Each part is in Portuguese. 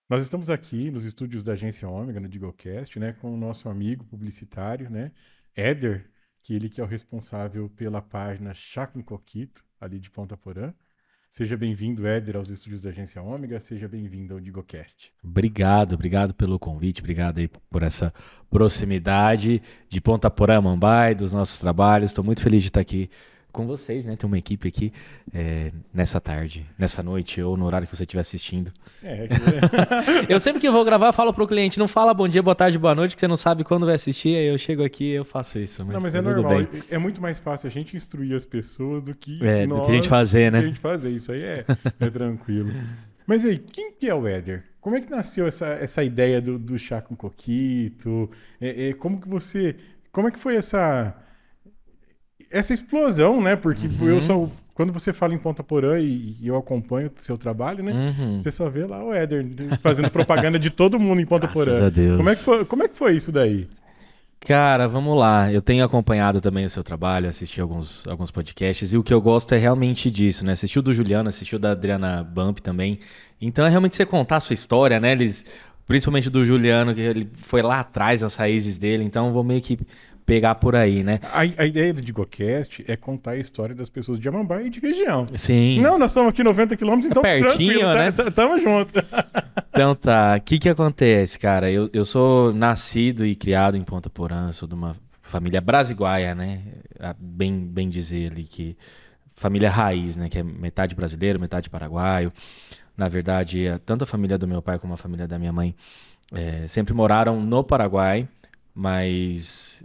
Nós estamos aqui nos estúdios da Agência Ômega, no Digocast, né, com o nosso amigo publicitário, né, Éder, que ele que é o responsável pela página Chá com Coquito, ali de Ponta Porã. Seja bem-vindo, Éder, aos estúdios da Agência Ômega, seja bem-vindo ao Digocast. Obrigado pelo convite, obrigado aí por essa proximidade de Ponta Porã, Mambai, dos nossos trabalhos. Estou muito feliz de estar aqui com vocês, né? Tem uma equipe aqui nessa tarde, nessa noite ou no horário que você estiver assistindo. É, Eu sempre que vou gravar, falo pro cliente, não fala bom dia, boa tarde, boa noite, que você não sabe quando vai assistir. Aí eu chego aqui e eu faço isso, não, mas mas tá é tudo normal. bem. É muito mais fácil a gente instruir as pessoas do que Do que a gente nós, fazer, do que a né? gente fazer. Isso aí é tranquilo. Mas aí, quem que é o Éder? Como é que nasceu essa ideia do chá com coquito? Como é que foi essa explosão, né? Porque Uhum. quando você fala em Ponta Porã e eu acompanho o seu trabalho, né? Uhum. Você só vê lá o Éder fazendo propaganda de todo mundo em Ponta Graças Porã. a Deus. Como é que foi isso daí? Cara, vamos lá. Eu tenho acompanhado também o seu trabalho, assisti alguns podcasts, e o que eu gosto é realmente disso, né? Assisti o do Juliano, assisti o da Adriana Bump também. Então é realmente você contar a sua história, né? Principalmente do Juliano, que ele foi lá atrás, as raízes dele, então vou meio que pegar por aí, né? A ideia do Digocast é contar a história das pessoas de Amambá e de região. Sim, Não, nós estamos aqui 90 quilômetros, é então tranquilo, pertinho, né? tamo junto. Então tá, o que acontece, cara? Eu sou nascido e criado em Ponta Porã, sou de uma família brasiguaia, né? Bem dizer ali que família raiz, né? Que é metade brasileiro, metade paraguaio. Na verdade, tanto a família do meu pai como a família da minha mãe sempre moraram no Paraguai, mas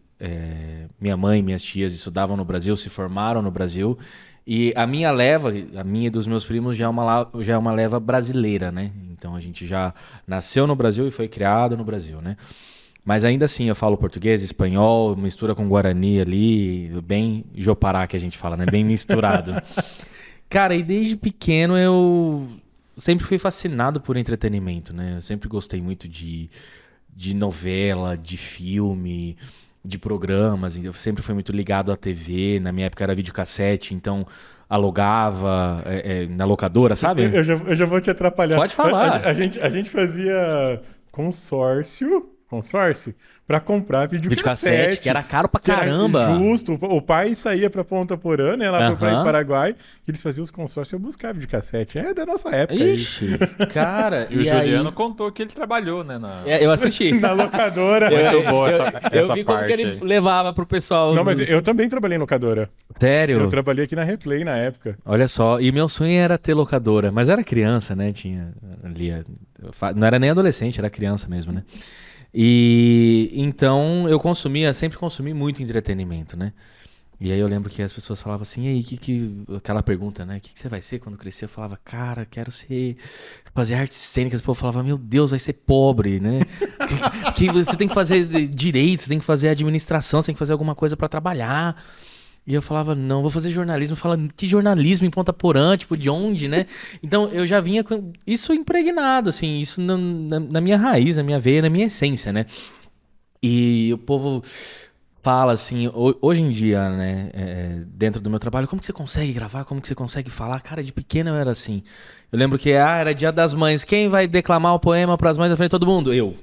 minha mãe e minhas tias estudavam no Brasil, se formaram no Brasil. E a minha leva, a minha e dos meus primos, já é uma leva brasileira, né? Então a gente já nasceu no Brasil e foi criado no Brasil, né? Mas ainda assim eu falo português, espanhol, mistura com guarani ali, bem jopará que a gente fala, né? Bem misturado. Cara, e desde pequeno eu sempre fui fascinado por entretenimento, né? Eu sempre gostei muito de novela, de filme, de programas. Eu sempre fui muito ligado à TV. Na minha época era videocassete, então alugava na locadora, sabe? Eu já vou te atrapalhar. Pode falar. A gente fazia consórcio para comprar Videocassete, que videocassete, era caro pra que era caramba. justo. O pai saía para Ponta Porã, né, lá para Aham. Paraguai, e eles faziam os consórcios e eu buscava videocassete. É da nossa época isso. Ixi, cara, E o e Juliano aí. contou que ele trabalhou, né? Eu assisti. Na locadora. Muito boa Eu essa vi como que parte ele aí. levava pro pessoal. Não, mas eu também trabalhei em locadora. Eu Sério? trabalhei aqui na Replay na época. Olha só, e meu sonho era ter locadora, mas eu era criança, né? Tinha ali, não era nem adolescente, era criança mesmo, né? E então eu sempre consumi muito entretenimento, né? E aí eu lembro que as pessoas falavam assim, e aí, aquela pergunta, né? O que você vai ser quando crescer? Eu falava, cara, quero fazer artes cênicas. O povo falava, meu Deus, vai ser pobre, né? Que você tem que fazer direito, você tem que fazer administração, você tem que fazer alguma coisa pra trabalhar. E eu falava, não, vou fazer jornalismo. Fala, que jornalismo em Ponta Porã, tipo, de onde, né? Então eu já vinha com isso impregnado, assim, isso na minha raiz, na minha veia, na minha essência, né? E o povo fala assim, hoje em dia, né, dentro do meu trabalho, como que você consegue gravar? Como que você consegue falar? Cara, de pequeno eu era assim. Eu lembro que, era Dia das Mães. Quem vai declamar o poema pras mães da frente de todo mundo? Eu.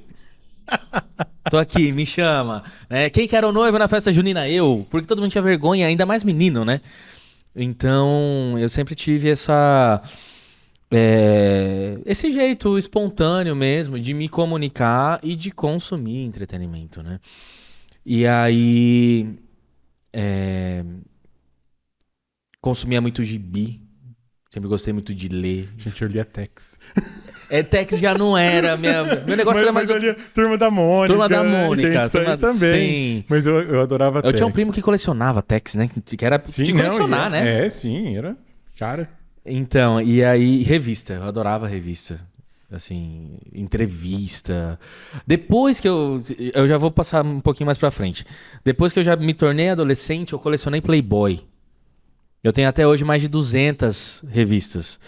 Tô aqui, me chama. Né? Quem que era o noivo na festa junina? Eu. Porque todo mundo tinha vergonha, ainda mais menino, né? Então, eu sempre tive esse jeito espontâneo mesmo de me comunicar e de consumir entretenimento, né? E aí, é, consumia muito gibi. Sempre gostei muito de ler. Gente, eu lia Tex. Tex já não era. Meu negócio era mais. Mas eu lia Turma da Mônica. Turma da Mônica. Gente, isso aí também. Sim. Mas eu adorava Eu Tex. tinha um primo que colecionava Tex, né? Que era Sim, de não, colecionar, né? Sim, era. Cara. Então, e aí, revista. Eu adorava revista. Assim, entrevista. Depois que eu já vou passar um pouquinho mais pra frente. Depois que eu já me tornei adolescente, eu colecionei Playboy. Eu tenho até hoje mais de 200 revistas.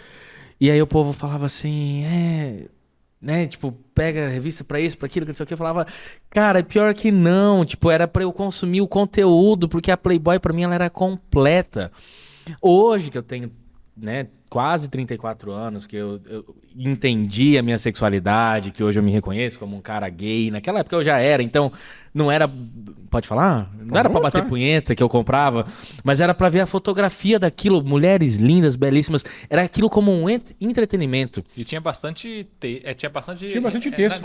E aí o povo falava assim, né, tipo, pega a revista pra isso, pra aquilo, que não sei o que. Eu falava, cara, é pior que não. Tipo, era pra eu consumir o conteúdo, porque a Playboy pra mim ela era completa. Hoje que eu tenho, né, quase 34 anos, que eu entendi a minha sexualidade, que hoje eu me reconheço como um cara gay. Naquela época eu já era, então não era... Pode falar? Não era pra bater punheta que eu comprava, mas era pra ver a fotografia daquilo, mulheres lindas, belíssimas. Era aquilo como um entretenimento. E tinha bastante... Tinha bastante texto.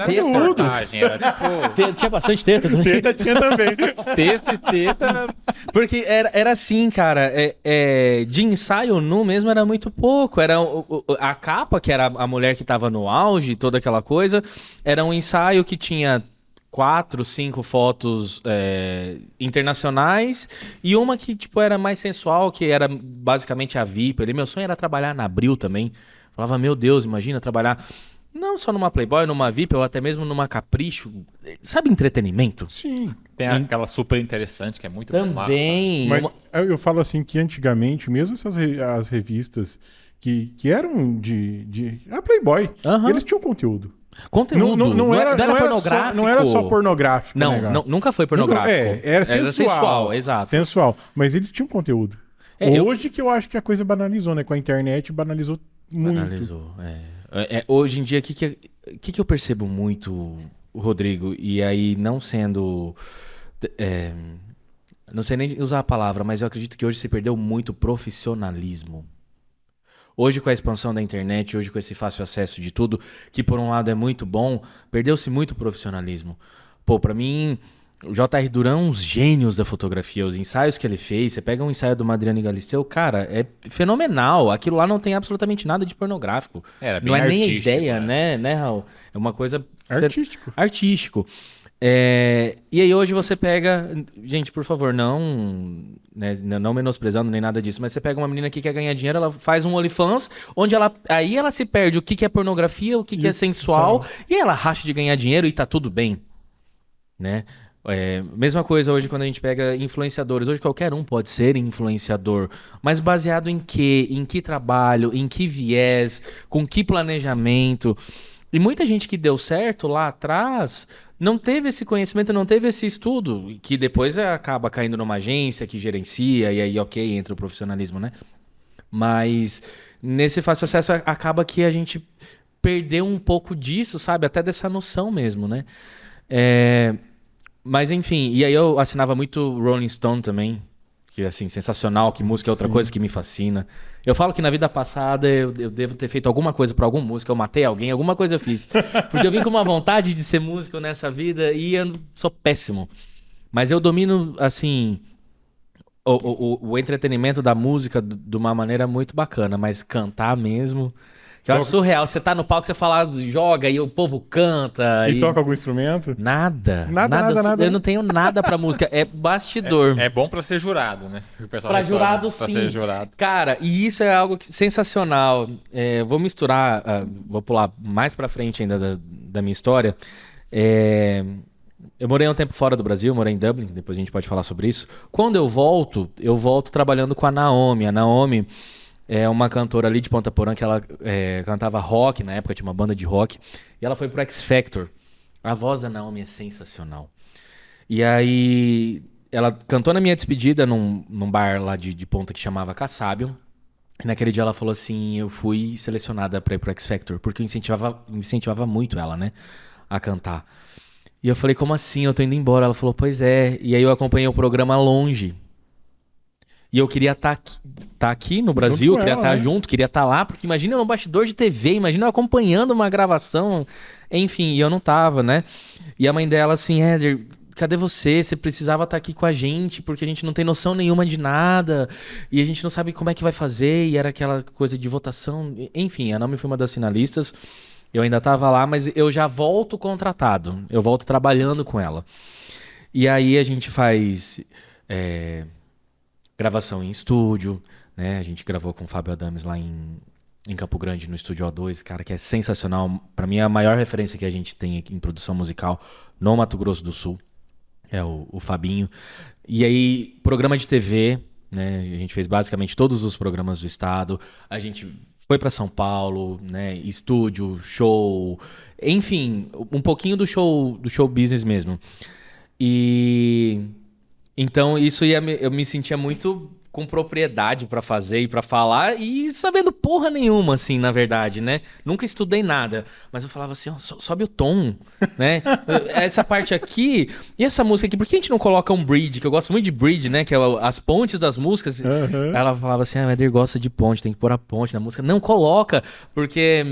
Tinha bastante teta também. Teta tinha também. Texto e teta... Porque era assim, cara, de ensaio nu mesmo era muito pouco. Era a capa, que era a mulher que tava no auge, toda aquela coisa, era um ensaio que tinha 4, 5 fotos internacionais e uma que tipo era mais sensual, que era basicamente a VIP. Meu sonho era trabalhar na Abril também. Falava, meu Deus, imagina trabalhar não só numa Playboy, numa VIP ou até mesmo numa Capricho. Sabe entretenimento? Sim. Tem aquela super interessante que é muito também. Mas eu falo assim que antigamente, mesmo as revistas que eram a Playboy, eles tinham conteúdo. Conteúdo. Não era pornográfico. Não era só pornográfico. Não, nunca foi pornográfico. Era sensual, exato. Sensual. Mas eles tinham conteúdo. Hoje que eu acho que a coisa banalizou, né? Com a internet banalizou muito. Banalizou, hoje em dia, o que eu percebo muito, Rodrigo, e aí não sendo... não sei nem usar a palavra, mas eu acredito que hoje se perdeu muito profissionalismo. Hoje, com a expansão da internet, hoje com esse fácil acesso de tudo, que por um lado é muito bom, perdeu-se muito profissionalismo. Pô, pra mim, o J.R. Duran é um gênios da fotografia. Os ensaios que ele fez, você pega um ensaio do Madriane Galisteu, cara, é fenomenal. Aquilo lá não tem absolutamente nada de pornográfico. Era bem não é nem a artístico, ideia, né, Raul? É uma coisa... Artístico. E aí hoje você pega... Gente, por favor, não menosprezando nem nada disso, mas você pega uma menina que quer ganhar dinheiro, ela faz um OnlyFans, onde aí ela se perde o que é pornografia, o que é sensual, e ela racha de ganhar dinheiro e tá tudo bem. Né? Mesma coisa hoje quando a gente pega influenciadores. Hoje qualquer um pode ser influenciador, mas baseado em quê? Em que trabalho? Em que viés? Com que planejamento? E muita gente que deu certo lá atrás não teve esse conhecimento, não teve esse estudo, que depois acaba caindo numa agência que gerencia, e aí, ok, entra o profissionalismo, né? Mas nesse fácil acesso acaba que a gente perdeu um pouco disso, sabe? Até dessa noção mesmo, né? Mas enfim, e aí eu assinava muito Rolling Stone também, que é assim, sensacional, que música é outra coisa que me fascina. Eu falo que na vida passada eu devo ter feito alguma coisa pra algum músico, eu matei alguém, alguma coisa eu fiz. Porque eu vim com uma vontade de ser músico nessa vida e eu sou péssimo. Mas eu domino, assim, o entretenimento da música de uma maneira muito bacana, mas cantar mesmo... Que eu acho surreal. Você tá no palco, você fala, joga e o povo canta. E toca algum instrumento? Nada. Nada. Eu não tenho nada pra música. É bastidor. É bom pra ser jurado, né? Pra jurado, sim. Pra ser jurado. Cara, e isso é algo sensacional. Vou misturar, vou pular mais pra frente ainda da minha história. Eu morei um tempo fora do Brasil, morei em Dublin, depois a gente pode falar sobre isso. Quando eu volto trabalhando com a Naomi. A Naomi... é uma cantora ali de Ponta Porã que ela cantava rock, na época tinha uma banda de rock, e ela foi pro X Factor. A voz da Naomi é sensacional. E aí ela cantou na minha despedida num bar lá de Ponta que chamava Kasabian. E naquele dia ela falou assim, eu fui selecionada pra ir pro X Factor, porque eu incentivava muito ela, né, a cantar. E eu falei, como assim? Eu tô indo embora. Ela falou, pois é. E aí eu acompanhei o programa longe. E eu queria estar aqui no Brasil, queria estar junto, queria estar lá, porque imagina eu no bastidor de TV, imagina eu acompanhando uma gravação, enfim, e eu não tava, né? E a mãe dela assim, Éder, cadê você? Você precisava estar aqui com a gente, porque a gente não tem noção nenhuma de nada, e a gente não sabe como é que vai fazer, e era aquela coisa de votação, enfim, a Naomi foi uma das finalistas, eu ainda tava lá, mas eu já volto contratado, eu volto trabalhando com ela. E aí a gente faz... gravação em estúdio, né? A gente gravou com o Fábio Adames lá em Campo Grande, no Estúdio O2, cara, que é sensacional. Pra mim, é a maior referência que a gente tem aqui em produção musical no Mato Grosso do Sul. É o Fabinho. E aí, programa de TV, né? A gente fez basicamente todos os programas do estado. A gente foi pra São Paulo, né? Estúdio, show, enfim, um pouquinho do show business mesmo. E... então, isso eu me sentia muito com propriedade pra fazer e pra falar e sabendo porra nenhuma, assim, na verdade, né? Nunca estudei nada, mas eu falava assim, ó, sobe o tom, né? Essa parte aqui e essa música aqui, por que a gente não coloca um bridge? Que eu gosto muito de bridge, né? Que é as pontes das músicas. Aham. Ela falava assim, o Éder gosta de ponte, tem que pôr a ponte na música. Não coloca, porque...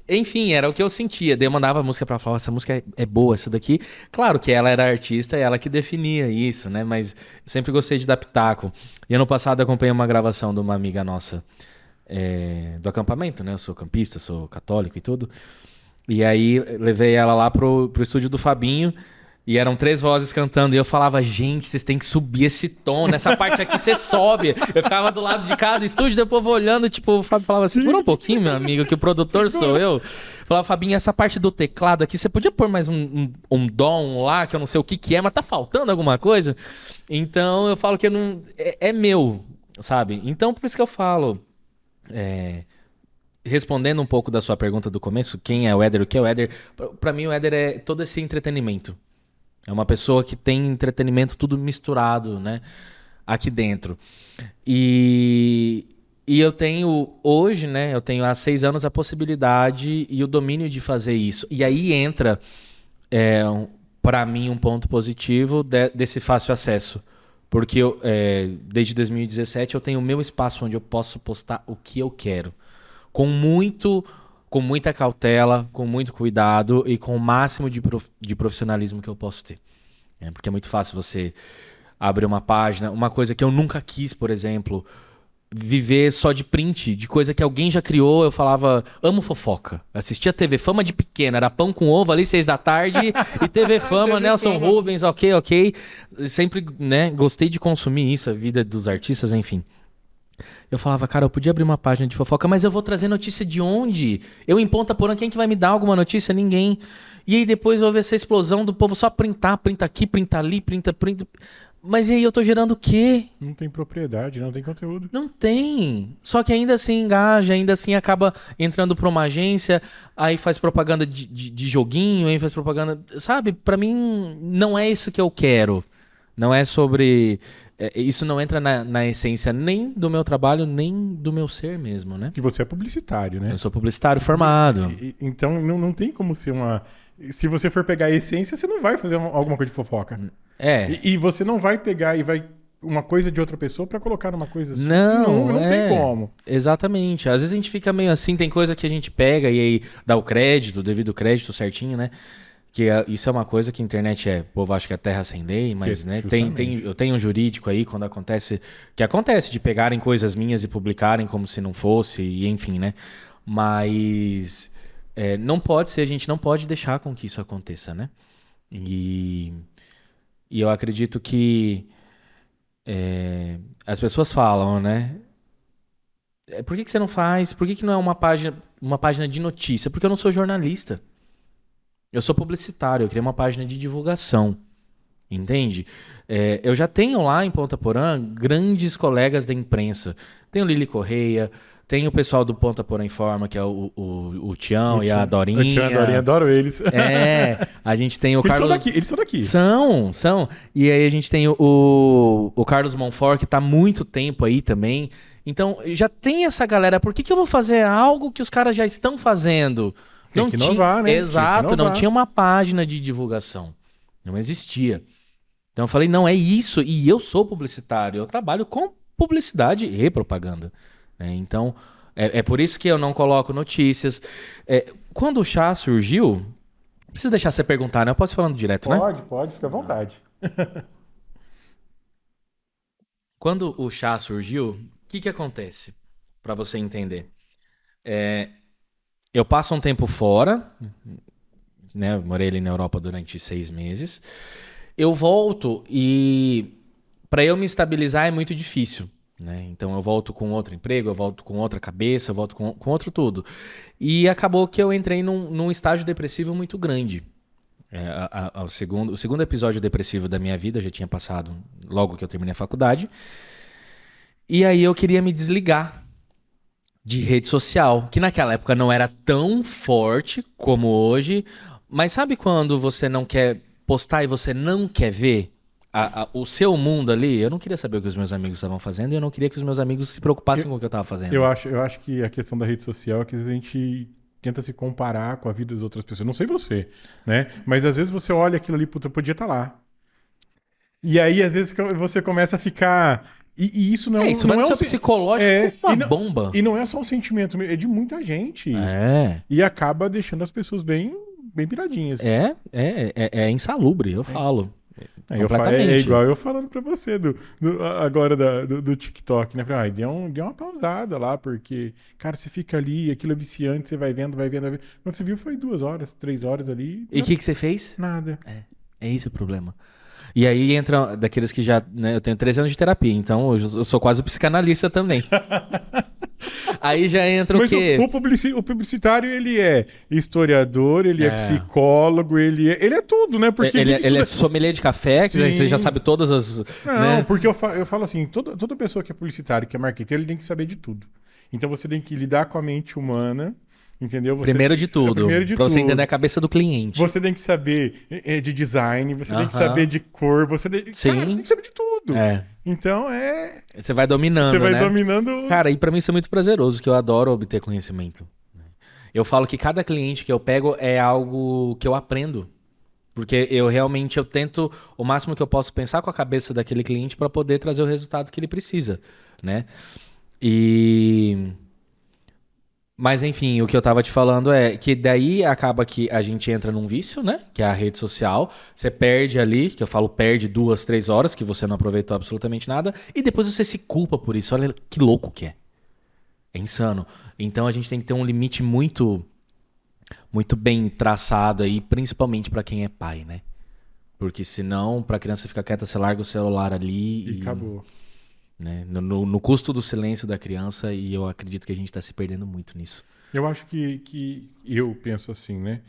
Enfim, era o que eu sentia. Daí eu mandava a música pra ela, falava, essa música é boa, essa daqui. Claro que ela era artista e ela que definia isso, né? Mas eu sempre gostei de dar pitaco. E ano passado eu acompanhei uma gravação de uma amiga nossa do acampamento, né? Eu sou campista, sou católico e tudo. E aí levei ela lá pro estúdio do Fabinho. E eram 3 vozes cantando. E eu falava, gente, vocês têm que subir esse tom. Nessa parte aqui você sobe. Eu ficava do lado de cada estúdio, depois eu vou olhando, tipo, o Fábio falava, segura um pouquinho, meu amigo, que o produtor sou eu. Falava, Fabinho, essa parte do teclado aqui, você podia pôr mais um dom lá, que eu não sei o que é, mas tá faltando alguma coisa? Então eu falo que eu não. É meu, sabe? Então por isso que eu falo. Respondendo um pouco da sua pergunta do começo, quem é o Éder, o que é o Éder? Pra mim, o Éder é todo esse entretenimento. É uma pessoa que tem entretenimento tudo misturado, né? Aqui dentro. E eu tenho, hoje, né? Eu tenho há 6 anos a possibilidade e o domínio de fazer isso. E aí entra, para mim, um ponto positivo desse fácil acesso. Porque desde 2017 eu tenho o meu espaço onde eu posso postar o que eu quero. Com muita cautela, com muito cuidado e com o máximo de profissionalismo que eu posso ter. Porque é muito fácil você abrir uma página, uma coisa que eu nunca quis, por exemplo, viver só de print, de coisa que alguém já criou. Eu falava, amo fofoca. Assistia TV Fama de pequena, era pão com ovo ali, 6 da tarde, e TV Fama, Nelson Rubens, ok. Sempre, né, gostei de consumir isso, a vida dos artistas, enfim. Eu falava, cara, eu podia abrir uma página de fofoca, mas eu vou trazer notícia de onde? Eu em Ponta Porã, quem que vai me dar alguma notícia? Ninguém. E aí depois houve essa explosão do povo só printar, printa aqui, printa ali, printa. Mas e aí eu tô gerando o quê? Não tem propriedade, não tem conteúdo. Não tem. Só que ainda assim engaja, ainda assim acaba entrando pra uma agência, aí faz propaganda de joguinho, aí faz propaganda... Sabe, pra mim não é isso que eu quero. Não é sobre... Isso não entra na essência nem do meu trabalho, nem do meu ser mesmo, né? Que você é publicitário, né? Eu sou publicitário formado. Então não tem como ser uma... Se você for pegar a essência, você não vai fazer alguma coisa de fofoca. E você não vai pegar e vai uma coisa de outra pessoa pra colocar numa coisa assim. Não tem como. Exatamente. Às vezes a gente fica meio assim, tem coisa que a gente pega e aí dá o crédito, o devido crédito certinho, né? Que isso é uma coisa que a internet o povo acha que é terra sem lei, mas né, eu tenho um jurídico aí quando acontece de pegarem coisas minhas e publicarem como se não fosse, e enfim, né? Mas não pode ser, a gente não pode deixar com que isso aconteça, né? E eu acredito que as pessoas falam, né? Por que você não faz? Por que não é uma página de notícia? Porque eu não sou jornalista. Eu sou publicitário, eu criei uma página de divulgação, entende? Eu já tenho lá em Ponta Porã grandes colegas da imprensa. Tem o Lili Correia, tem o pessoal do Ponta Porã Informa, que é o Tião e a Dorinha. O Tião e a Dorinha, adoro eles. A gente tem o Carlos... Eles são daqui. São. E aí a gente tem o Carlos Monfort, que está há muito tempo aí também. Então, já tem essa galera. Por que eu vou fazer algo que os caras já estão fazendo? Tem que inovar, né? Exato, não tinha uma página de divulgação. Não existia. Então eu falei, não, é isso. E eu sou publicitário, eu trabalho com publicidade e propaganda. Então, é por isso que eu não coloco notícias. Quando o chá surgiu, preciso deixar você perguntar, né? Eu posso ir falando direto, né? Pode, fica à vontade. Quando o chá surgiu, o que acontece? Para você entender. Eu passo um tempo fora, né? Eu morei ali na Europa durante 6 meses. Eu volto e para eu me estabilizar é muito difícil, né? Então eu volto com outro emprego, eu volto com outra cabeça, eu volto com outro tudo. E acabou que eu entrei num estágio depressivo muito grande. O segundo episódio depressivo da minha vida já tinha passado logo que eu terminei a faculdade. E aí eu queria me desligar de rede social, que naquela época não era tão forte como hoje, mas sabe quando você não quer postar e você não quer ver? o seu mundo ali, eu não queria saber o que os meus amigos estavam fazendo e eu não queria que os meus amigos se preocupassem com o que eu estava fazendo. Eu acho que a questão da rede social é que às vezes a gente tenta se comparar com a vida das outras pessoas. Não sei você, né? Mas às vezes você olha aquilo ali, puta, podia estar lá. E aí, às vezes, você começa a ficar... E isso não, Isso não vai é do um... seu psicológico uma bomba. E não é só um sentimento, é de muita gente. É. E acaba deixando as pessoas bem piradinhas. É insalubre, eu falo. É igual eu falando pra você agora do TikTok, né? Falei, dê uma pausada lá, porque, cara, você fica ali, aquilo é viciante, você vai vendo. Quando você viu, foi 2 horas, 3 horas ali. E o que você fez? Nada. É esse o problema. E aí entra daqueles que já... Né, eu tenho 13 anos de terapia, então eu sou quase psicanalista também. Aí já entra o quê? O publicitário, ele é historiador, ele é psicólogo, ele é tudo, né? Porque ele é sommelier de café, que você já sabe todas as... Não, né? porque eu falo assim, toda pessoa que é publicitário, que é marqueteiro, ele tem que saber de tudo. Então você tem que lidar com a mente humana, entendeu? Primeiro de tudo, pra você entender a cabeça do cliente. Você tem que saber de design, você tem que saber de cor, Cara, você tem que saber de tudo. Então Você vai dominando, Você vai né? dominando... Cara, e pra mim isso é muito prazeroso, que eu adoro obter conhecimento. Eu falo que cada cliente que eu pego é algo que eu aprendo. Porque eu tento o máximo que eu posso pensar com a cabeça daquele cliente pra poder trazer o resultado que ele precisa, né? Mas enfim, o que eu tava te falando é que daí acaba que a gente entra num vício, né? Que é a rede social. Você perde ali, que eu falo perde 2, 3 horas, que você não aproveitou absolutamente nada. E depois você se culpa por isso. Olha que louco que é. É insano. Então a gente tem que ter um limite muito, muito bem traçado aí, principalmente pra quem é pai, né? Porque senão, pra criança ficar quieta, você larga o celular ali E acabou. Né? No custo do silêncio da criança, e eu acredito que a gente está se perdendo muito nisso. Eu acho que eu penso assim, né?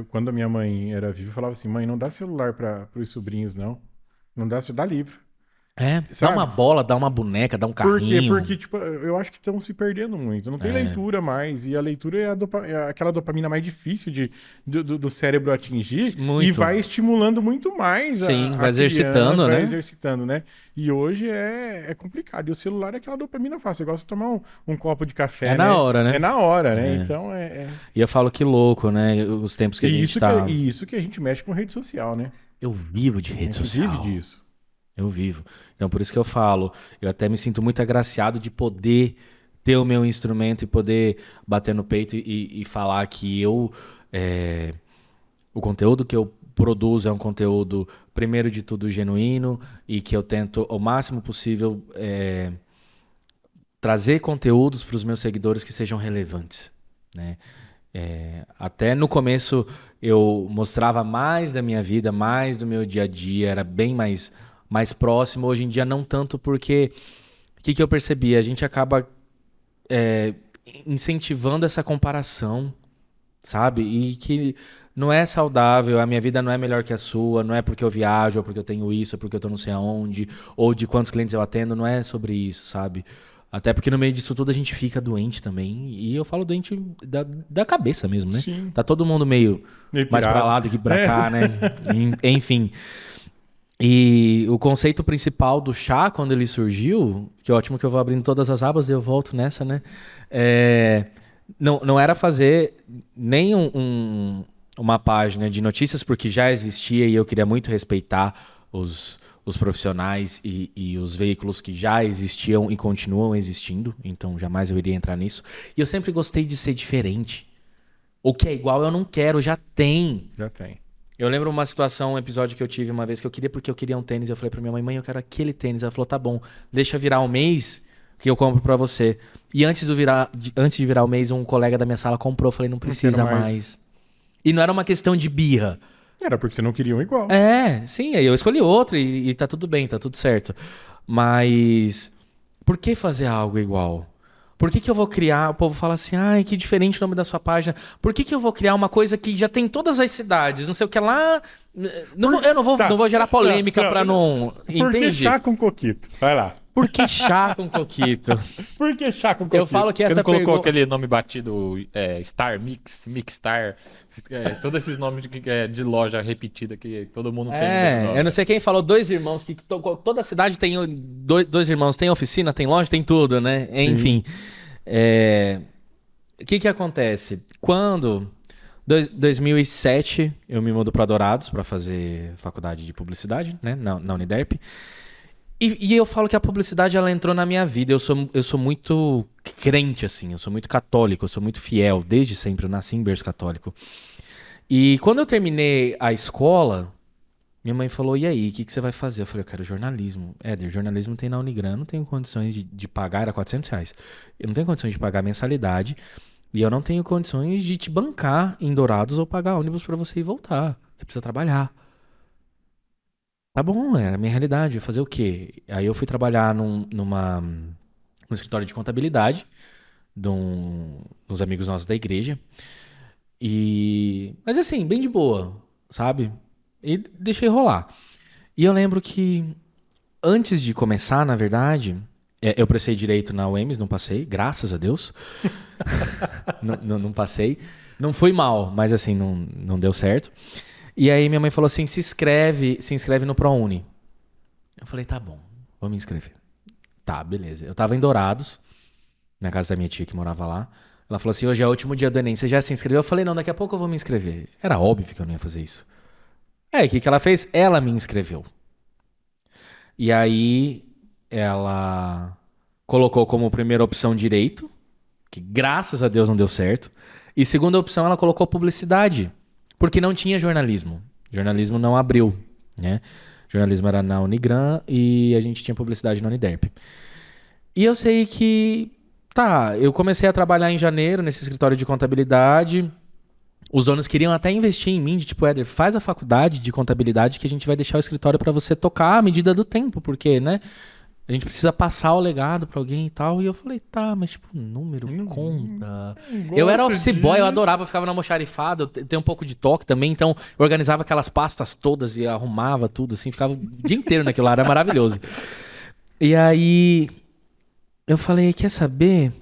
Quando a minha mãe era viva, eu falava assim, mãe, não dá celular para os sobrinhos, não. Não dá, dá livro. Dá uma bola, dá uma boneca, dá um carrinho. Porque tipo, eu acho que estão se perdendo muito. Não tem leitura mais. E a leitura é aquela dopamina mais difícil do cérebro atingir. Muito. E vai estimulando muito mais vai exercitando, criança, né? Vai exercitando, né? E hoje é complicado. E o celular é aquela dopamina fácil. Igual você tomar um copo de café, na hora, né? É na hora, né? Então E eu falo que louco, né? Os tempos que a gente tá... E isso que a gente mexe com rede social, né? Eu vivo de rede social. Vive disso. Eu vivo. Então, por isso que eu falo, eu até me sinto muito agraciado de poder ter o meu instrumento e poder bater no peito e falar que o conteúdo que eu produzo é um conteúdo, primeiro de tudo, genuíno e que eu tento, o máximo possível, trazer conteúdos para os meus seguidores que sejam relevantes, né? Até no começo eu mostrava mais da minha vida, mais do meu dia a dia, era bem mais próximo. Hoje em dia não tanto, porque o que eu percebi? A gente acaba incentivando essa comparação, sabe? E que não é saudável, a minha vida não é melhor que a sua, não é porque eu viajo, ou porque eu tenho isso, ou porque eu tô não sei aonde, ou de quantos clientes eu atendo, não é sobre isso, sabe? Até porque no meio disso tudo a gente fica doente também. E eu falo doente da cabeça mesmo, né? Sim. Tá todo mundo meio mais pra lá do que pra cá, né? Enfim. E o conceito principal do chá, quando ele surgiu, que é ótimo que eu vou abrindo todas as abas e eu volto nessa, né? Não era fazer nem uma página de notícias, porque já existia e eu queria muito respeitar os profissionais e os veículos que já existiam e continuam existindo, então jamais eu iria entrar nisso. E eu sempre gostei de ser diferente. O que é igual eu não quero, já tem. Já tem. Eu lembro uma situação, um episódio que eu tive uma vez que eu queria um tênis. Eu falei pra minha mãe, eu quero aquele tênis. Ela falou, tá bom, deixa virar um mês que eu compro pra você. E antes de virar o mês, um colega da minha sala comprou. Eu falei, não precisa mais. E não era uma questão de birra. Era porque você não queria um igual. Sim, aí eu escolhi outro e tá tudo bem, tá tudo certo. Mas por que fazer algo igual? Por que eu vou criar... O povo fala assim, ai, que diferente o nome da sua página. Por que eu vou criar uma coisa que já tem em todas as cidades? Não sei o que lá... Eu não vou gerar polêmica pra não... Por que chá com coquito? Vai lá. Por que chá com coquito? Por que chá com Eu falo que Você essa não colocou pergunta... aquele nome batido, Star Mix, Mixstar, todos esses nomes de loja repetida que todo mundo tem o mesmo nome. eu não sei quem falou, dois irmãos, que toda cidade tem dois irmãos, tem oficina, tem loja, tem tudo, né? Sim. Enfim, o que acontece? Quando, 2007, eu me mudo para Dourados para fazer faculdade de publicidade, né? Na Uniderp. E eu falo que a publicidade, ela entrou na minha vida. Eu sou muito crente, assim. Eu sou muito católico, eu sou muito fiel. Desde sempre, eu nasci em berço católico. E quando eu terminei a escola, minha mãe falou, e aí, o que você vai fazer? Eu falei, eu quero jornalismo. Éder, jornalismo tem na Unigran, não tenho condições de pagar, era R$400. Eu não tenho condições de pagar mensalidade e eu não tenho condições de te bancar em Dourados ou pagar ônibus pra você ir voltar. Você precisa trabalhar. Tá bom, era a minha realidade. Eu ia fazer o quê? Aí eu fui trabalhar num escritório de contabilidade de uns amigos nossos da igreja. Mas assim, bem de boa, sabe? E deixei rolar. E eu lembro que antes de começar, na verdade, eu prestei direito na UEMS, não passei, graças a Deus. Não passei. Não fui mal, mas assim, não deu certo. E aí minha mãe falou assim, se inscreve no ProUni. Eu falei, tá bom, vou me inscrever. Tá, beleza. Eu tava em Dourados, na casa da minha tia que morava lá. Ela falou assim, hoje é o último dia do Enem, você já se inscreveu? Eu falei, não, daqui a pouco eu vou me inscrever. Era óbvio que eu não ia fazer isso. O que ela fez? Ela me inscreveu. E aí ela colocou como primeira opção direito, que graças a Deus não deu certo. E segunda opção ela colocou publicidade. Porque não tinha jornalismo. Jornalismo não abriu, né? Jornalismo era na Unigran e a gente tinha publicidade na Uniderp. E eu sei que, eu comecei a trabalhar em janeiro nesse escritório de contabilidade. Os donos queriam até investir em mim, de tipo, Éder, faz a faculdade de contabilidade que a gente vai deixar o escritório para você tocar à medida do tempo, porque, né? A gente precisa passar o legado pra alguém e tal. E eu falei, mas tipo, número, conta. Eu era office boy, eu adorava, eu ficava na almoxarifada, eu tenho um pouco de toque também, então eu organizava aquelas pastas todas e arrumava tudo, assim, ficava o dia inteiro naquilo lá, era maravilhoso. E aí, eu falei, quer saber?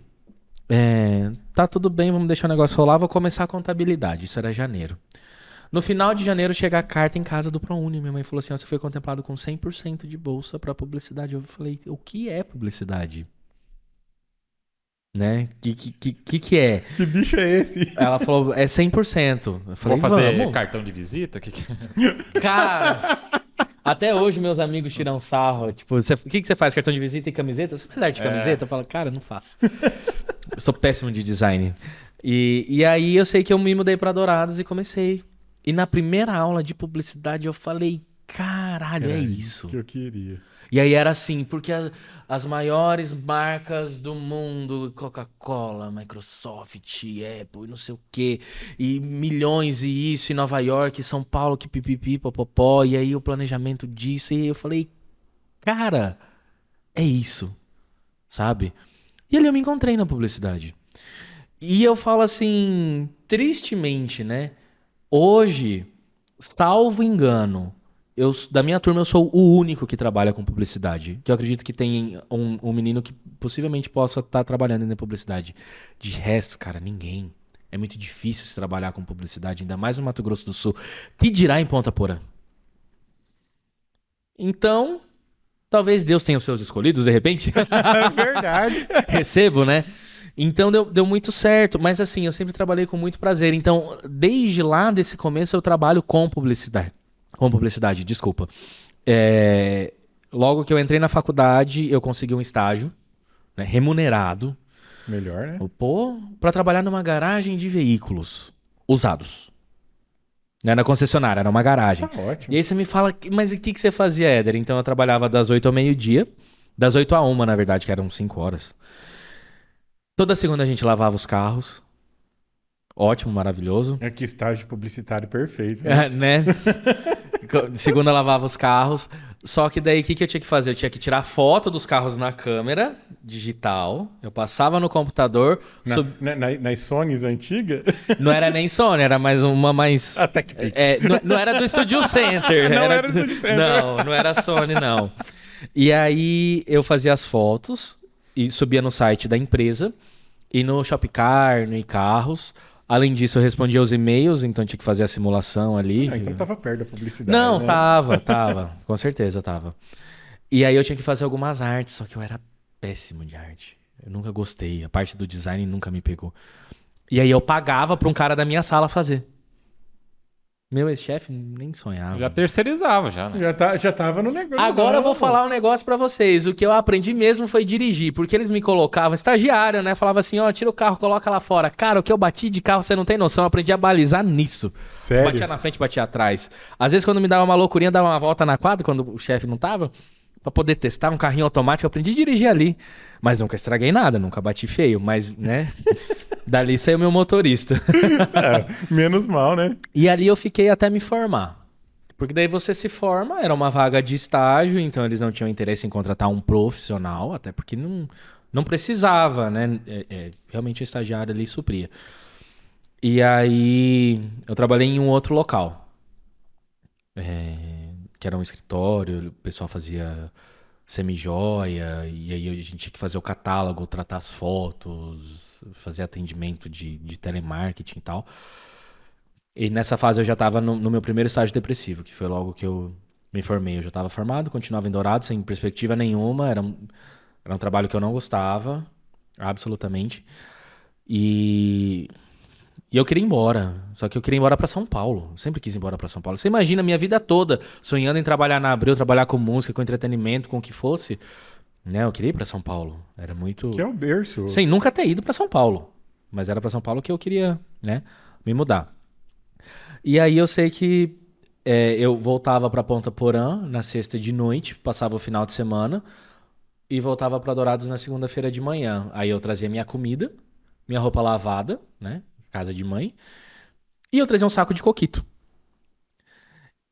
Tá tudo bem, vamos deixar o negócio rolar, vou começar a contabilidade. Isso era janeiro. No final de janeiro chega a carta em casa do ProUni. Minha mãe falou assim, você foi contemplado com 100% de bolsa para publicidade. Eu falei, o que é publicidade? Né? Que é? Que bicho é esse? Ela falou, é 100%. Eu falei, vou fazer vamos. cartão de visita? Cara, até hoje meus amigos tiram sarro. Tipo, o que você faz? Cartão de visita e camiseta? Você faz arte de camiseta? Eu falo, cara, não faço. Eu sou péssimo de design. E aí eu sei que eu me mudei para Dourados e comecei. E na primeira aula de publicidade eu falei, caralho, é isso. Que eu queria. E aí era assim, porque as maiores marcas do mundo, Coca-Cola, Microsoft, Apple e não sei o quê, e milhões e isso, em Nova York, São Paulo, que pipipi, popopó, e aí o planejamento disso, e eu falei, cara, é isso, sabe? E ali eu me encontrei na publicidade. E eu falo assim, tristemente, né? Hoje, salvo engano, da minha turma eu sou o único que trabalha com publicidade. Que eu acredito que tem um menino que possivelmente possa estar trabalhando em publicidade. De resto, cara, ninguém. É muito difícil se trabalhar com publicidade, ainda mais no Mato Grosso do Sul. Que dirá em Ponta Porã? Então, talvez Deus tenha os seus escolhidos, de repente. É verdade. Recebo, né? Então deu muito certo, mas assim, eu sempre trabalhei com muito prazer. Então, desde lá, desse começo, eu trabalho com publicidade. Com publicidade, desculpa. Logo que eu entrei na faculdade, eu consegui um estágio, né, remunerado. Melhor, né? Para trabalhar numa garagem de veículos usados. Não era concessionária, era uma garagem. Tá ótimo. E aí você me fala, mas o que você fazia, Éder? Então eu trabalhava das 8 ao meio-dia, das 8 à 1, na verdade, que eram 5 horas. Toda segunda a gente lavava os carros. Ótimo, maravilhoso. Que estágio publicitário perfeito. Né? Né? Segunda lavava os carros. Só que daí o que eu tinha que fazer? Eu tinha que tirar foto dos carros na câmera digital. Eu passava no computador. Nas Sonys antigas? Não era nem Sony, era uma mais... A TechPix. Não era do Studio Center. Não era do Studio Center. Não era Sony, não. E aí eu fazia as fotos e subia no site da empresa e no Shopcar, no iCarros. Além disso, eu respondia os e-mails, então tinha que fazer a simulação ali. Ah, então tava perto da publicidade, Não, né? tava. Com certeza tava. E aí eu tinha que fazer algumas artes, só que eu era péssimo de arte. Eu nunca gostei. A parte do design nunca me pegou. E aí eu pagava pra um cara da minha sala fazer. Meu ex-chefe nem sonhava. Já terceirizava, já, né? Já tava no negócio. Agora eu vou falar um negócio pra vocês. O que eu aprendi mesmo foi dirigir, porque eles me colocavam estagiário, né? Falava assim, ó, tira o carro, coloca lá fora. Cara, o que eu bati de carro, você não tem noção. Eu aprendi a balizar nisso. Sério? Batia na frente, batia atrás. Às vezes quando me dava uma loucurinha, dava uma volta na quadra, quando o chefe não tava, pra poder testar um carrinho automático, eu aprendi a dirigir ali. Mas nunca estraguei nada, nunca bati feio, mas, né? Dali saiu meu motorista. Menos mal, né? E ali eu fiquei até me formar. Porque daí você se forma, era uma vaga de estágio, então eles não tinham interesse em contratar um profissional, até porque não precisava, né? Realmente o estagiário ali supria. E aí eu trabalhei em um outro local, que era um escritório, o pessoal fazia semijoia, e aí a gente tinha que fazer o catálogo, tratar as fotos, fazer atendimento de telemarketing e tal. E nessa fase eu já estava no meu primeiro estágio depressivo, que foi logo que eu me formei. Eu já estava formado, continuava em Dourados, sem perspectiva nenhuma. Era um trabalho que eu não gostava, absolutamente. E eu queria ir embora. Só que eu queria ir embora para São Paulo. Eu sempre quis ir embora para São Paulo. Você imagina a minha vida toda sonhando em trabalhar na Abril, trabalhar com música, com entretenimento, com o que fosse. Né? Eu queria ir para São Paulo. Era muito... Que é o berço. Sem nunca ter ido para São Paulo. Mas era para São Paulo que eu queria, né, me mudar. E aí eu sei que eu voltava para Ponta Porã na sexta de noite, passava o final de semana e voltava para Dourados na segunda-feira de manhã. Aí eu trazia minha comida, minha roupa lavada, né, casa de mãe, e eu trazia um saco de coquito.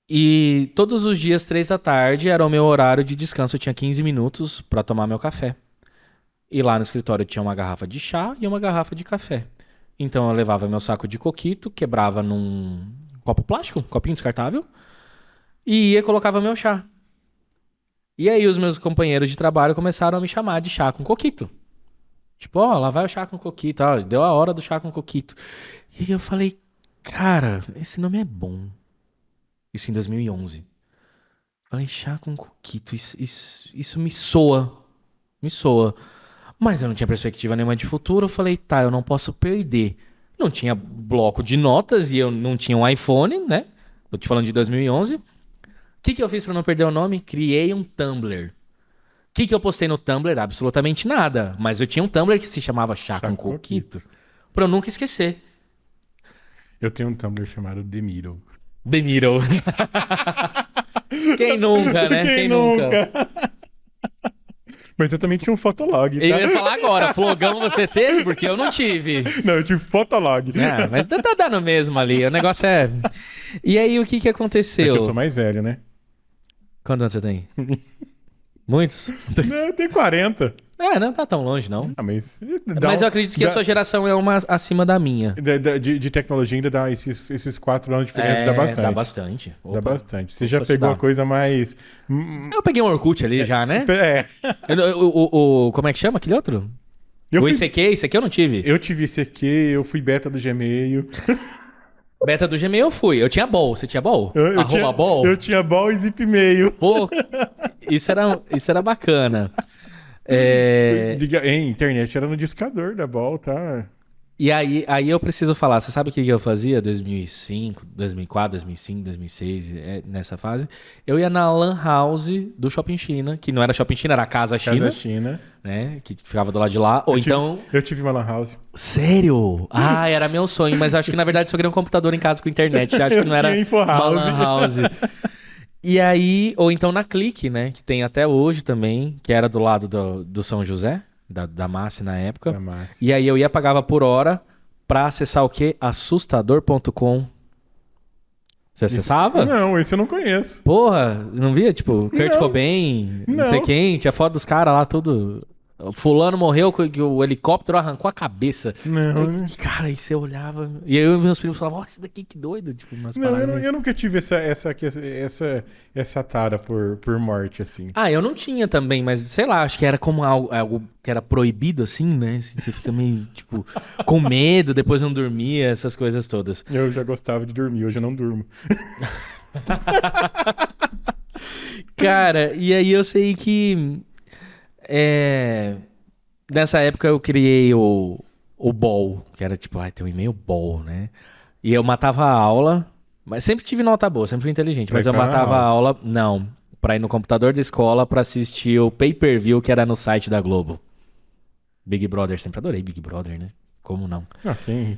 E todos os dias, 3 da tarde, era o meu horário de descanso. Eu tinha 15 minutos para tomar meu café. E lá no escritório tinha uma garrafa de chá e uma garrafa de café. Então eu levava meu saco de coquito, quebrava num copo plástico, um copinho descartável, e ia e colocava meu chá. E aí os meus companheiros de trabalho começaram a me chamar de chá com coquito. Tipo, ó, lá vai o chá com coquito, ó, deu a hora do chá com coquito. E aí eu falei, cara, esse nome é bom. Isso em 2011. Falei, chá com coquito, isso me soa. Me soa. Mas eu não tinha perspectiva nenhuma de futuro. Eu falei, tá, eu não posso perder. Não tinha bloco de notas e eu não tinha um iPhone, né? Tô te falando de 2011. O que eu fiz pra não perder o nome? Criei um Tumblr. O que eu postei no Tumblr? Absolutamente nada. Mas eu tinha um Tumblr que se chamava Chá com Coquito. Pra eu nunca esquecer. Eu tenho um Tumblr chamado The Middle. The Middle. Quem nunca, né? Quem nunca? Mas eu também tinha um Fotolog, tá? Eu ia falar agora, flogão você teve? Porque eu não tive. Não, eu tive Fotolog. Ah, mas tá dando mesmo ali, o negócio é... E aí, o que aconteceu? Porque eu sou mais velho, né? Quantos anos você tem? Muitos? Não, eu tenho 40. Não tá tão longe, não. Ah, mas... Mas eu acredito que a sua geração é uma acima da minha. De tecnologia ainda dá esses 4 anos de diferença, dá bastante. Dá bastante. Dá bastante. Você já pegou a coisa mais... Eu peguei um Orkut ali já, né? Como é que chama aquele outro? ICQ eu não tive. Eu tive ICQ, eu fui beta do Gmail. Beta do Gmail eu fui. Eu tinha Bol. Você tinha Bol? Bol? Eu tinha Bol e Zipmail. Pô, isso era bacana. Internet era no discador da Bol, tá? E aí eu preciso falar, você sabe o que eu fazia 2005, 2004, 2005, 2006, nessa fase? Eu ia na Lan House do Shopping China, que não era Shopping China, era a Casa China. Casa China. Né? Que ficava do lado de lá. Eu tive uma Lan House. Sério? Ah, era meu sonho, mas eu acho que na verdade só queria um computador em casa com internet. Acho que não era uma Lan House. E aí, ou então na Clique, né? Que tem até hoje também, que era do lado do São José, da Massi na época. E aí eu pagava por hora pra acessar o quê? Assustador.com. Você acessava? Não, esse eu não conheço. Porra, não via? Tipo, Kurt Cobain, não sei quem, tinha foto dos caras lá, tudo fulano morreu, que o helicóptero arrancou a cabeça. Não, Aí, cara, aí você olhava... E eu e meus primos falavam, ó, esse daqui que doido. Tipo, umas não, paradas. eu nunca tive essa tara por morte, assim. Ah, eu não tinha também, mas sei lá, acho que era como algo que era proibido, assim, né? Você fica meio, tipo, com medo, depois não dormia, essas coisas todas. Eu já gostava de dormir, hoje eu não durmo. Cara, e aí eu sei que nessa época eu criei o Ball, que era tipo, tem um e-mail Ball, né? E eu matava a aula, mas sempre tive nota boa, sempre fui inteligente, Pra mas ir eu pra Lan matava a House. aula, não, pra ir no computador da escola pra assistir o pay-per-view que era no site da Globo. Big Brother, sempre adorei Big Brother, né? Como não? Ah, quem?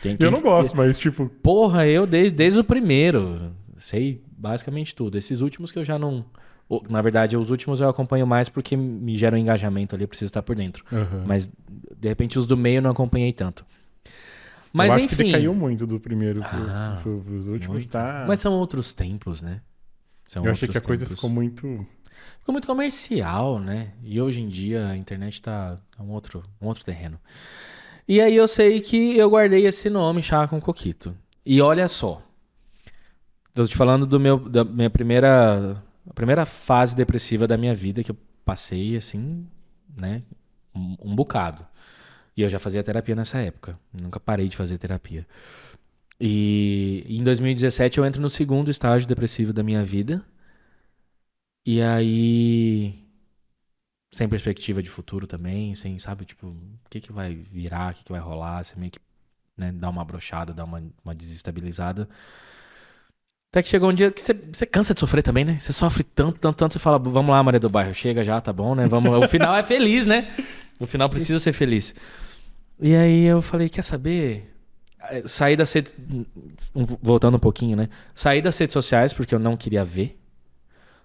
Quem- Eu não gosto, mas tipo, Porra, eu desde o primeiro. Sei basicamente tudo. Esses últimos que eu já não. Na verdade, os últimos eu acompanho mais porque me geram engajamento ali, eu preciso estar por dentro. aham. Mas, de repente, os do meio eu não acompanhei tanto. Mas, eu acho enfim. que decaiu muito do primeiro Ah, pros últimos, muito. tá? Mas são outros tempos, né? São Eu achei que a outros coisa tempos. ficou muito... Ficou muito comercial, né? E hoje em dia a internet tá um outro terreno. E aí eu sei que eu guardei esse nome, Chá com Coquito. E olha só. Tô te falando da minha a primeira fase depressiva da minha vida que eu passei, assim, né? Um bocado. E eu já fazia terapia nessa época. Nunca parei de fazer terapia. E em 2017 eu entro no segundo estágio depressivo da minha vida. E aí, sem perspectiva de futuro também, sem, sabe, tipo, o que vai virar, o que vai rolar, você meio que, né, dá uma brochada, dá uma desestabilizada. Até que chegou um dia que você cansa de sofrer também, né? Você sofre tanto, tanto, tanto, você fala, vamos lá, Maria do Bairro, chega já, tá bom, né? Vamos, o final é feliz, né? O final precisa ser feliz. E aí eu falei, quer saber? Saí das redes... Voltando um pouquinho, né? Saí das redes sociais porque eu não queria ver.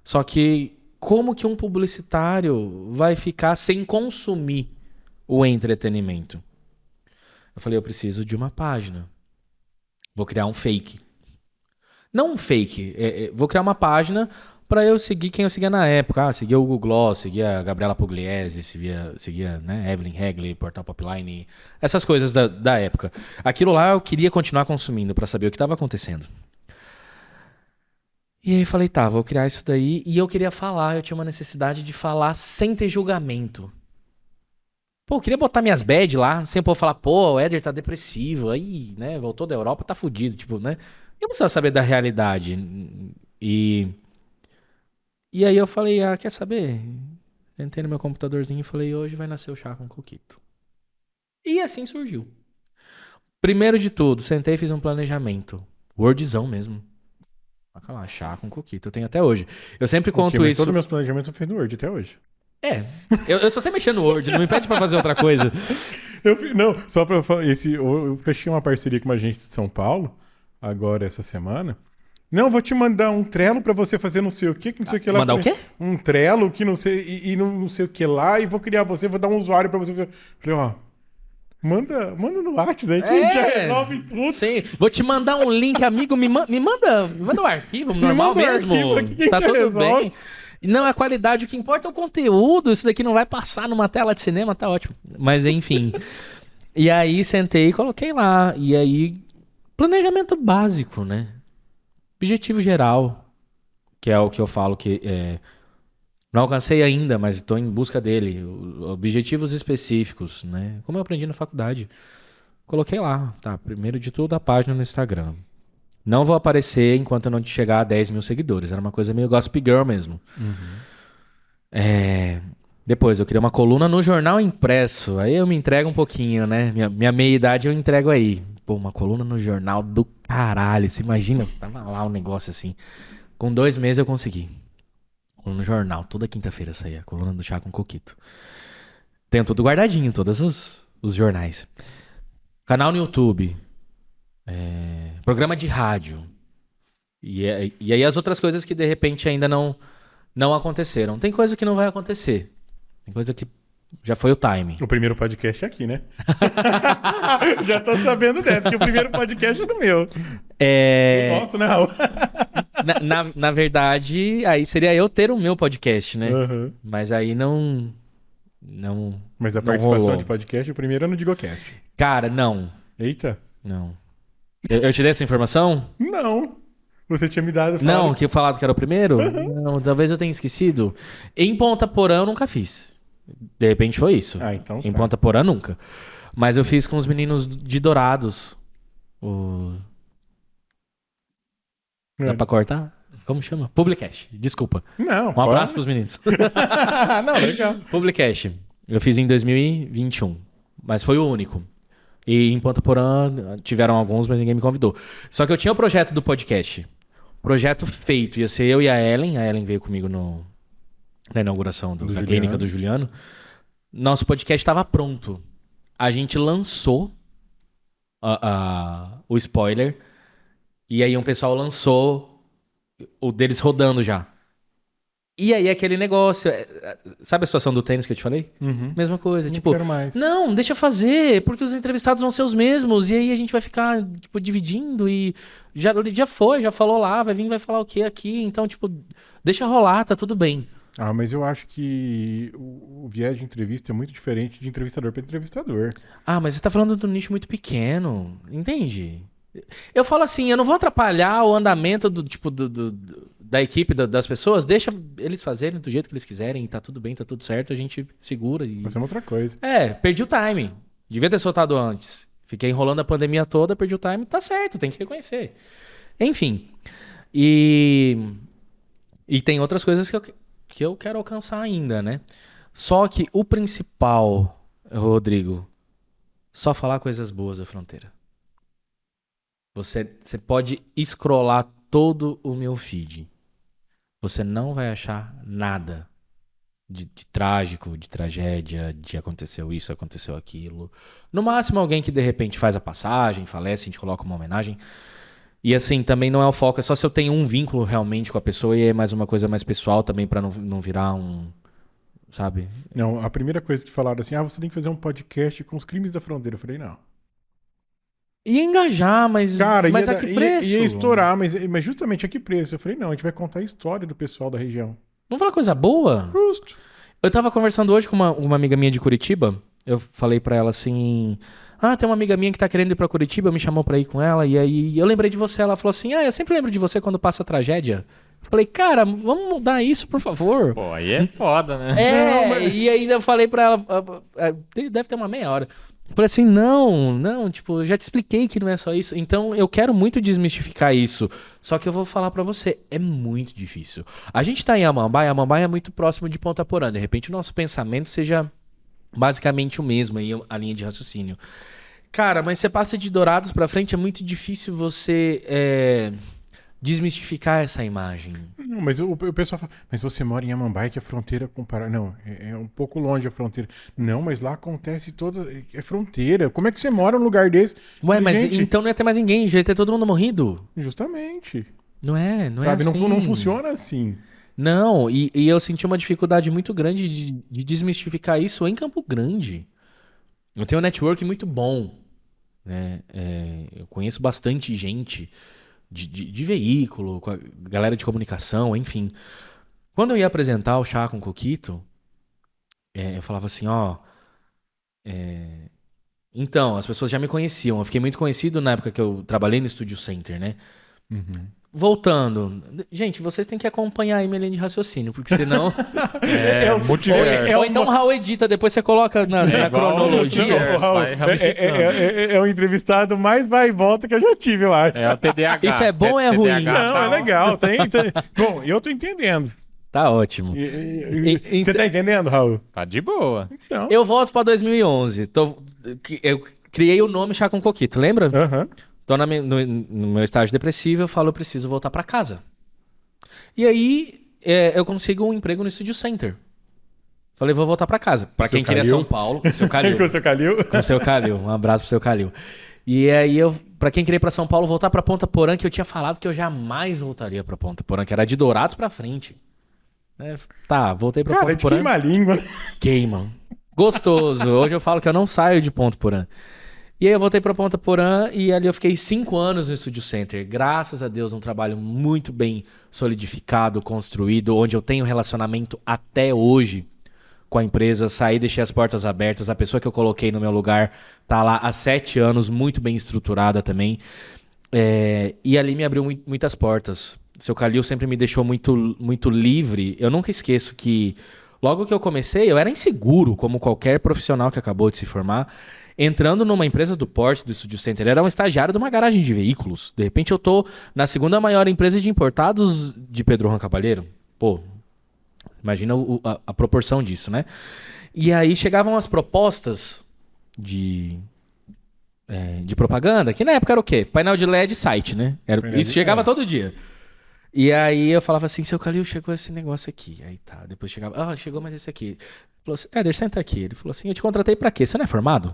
Só que como que um publicitário vai ficar sem consumir o entretenimento? Eu falei, eu preciso de uma página. Vou criar um fake. Não um fake, vou criar uma página para eu seguir quem eu seguia na época. Seguia o Google Gloss, seguia a Gabriela Pugliese, seguia né, Evelyn Hagley, Portal Popline, essas coisas da época. Aquilo lá eu queria continuar consumindo para saber o que estava acontecendo. E aí falei, tá, vou criar isso daí. E eu queria falar, eu tinha uma necessidade de falar sem ter julgamento. Pô, eu queria botar minhas bad lá, sem o povo falar, pô, o Éder tá depressivo, aí, né, voltou da Europa, tá fudido, tipo, né? Eu precisava saber da realidade. E aí eu falei, quer saber? Entrei no meu computadorzinho e falei, hoje vai nascer o Chá com Coquito. E assim surgiu. Primeiro de tudo, sentei e fiz um planejamento. Wordzão mesmo. Olha lá, Chá com Coquito. Eu tenho até hoje. Eu sempre conto mas isso. todos os meus planejamentos são feitos no Word até hoje. Eu só sei mexer no Word, não me pede pra fazer outra coisa. Não, só pra falar, eu fechei uma parceria com uma agência de São Paulo, agora essa semana. Não, vou te mandar um Trello pra você fazer não sei o que não sei o que lá. Mandar o quê? Um Trello que não sei, e não sei o que lá, e vou criar vou dar um usuário pra você. Falei, ó, manda no WhatsApp aí que a gente já resolve tudo. Sim, vou te mandar um link, amigo, me manda um arquivo normal manda um mesmo. arquivo aqui que a Tá gente tudo resolve. bem. Não, a qualidade, o que importa é o conteúdo. Isso daqui não vai passar numa tela de cinema, tá ótimo. Mas enfim. E aí sentei e coloquei lá. E aí, planejamento básico, né? Objetivo geral, que é o que eu falo que não alcancei ainda, mas estou em busca dele. Objetivos específicos, né? Como eu aprendi na faculdade. Coloquei lá, tá? Primeiro de tudo, a página no Instagram. Não vou aparecer enquanto eu não chegar a 10 mil seguidores. Era uma coisa meio Gossip Girl mesmo. Depois, eu criei uma coluna no jornal impresso. Aí eu me entrego um pouquinho, né? Minha meia-idade eu entrego aí. Pô, uma coluna no jornal do caralho. Você imagina? Tava lá um negócio assim. Com 2 meses eu consegui. Coluna no jornal. Toda quinta-feira saía. Coluna do Chá com Coquito. Tenho tudo guardadinho, todos os jornais. Canal no YouTube. Programa de rádio. E aí as outras coisas que de repente ainda não aconteceram. Tem coisa que não vai acontecer. Tem coisa que já foi o time. O primeiro podcast é aqui, né? Já tô sabendo dessa, que o primeiro podcast é do meu. Eu gosto, né, Raul? Na verdade, aí seria eu ter o meu podcast, né? Uhum. Mas aí não Não. Mas a não participação rolou. de podcast, o primeiro é no Digocast. Cara, não. Eita. Não. Eu te dei essa informação? Não. Você tinha me dado... Não, que eu falado que era o primeiro? Não, talvez eu tenha esquecido. Em Ponta Porã eu nunca fiz. De repente foi isso. Ah, então Em tá. Ponta Porã nunca. Mas eu fiz com os meninos de Dourados. Dá pra cortar? Como chama? Publicast. Desculpa. Não, Um abraço pros meninos. Não, legal. Publicast. Eu fiz em 2021. Mas foi o único. E em Ponta Porã tiveram alguns, mas ninguém me convidou. Só que eu tinha o projeto do podcast. Projeto feito. Ia ser eu e a Ellen. A Ellen veio comigo na inauguração da Juliano. clínica do Juliano. Nosso podcast estava pronto. A gente lançou o spoiler. E aí um pessoal lançou o deles rodando já. E aí aquele negócio... Sabe a situação do tênis que eu te falei? Uhum. Mesma coisa. Não Tipo, quero mais. não, deixa fazer, porque os entrevistados vão ser os mesmos. E aí a gente vai ficar, tipo, dividindo e... Já falou lá, vai vir, vai falar o quê aqui. Então, tipo, deixa rolar, tá tudo bem. Ah, mas eu acho que o viés de entrevista é muito diferente de entrevistador para entrevistador. Ah, mas você tá falando de um nicho muito pequeno, entende? Eu falo assim, eu não vou atrapalhar o andamento da equipe, das pessoas. Deixa eles fazerem do jeito que eles quiserem, tá tudo bem, tá tudo certo, a gente segura. Vai ser uma outra coisa. Perdi o timing. Devia ter soltado antes. Fiquei enrolando a pandemia toda, perdi o timing, tá certo, tem que reconhecer. Enfim. E tem outras coisas que eu quero alcançar ainda, né? Só que o principal, Rodrigo, só falar coisas boas da fronteira. Você pode scrollar todo o meu feed. Você não vai achar nada de trágico, de tragédia, de aconteceu isso, aconteceu aquilo. No máximo alguém que de repente faz a passagem, falece, a gente coloca uma homenagem. E assim, também não é o foco, é só se eu tenho um vínculo realmente com a pessoa e é mais uma coisa mais pessoal também pra não virar um, sabe? Não, a primeira coisa que falaram assim, você tem que fazer um podcast com os crimes da fronteira. Eu falei, não. Ia engajar, mas, Cara, a que preço? ia estourar, mas justamente a que preço? Eu falei, não, a gente vai contar a história do pessoal da região. Vamos falar coisa boa? Justo. Eu tava conversando hoje com uma amiga minha de Curitiba. Eu falei pra ela assim... tem uma amiga minha que tá querendo ir pra Curitiba, me chamou pra ir com ela. E aí eu lembrei de você. Ela falou assim, eu sempre lembro de você quando passa tragédia. Eu falei, cara, vamos mudar isso, por favor. Pô, aí é foda, né? E ainda eu falei pra ela... deve ter uma meia hora. Eu falei assim, não, tipo, eu já te expliquei que não é só isso. Então, eu quero muito desmistificar isso. Só que eu vou falar pra você, é muito difícil. A gente tá em Amambai é muito próximo de Ponta Porã. De repente, o nosso pensamento seja basicamente o mesmo, aí a linha de raciocínio. Cara, mas você passa de Dourados pra frente, é muito difícil você desmistificar essa imagem. Não, mas o pessoal fala, mas você mora em Amambai, que a fronteira comparar. Não, é um pouco longe a fronteira. Não, mas lá acontece toda. É fronteira. Como é que você mora num lugar desse? Ué, mas gente, então não ia ter mais ninguém, já ia ter todo mundo morrido. Justamente. Não é Sabe, assim. não funciona assim. Não, e eu senti uma dificuldade muito grande de desmistificar isso em Campo Grande. Eu tenho um network muito bom, né? Eu conheço bastante gente de veículo, com a galera de comunicação, enfim. Quando eu ia apresentar o Chá com Coquito, eu falava assim, então, as pessoas já me conheciam. Eu fiquei muito conhecido na época que eu trabalhei no Studio Center, né? Uhum. Voltando. Gente, vocês têm que acompanhar a minha linha de raciocínio, porque senão... multiverso. Ou então o Raul edita, depois você coloca na igual cronologia. Multiverso, vai ramificando. É o entrevistado mais vai e volta que eu já tive, eu acho. É o TDAH. Isso é bom ou é ruim? Não, é legal. Bom, eu tô entendendo. Tá ótimo. Você tá entendendo, Raul? Tá de boa. Então. Eu volto pra 2011. Eu criei o nome Chá com Coquito, lembra? Aham. Tô no meu estágio depressivo, eu falo, eu preciso voltar pra casa. E aí, eu consigo um emprego no Studio Center. Falei, vou voltar pra casa. Pra quem queria São Paulo, com o seu Calil. Com o seu Calil? Com o seu Calil. Um abraço pro seu Calil. E aí, pra quem queria ir pra São Paulo, voltar pra Ponta Porã, que eu tinha falado que eu jamais voltaria pra Ponta Porã, que era de Dourados pra frente. Voltei pra Ponta Porã. Queima a língua. Queima. Gostoso. Hoje eu falo que eu não saio de Ponta Porã. E aí eu voltei pra Ponta Porã e ali eu fiquei 5 anos no Studio Center. Graças a Deus, um trabalho muito bem solidificado, construído, onde eu tenho relacionamento até hoje com a empresa, saí, deixei as portas abertas, a pessoa que eu coloquei no meu lugar tá lá há 7 anos, muito bem estruturada também. E ali me abriu muitas portas. Seu Calil sempre me deixou muito, muito livre. Eu nunca esqueço que logo que eu comecei, eu era inseguro, como qualquer profissional que acabou de se formar. Entrando numa empresa do porte do Studio Center, era um estagiário de uma garagem de veículos. De repente eu tô na segunda maior empresa de importados de Pedro Juan Cavalheiro. Pô, imagina a proporção disso, né? E aí chegavam as propostas de propaganda, que na época era o quê? Painel de LED e site, né? Isso chegava todo dia. E aí eu falava assim, seu Calil, chegou esse negócio aqui. Aí tá, depois chegava, chegou mais esse aqui. Ele falou assim, Éder, senta aqui. Ele falou assim, eu te contratei pra quê? Você não é formado?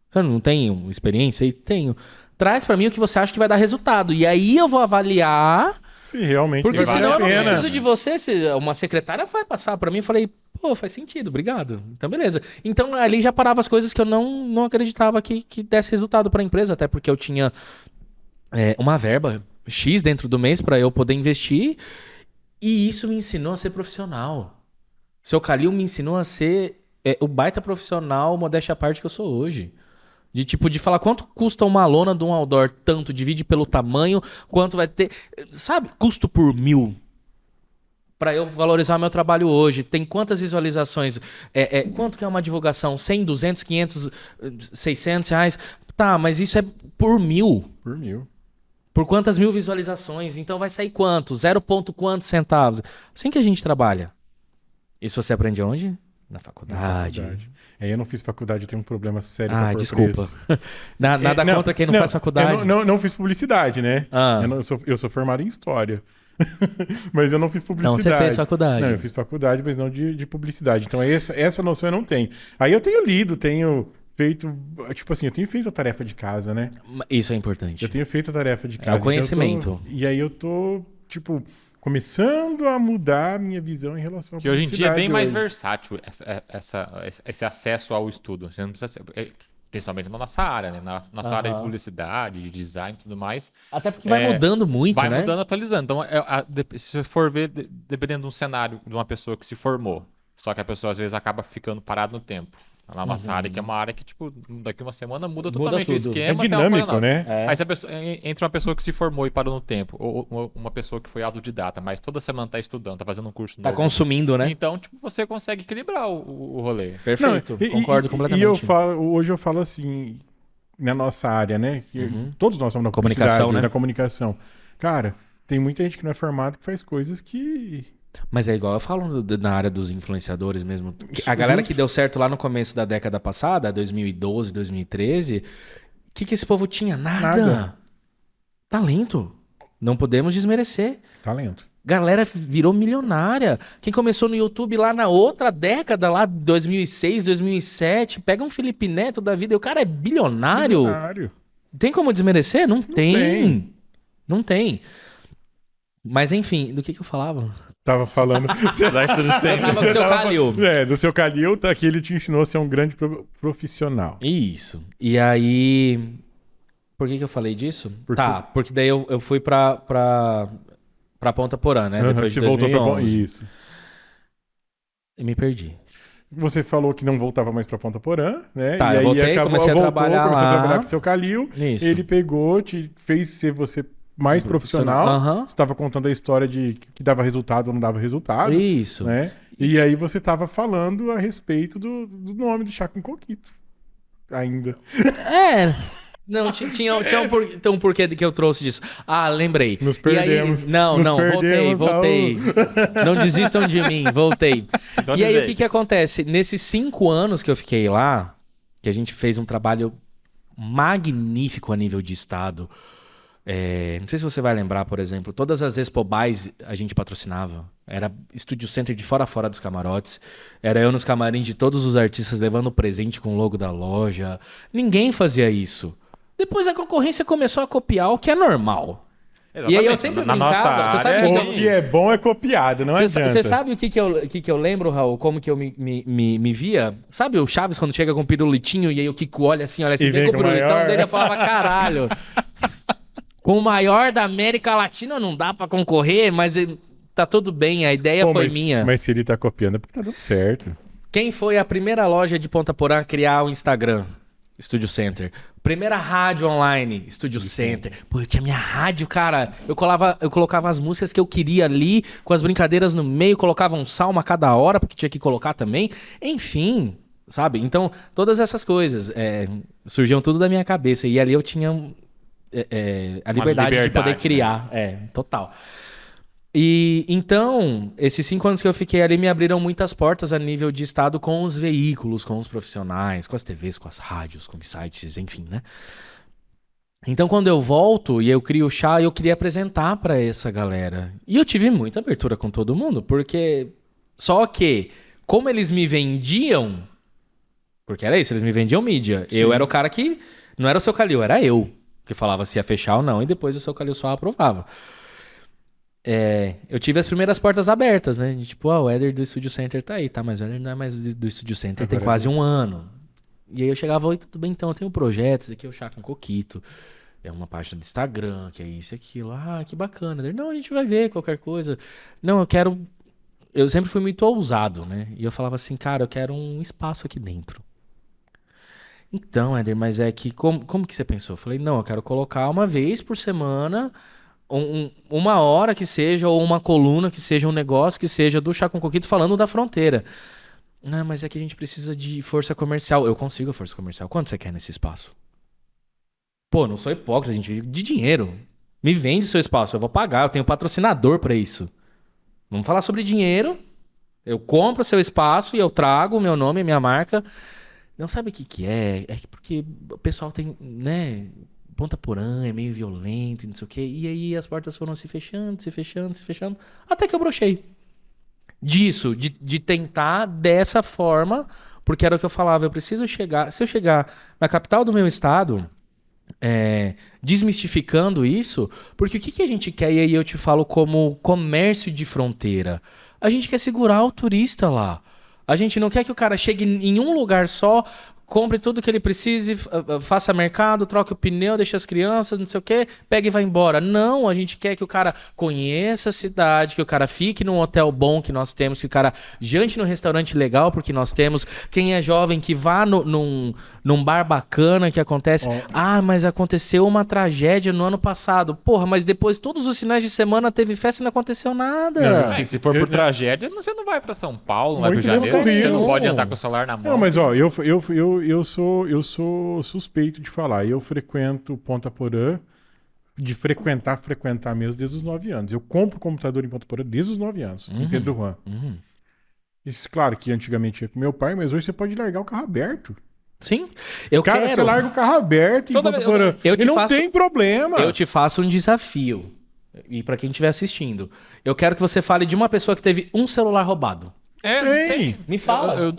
Você não tem experiência? Tenho. Traz pra mim o que você acha que vai dar resultado. E aí eu vou avaliar... Se realmente porque vale senão a eu não pena. preciso de você. Se uma secretária vai passar pra mim, eu falei, pô, faz sentido, obrigado. Então, beleza. Então, ali já parava as coisas que eu não acreditava que desse resultado pra empresa, até porque eu tinha uma verba X dentro do mês pra eu poder investir, e isso me ensinou a ser profissional. Seu Calil me ensinou a ser o baita profissional, modéstia à parte que eu sou hoje. De falar quanto custa uma lona de um outdoor, tanto, divide pelo tamanho, quanto vai ter, sabe, custo por 1.000. Para eu valorizar meu trabalho hoje, tem quantas visualizações, quanto que é uma divulgação, 100, 200, 500, 600 reais, tá, mas isso é por 1.000. Por 1.000. Por quantas 1.000 visualizações, então vai sair quanto? 0, quantos centavos? Assim que a gente trabalha. Isso você aprende onde? Na faculdade. Eu não fiz faculdade, eu tenho um problema sério pra pôr desculpa. preço. Nada contra quem não faz faculdade. Eu não fiz publicidade, né? Eu sou formado em história. Mas eu não fiz publicidade. Então você fez faculdade. Não, eu fiz faculdade, mas não de publicidade. Então essa noção eu não tenho. Aí eu tenho lido, tenho feito... Tipo assim, eu tenho feito a tarefa de casa, né? Isso é importante. Eu tenho feito a tarefa de casa. É o conhecimento. E aí eu tô, tipo... começando a mudar a minha visão em relação à que hoje em dia é bem mais hoje. versátil esse acesso ao estudo. Você não precisa principalmente na nossa área, né? Na nossa área de publicidade, de design e tudo mais. Até porque vai mudando muito, vai né? Vai mudando, atualizando. Então, se você for ver, dependendo de um cenário de uma pessoa que se formou, só que a pessoa às vezes acaba ficando parada no tempo. Na nossa área, que é uma área que, tipo, daqui uma semana muda totalmente o esquema. É dinâmico, né? Aí se a pessoa, entre uma pessoa que se formou e parou no tempo, ou uma pessoa que foi autodidata, mas toda semana tá estudando, tá fazendo um curso novo. Tá consumindo, né? Então, tipo, você consegue equilibrar o rolê. Perfeito, concordo completamente. E hoje eu falo assim, na nossa área, né? Todos nós somos na comunicação, né? Na comunicação. Cara, tem muita gente que não é formado que faz coisas que... Mas é igual eu falo na área dos influenciadores mesmo. A galera que deu certo lá no começo da década passada, 2012, 2013, o que esse povo tinha? Nada. Talento. Não podemos desmerecer. Talento. Galera virou milionária. Quem começou no YouTube lá na outra década, lá 2006, 2007, pega um Felipe Neto da vida e o cara é bilionário. Tem como desmerecer? Não tem. Não tem. Mas enfim, do que eu falava? Tava falando. do seu Calil. Do seu Calil, tá, que ele te ensinou a ser um grande profissional. Isso. E aí. Por que eu falei disso? Porque daí eu fui pra Ponta Porã, né? Depois de 2011. Voltou pra... Isso. E me perdi. Você falou que não voltava mais pra Ponta Porã, né? Tá, e eu aí voltei, comecei a trabalhar começou a trabalhar com o seu Calil. Isso. Ele pegou, te fez ser você mais profissional. Você estava contando a história de que dava resultado ou não dava resultado. Isso. Né? E aí você estava falando a respeito do nome do Chá com Coquito. Ainda. Não, tinha um porquê que eu trouxe disso. Lembrei. Nos perdemos. E aí, voltei. Não desistam de mim, voltei. E aí, o que acontece? Nesses 5 anos que eu fiquei lá, que a gente fez um trabalho magnífico a nível de estado. Não sei se você vai lembrar, por exemplo, todas as Expobais a gente patrocinava. Era Studio Center de fora a fora dos camarotes. Era eu nos camarins de todos os artistas levando presente com o logo da loja. Ninguém fazia isso. Depois a concorrência começou a copiar, o que é normal. Exatamente. E aí eu sempre brincava. Você sabe o que é bom é copiado, não adianta. Você sabe o que eu lembro, Raul? Como que eu me via? Sabe o Chaves quando chega com o pirulitinho e aí o Kiko olha assim, vem com o pirulitão dele, eu falava, caralho. Com o maior da América Latina não dá pra concorrer, mas tá tudo bem, a ideia foi minha. Mas se ele tá copiando é porque tá dando certo. Quem foi a primeira loja de Ponta Porã a criar o Instagram? Studio Center. Primeira rádio online, Studio Center. Pô, eu tinha minha rádio, cara. Eu colocava as músicas que eu queria ali, com as brincadeiras no meio, colocava um salmo a cada hora, porque tinha que colocar também. Enfim, sabe? Então, todas essas coisas surgiam tudo da minha cabeça. E ali eu tinha a liberdade de poder criar. Né? Total. E então, esses 5 anos que eu fiquei ali me abriram muitas portas a nível de estado com os veículos, com os profissionais, com as TVs, com as rádios, com os sites, enfim, né? Então, quando eu volto e eu crio o Chá, eu queria apresentar pra essa galera. E eu tive muita abertura com todo mundo, porque... Só que, como eles me vendiam... Porque era isso, eles me vendiam mídia. Sim. Eu era o cara que... Não era o seu Calil, era eu. Que falava se ia fechar ou não, e depois o seu Calil só aprovava. Eu tive as primeiras portas abertas, né? De tipo, o Éder do Studio Center tá aí, tá? Mas o Éder não é mais do Studio Center, tem quase 1 ano. E aí eu chegava, oi, tudo bem, então, eu tenho projetos, aqui é o Chá com Coquito. É uma página do Instagram, que é isso e aquilo. Ah, que bacana. Não, a gente vai ver qualquer coisa. Não, eu quero... Eu sempre fui muito ousado, né? E eu falava assim, cara, eu quero um espaço aqui dentro. Então, Éder, mas é que... Como que você pensou? Eu falei, não, eu quero colocar uma vez por semana... uma hora que seja, ou uma coluna que seja, um negócio que seja do Chá com Coquito falando da fronteira. Não, mas é que a gente precisa de força comercial. Eu consigo a força comercial. Quanto você quer nesse espaço? Pô, não sou hipócrita, a gente vive de dinheiro. Me vende seu espaço, eu vou pagar, eu tenho patrocinador pra isso. Vamos falar sobre dinheiro. Eu compro seu espaço e eu trago o meu nome, a minha marca. Não sabe o que é? É porque o pessoal tem, né... Ponta Porã é meio violento e não sei o quê. E aí as portas foram se fechando, até que eu brochei. Disso, de tentar dessa forma, porque era o que eu falava, eu preciso chegar... Se eu chegar na capital do meu estado, desmistificando isso, porque o que a gente quer, e aí eu te falo como comércio de fronteira, a gente quer segurar o turista lá. A gente não quer que o cara chegue em um lugar só... Compre tudo que ele precise, faça mercado, troque o pneu, deixe as crianças, não sei o quê, pega e vai embora. Não, a gente quer que o cara conheça a cidade, que o cara fique num hotel bom que nós temos, que o cara jante num restaurante legal porque nós temos. Quem é jovem que vá num bar bacana que acontece. Mas aconteceu uma tragédia no ano passado. Porra, mas depois todos os finais de semana teve festa e não aconteceu nada. Não, se for por tragédia, você não vai pra São Paulo, não vai pro Rio de Janeiro, você não pode andar com o celular na mão. Não, mas eu sou suspeito de falar. Eu frequento Ponta Porã, de frequentar mesmo desde os 9 anos. Eu compro computador em Ponta Porã desde os 9 anos, em Pedro Juan. Isso, claro que antigamente ia com meu pai, mas hoje você pode largar o carro aberto. Sim. Você larga o carro aberto em Ponta Porã. E não tem problema. Eu te faço um desafio. E pra quem estiver assistindo, eu quero que você fale de uma pessoa que teve um celular roubado. Tem. Me fala.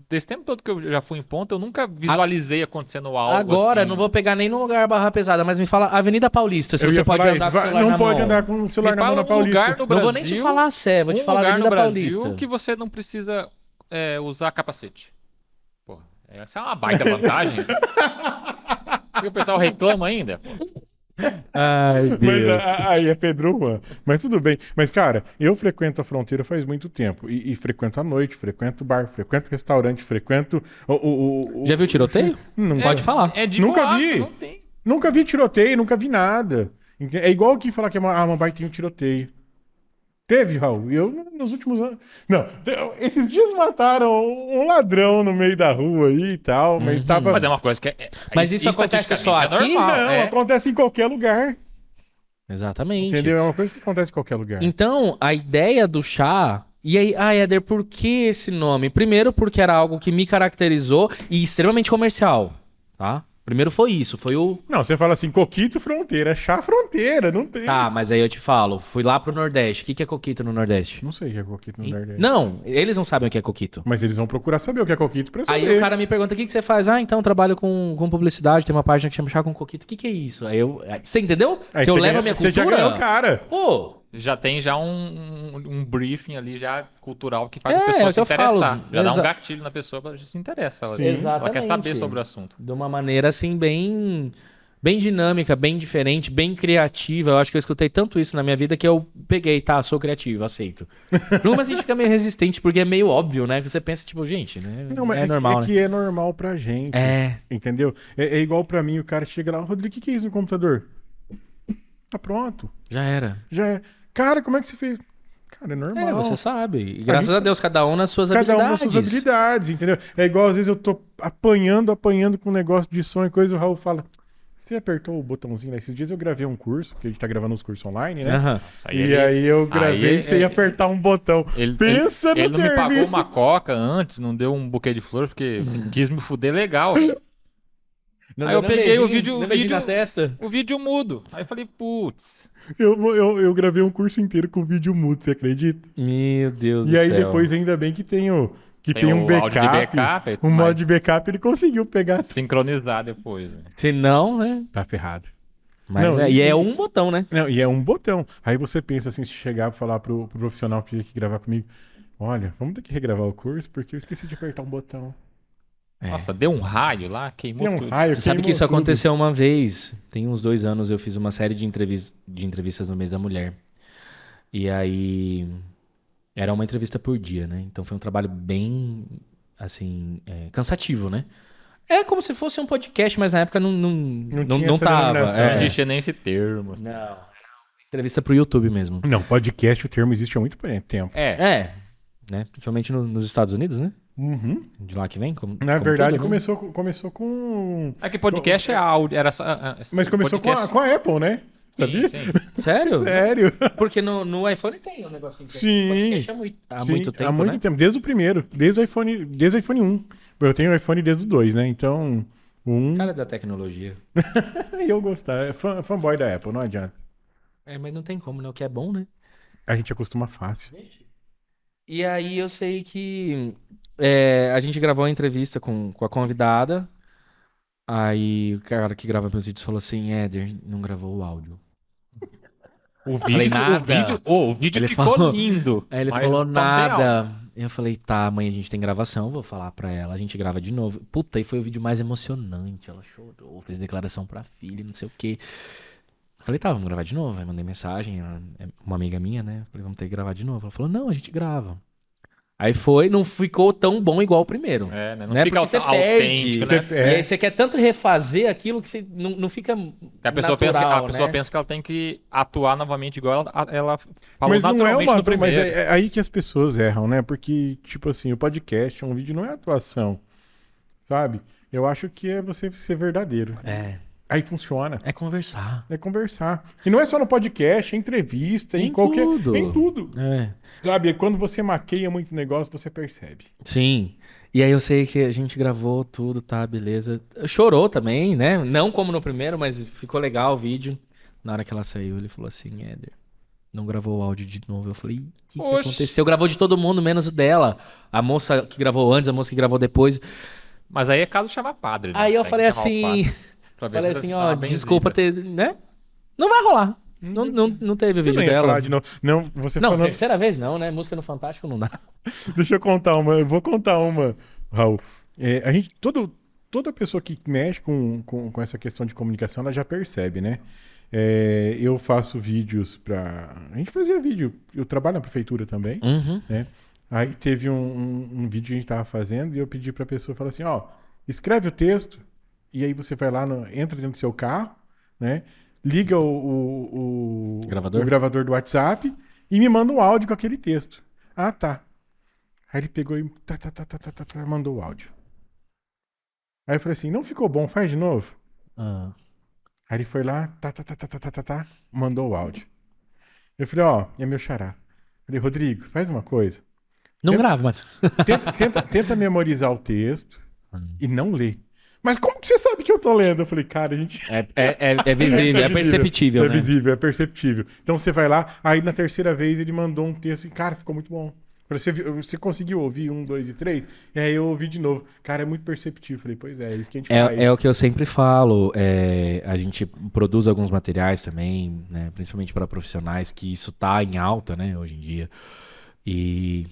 Desse tempo todo que eu já fui em Ponta, eu nunca visualizei acontecendo algo Agora, assim. Não vou pegar nem no lugar barra pesada, mas me fala Avenida Paulista, se você pode andar com o celular na mão. Não pode andar com o celular na mão na Paulista. Lugar no Brasil, não vou nem te falar a sé, vou te falar lugar Avenida no Brasil Paulista. Que você não precisa usar capacete. Pô, essa é uma baita vantagem. E o pessoal reclama ainda, pô. Ai, Deus. Mas aí é Pedro Juan. Mas tudo bem. Mas, cara, eu frequento a fronteira faz muito tempo. E frequento à noite, frequento bar, frequento restaurante, frequento Já viu tiroteio? Não pode falar. Nunca vi. Não tem. Nunca vi tiroteio, nunca vi nada. É igual aqui falar que a Mambai tem um tiroteio. Teve, Raul. Eu, nos últimos anos... Não, esses dias mataram um ladrão no meio da rua aí e tal, mas tava... Mas é uma coisa que Mas isso acontece só aqui? Normal, não, acontece em qualquer lugar. Exatamente. Entendeu? É uma coisa que acontece em qualquer lugar. Então, a ideia do Chá... E aí, Éder, por que esse nome? Primeiro porque era algo que me caracterizou e extremamente comercial, tá? Primeiro foi isso, foi o... Não, você fala assim, coquito fronteira, chá fronteira, não tem. Tá, mas aí eu te falo, fui lá pro Nordeste. O que é coquito no Nordeste? Não sei o que é coquito no Nordeste. Não, eles não sabem o que é coquito. Mas eles vão procurar saber o que é coquito pra saber. Aí o cara me pergunta, o que você faz? Então, trabalho com publicidade, tem uma página que chama Chá com Coquito. O que é isso? Aí você entendeu? Aí que eu levo a minha cultura? Você já ganhou o cara. Pô... Já tem um briefing ali já cultural que faz a pessoa se interessar. Falo. Já dá um gatilho na pessoa, ela já se interessa. Ela quer saber sobre o assunto. De uma maneira assim bem bem dinâmica, bem diferente, bem criativa. Eu acho que eu escutei tanto isso na minha vida que eu peguei, tá, sou criativo, aceito. Mas a gente fica meio resistente porque é meio óbvio, né? Que você pensa, tipo, gente, né? Não, mas é normal, né? que é normal pra gente. Entendeu? É igual pra mim, o cara chega lá, Rodrigo, o que é isso no computador? Tá pronto. Já era. Já é. Cara, como é que você fez? Cara, é normal. Você sabe. E graças a Deus, cada um nas suas Cada habilidades. um nas suas habilidades, entendeu? É igual às vezes eu tô apanhando com um negócio de som e coisa, e o Raul fala, você apertou o botãozinho lá? Esses dias eu gravei um curso, porque a gente tá gravando uns cursos online, né? Nossa, Aí eu gravei sem apertar um botão. Pensa no Ele não me pagou serviço. uma coca antes, não deu um buquê de flores, porque quis me fuder legal. Aí eu peguei o vídeo na testa. o vídeo mudo. Aí eu falei, putz. Eu gravei um curso inteiro com vídeo mudo, você acredita? Meu Deus do E aí céu. depois ainda bem que tem um o áudio de backup, um modo de backup, ele conseguiu pegar. sincronizar depois. Né? Se não, né? Tá ferrado. Mas Não, e é um botão, né? Não, e é um botão. Aí você pensa assim, se chegar pra falar pro profissional que tinha que gravar comigo, olha, vamos ter que regravar o curso porque eu esqueci de apertar um botão. Nossa, deu um raio lá, queimou Tem um tudo. raio, Você sabe que queimou isso tudo. aconteceu uma vez. Tem uns 2 anos eu fiz uma série de entrevistas no mês da mulher. E aí era uma entrevista por dia, né? Então foi um trabalho bem, assim, cansativo, né? É como se fosse um podcast, mas na época não tinha essa tava. denominação, Não É. existia nem esse termo. Assim. Não, era uma entrevista pro YouTube mesmo. Não, podcast, o termo existe há muito tempo. Né? Principalmente nos Estados Unidos, né? Uhum. De lá que vem. Na verdade, tudo, né? começou com... É que podcast é áudio. Era só, Mas começou podcast... com a Apple, né? Sabia? Sim. Sério? Sério? Porque no iPhone tem um negocinho. que é Sim. podcast há Sim, muito tempo, há muito né? tempo, desde o primeiro, desde o iPhone 1. Eu tenho o iPhone desde o 2, né? Então, o 1... Cara da tecnologia. eu gostar. É fanboy da Apple, não adianta. Mas não tem como, né? O que é bom, né? A gente acostuma fácil. E aí eu sei que a gente gravou uma entrevista com a convidada. Aí o cara que grava meus vídeos falou assim, Éder, não gravou o áudio. O Falei vídeo, nada. o vídeo Ele ficou falou- lindo. Aí ele mas falou não tem áudio. nada. Eu falei, tá, amanhã a gente tem gravação, vou falar pra ela, a gente grava de novo. Puta, e foi o vídeo mais emocionante. Ela chorou, fez declaração pra filha, não sei o quê. Eu falei, tá, vamos gravar de novo. Aí mandei mensagem, ela é uma amiga minha, né? Falei, vamos ter que gravar de novo. Ela falou, não, a gente grava. Aí não ficou tão bom igual o primeiro. Né? Não Né? fica Porque você autêntico, perde. né? E aí você quer tanto refazer aquilo que você não fica Que a pessoa, natural, pensa, né? pensa que ela tem que atuar novamente igual ela falou Mas não é naturalmente no mas primeiro. é aí que as pessoas erram, né? Porque, tipo assim, o podcast, um vídeo não é atuação, sabe? Eu acho que é você ser verdadeiro. Aí funciona. É conversar. É conversar. E não é só no podcast, é entrevista, em qualquer... tudo. Em tudo. É. Sabe? Quando você maqueia muito negócio, você percebe. Sim. E aí eu sei que a gente gravou tudo, tá, beleza. Chorou também, né? Não como no primeiro, mas ficou legal o vídeo. Na hora que ela saiu, ele falou assim, Éder, não gravou o áudio de novo. Eu falei, o que aconteceu? Gravou de todo mundo, menos o dela. A moça que gravou antes, a moça que gravou depois. Mas aí é caso de chamar padre. Né? Aí eu Tem falei que chamar o assim... padre pra ver Falei se assim, tá ó, benzida. desculpa ter... né? Não vai rolar. Não teve o Você vídeo não ia dela. falar de novo. Não, você Não, falando... terceira vez não, né? Música no Fantástico não dá. Deixa eu contar uma. Eu vou contar uma, Raul. A gente, toda pessoa que mexe com essa questão de comunicação, ela já percebe, né? Eu faço vídeos pra... A gente fazia vídeo. Eu trabalho na prefeitura também, Uhum. né? Aí teve um vídeo que a gente tava fazendo e eu pedi pra pessoa, falar assim, ó, escreve o texto e aí você vai lá, entra dentro do seu carro, né? Liga o gravador do WhatsApp e me manda um áudio com aquele texto. Ah, tá. Aí ele pegou e mandou o áudio. Aí eu falei assim, não ficou bom, faz de novo. Ah. Aí ele foi lá, mandou o áudio. Eu falei, ó, é meu xará. Falei, Rodrigo, faz uma coisa. Não grava, Matheus. Tenta memorizar o texto e não lê. Mas como que você sabe que eu tô lendo? Eu falei, cara, a gente... É visível, é perceptível, né? É visível, é perceptível. Então você vai lá, aí na terceira vez ele mandou um texto e, cara, ficou muito bom. Você conseguiu ouvir 1, 2 e 3? E aí eu ouvi de novo. Cara, é muito perceptível. Falei, pois é isso que a gente faz. É o que eu sempre falo. A gente produz alguns materiais também, né? Principalmente para profissionais, que isso tá em alta, né? Hoje em dia. E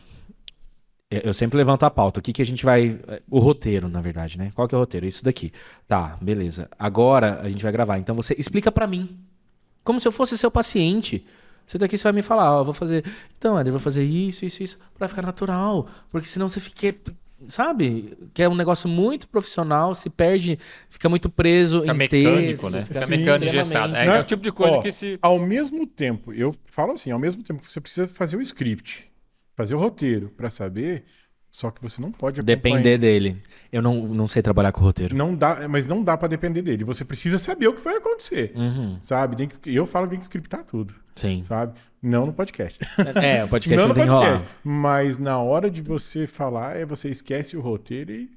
Eu sempre levanto a pauta. O que a gente vai... O roteiro, na verdade, né? Qual que é o roteiro? Isso daqui. Tá, beleza. Agora a gente vai gravar. Então você explica pra mim. Como se eu fosse seu paciente. Você daqui você vai me falar, ó, eu vou fazer... Então, Éder, eu vou fazer isso, pra ficar natural. Porque senão você fica... Sabe? Que é um negócio muito profissional, se perde, fica muito preso Fica em mecânico, texto, né? fica Fica mecânico e engessado. extremamente- É o tipo de coisa que se... Ao mesmo tempo, eu falo assim, ao mesmo tempo que você precisa fazer o script, fazer o roteiro pra saber, só que você não pode Depender dele. Eu não sei trabalhar com roteiro. Não dá, mas não dá pra depender dele. Você precisa saber o que vai acontecer, Uhum, sabe? Eu falo que tem que scriptar tudo, sim. sabe? Não no podcast. O podcast Não não no tem que podcast. rolar. Mas na hora de você falar, você esquece o roteiro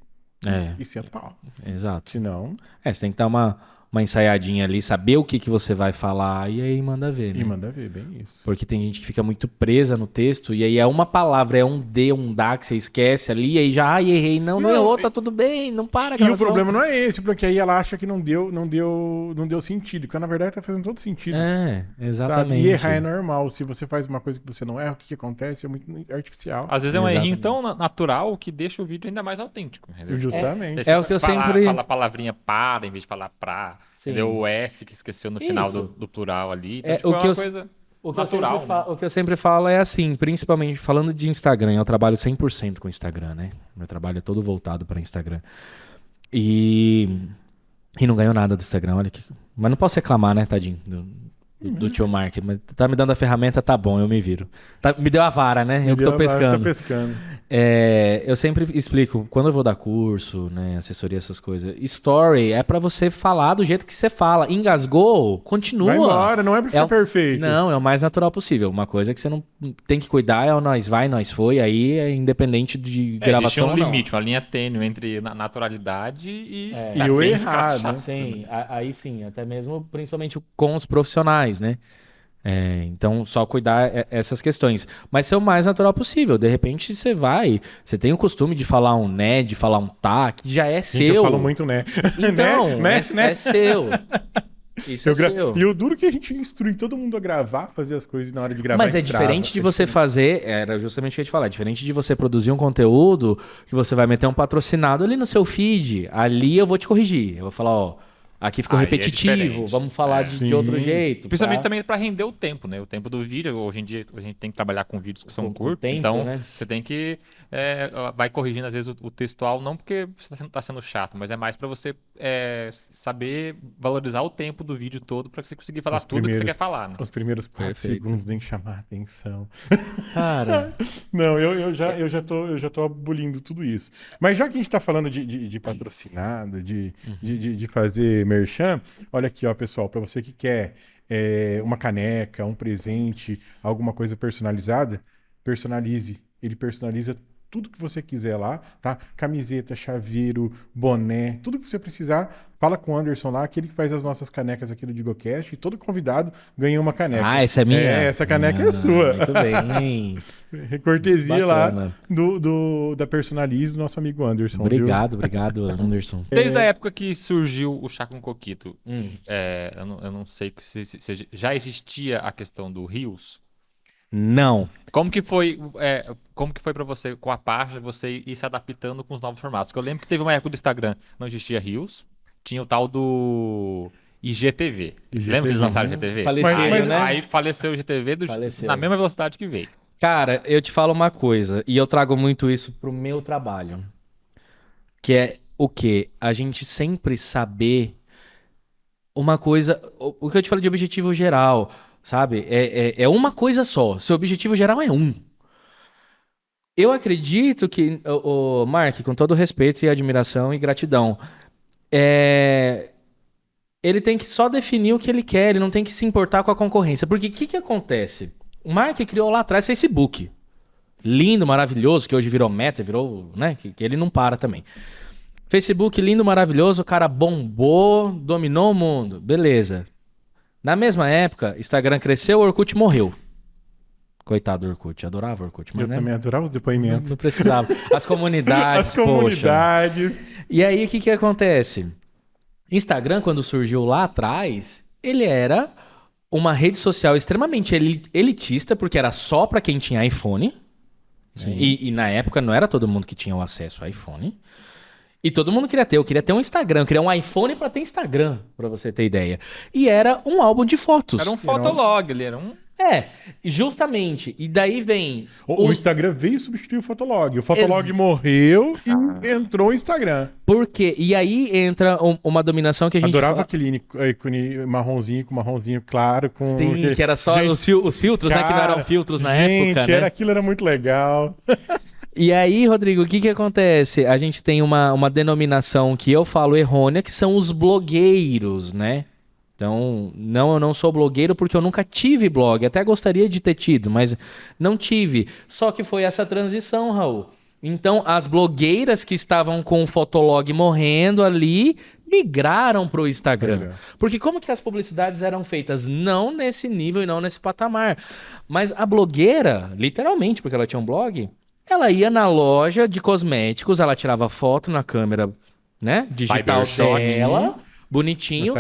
É, e senta o pau. exato. Senão, Você tem que dar uma ensaiadinha ali, saber o que você vai falar e aí manda ver, né? e manda ver, bem isso. Porque tem gente que fica muito presa no texto e aí é uma palavra, é um D, um dá que você esquece ali e aí já, ai, errei. Não errou, tá tudo bem, não para. E o problema não é esse, porque aí ela acha que não deu sentido, quando na verdade tá fazendo todo sentido. É, Sabe? exatamente. E errar é normal. Se você faz uma coisa que você não erra, o que acontece? É muito artificial. Às vezes é um errinho Exatamente. tão natural que deixa o vídeo ainda mais autêntico. Entendeu? Justamente. Você É o que eu sempre- Fala a palavrinha para em vez de falar pra. Sim. Entendeu? O S que esqueceu no final Isso. do plural ali. Então, É, tipo, o é que uma eu- coisa O que, natural. o que eu sempre falo é assim, principalmente falando de Instagram, eu trabalho 100% com Instagram, né? Meu trabalho é todo voltado para Instagram. E não ganho nada do Instagram, olha que... Mas não posso reclamar, né, tadinho, do tio Mark. Mas tá me dando a ferramenta, tá bom, eu me viro. Me deu a vara, né? Eu que tô pescando. Tô pescando. Eu sempre explico, quando eu vou dar curso, né, assessoria, essas coisas, story é pra você falar do jeito que você fala. Engasgou, continua. Vai embora, não é pra ficar perfeito. Não, é o mais natural possível. Uma coisa que você não tem que cuidar é o nós vai, nós foi, aí é independente de Existe gravação um ou não. limite, uma linha tênue entre naturalidade e, E o bem errado, escrachado. né? Sim, aí sim, até mesmo principalmente com os profissionais, né? Então, só cuidar essas questões. Mas ser o mais natural possível. De repente, você tem o costume de falar um né, de falar um tá, que já é Gente, seu. eu falo muito né. Então, né? é seu. Isso é seu. E o duro que a gente instrui todo mundo a gravar, fazer as coisas e na hora de gravar. Mas é estrava. diferente de você fazer, era justamente o que eu ia te falar, é diferente de você produzir um conteúdo que você vai meter um patrocinado ali no seu feed, ali eu vou te corrigir. Eu vou falar, ó, aqui ficou Aí é repetitivo, diferente. vamos falar de outro Sim. jeito. Principalmente tá? também para render o tempo, né? O tempo do vídeo. Hoje em dia a gente tem que trabalhar com vídeos que são Com curtos, tempo, então né? você tem que vai corrigindo às vezes o textual, não porque você tá sendo chato, mas é mais para você saber valorizar o tempo do vídeo todo para você conseguir falar Os tudo que você primeiros- quer falar, né? Os primeiros 4 Perfeito. segundos tem que chamar a atenção. Cara, Não, eu já tô abolindo tudo isso. Mas já que a gente tá falando de patrocinado, de fazer merchan, olha aqui, ó, pessoal, para você que quer uma caneca, um presente, alguma coisa personalizada, personalize. Ele personaliza tudo que você quiser lá, tá? Camiseta, chaveiro, boné, tudo que você precisar. Fala com o Anderson lá, que ele que faz as nossas canecas aqui do Digocast, e todo convidado ganha uma caneca. essa é minha? Essa caneca é sua. Muito bem. Cortesia Bacana. lá da Personalize do nosso amigo Anderson. viu? Obrigado, Anderson. Desde a época que surgiu o chá com coquito, Hum. eu não sei se já existia a questão do Reels. Não. Como que foi para você, com a página, você ir se adaptando com os novos formatos? Porque eu lembro que teve uma época do Instagram, não existia Reels, tinha o tal do IGTV. Lembra que eles lançaram o IGTV? Faleceu, aí, né? aí faleceu o IGTV Faleceu. na mesma velocidade que veio. Cara, eu te falo uma coisa, e eu trago muito isso pro meu trabalho. Que é o quê? A gente sempre saber uma coisa. O que eu te falo de objetivo geral, sabe? É uma coisa só. Seu objetivo geral é um. Eu acredito que, o Mark, com todo respeito e admiração e gratidão, ele tem que só definir o que ele quer, ele não tem que se importar com a concorrência. Porque o que acontece? O Mark criou lá atrás Facebook. Lindo, maravilhoso, que hoje virou Meta, virou, né? Que ele não para também. Facebook, lindo, maravilhoso, o cara bombou, dominou o mundo. Beleza. Na mesma época, Instagram cresceu, o Orkut morreu. Coitado do Orkut, adorava o Orkut. Mas Eu né, também adorava os depoimentos. não precisava. As comunidades, As poxa. comunidades. E aí, o que acontece? Instagram, quando surgiu lá atrás, ele era uma rede social extremamente elitista, porque era só pra quem tinha iPhone. Né? E na época não era todo mundo que tinha o acesso ao iPhone. E todo mundo queria ter. Eu queria ter um Instagram. Eu queria um iPhone pra ter Instagram, pra você ter ideia. E era um álbum de fotos. Era um fotolog, ele era um... Justamente. E daí vem... O Instagram veio substituir o Fotolog. O Fotolog morreu e entrou o Instagram. Por quê? E aí entra uma dominação que a gente... Adorava aquele ícone marronzinho com marronzinho claro. Com... Sim, que era só os filtros, cara, né? Que não eram filtros na época, né? Aquilo era muito legal. E aí, Rodrigo, o que acontece? A gente tem uma denominação que eu falo errônea, que são os blogueiros, né? Então, não, eu não sou blogueiro porque eu nunca tive blog. Até gostaria de ter tido, mas não tive. Só que foi essa transição, Raul. Então, as blogueiras que estavam com o Fotolog morrendo ali, migraram para o Instagram. Porque como que as publicidades eram feitas? Não nesse nível e não nesse patamar. Mas a blogueira, literalmente, porque ela tinha um blog, ela ia na loja de cosméticos, ela tirava foto na câmera, né, digital dela... Bonitinho.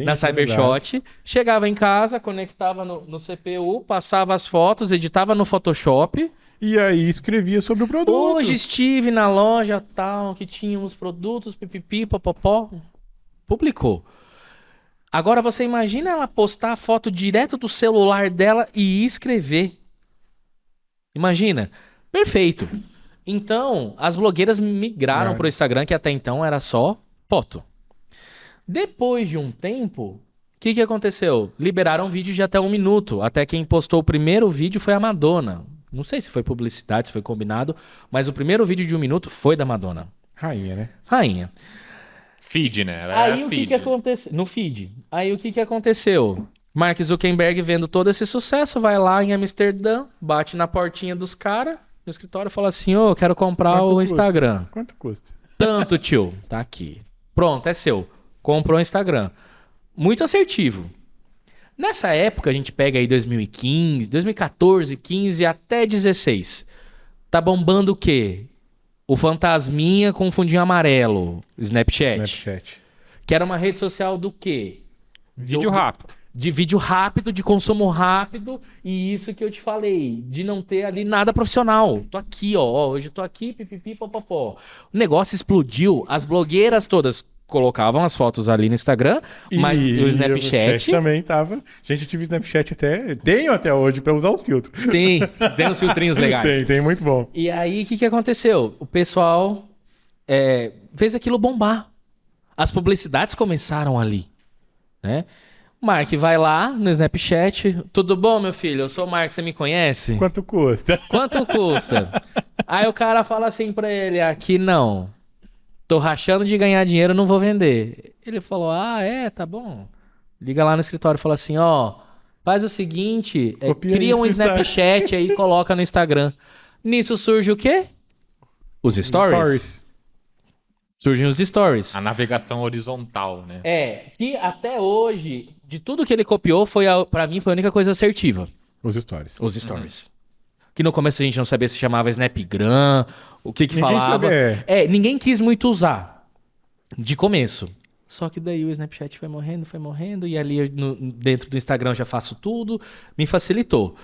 Na Cybershot. Chegava em casa, conectava no CPU, passava as fotos, editava no Photoshop. E aí escrevia sobre o produto. Hoje estive na loja tal, que tinha os produtos, pipipi, popopó. Publicou. Agora você imagina ela postar a foto direto do celular dela e escrever. Imagina. Perfeito. Então, as blogueiras migraram para o Instagram, que até então era só foto. Depois de um tempo, o que aconteceu? Liberaram vídeos de até 1 minuto. Até quem postou o primeiro vídeo foi a Madonna. Não sei se foi publicidade, se foi combinado, mas o primeiro vídeo de 1 minuto foi da Madonna. Rainha, né? Rainha. Feed, né? Aí o que aconteceu? No feed. Aí o que aconteceu? Mark Zuckerberg, vendo todo esse sucesso, vai lá em Amsterdã, bate na portinha dos caras no escritório e fala assim: ô, quero comprar o Instagram. Quanto custa? Tanto, tio. Tá aqui. Pronto, é seu. Comprou o Instagram. Muito assertivo. Nessa época, a gente pega aí 2015, 2014, 15 até 16. Tá bombando o quê? O fantasminha com fundinho amarelo. Snapchat. Que era uma rede social do quê? Vídeo rápido. De vídeo rápido, de consumo rápido. E isso que eu te falei. De não ter ali nada profissional. Tô aqui, ó. Hoje tô aqui, pipipi, popopó. O negócio explodiu. As blogueiras todas colocavam as fotos ali no Instagram, mas o Snapchat também tava. Gente, eu tive Snapchat tenho até hoje pra usar os filtros. Tem uns filtrinhos legais. Tem muito bom. E aí, o que aconteceu? O pessoal fez aquilo bombar. As publicidades começaram ali, né? O Mark vai lá no Snapchat. Tudo bom, meu filho? Eu sou o Mark, você me conhece? Quanto custa? Quanto custa? Aí o cara fala assim pra ele, aqui não. Tô rachando de ganhar dinheiro, não vou vender. Ele falou, tá bom. Liga lá no escritório e fala assim, faz o seguinte, cria um Snapchat aí e coloca no Instagram. Nisso surge o quê? Os stories. Surgem os stories. A navegação horizontal, né? Que até hoje, de tudo que ele copiou, pra mim foi a única coisa assertiva. Os stories. Os stories. Que no começo a gente não sabia se chamava Snapgram, o que falava. Ninguém quis muito usar de começo. Só que daí o Snapchat foi morrendo, e ali dentro do Instagram eu já faço tudo, me facilitou.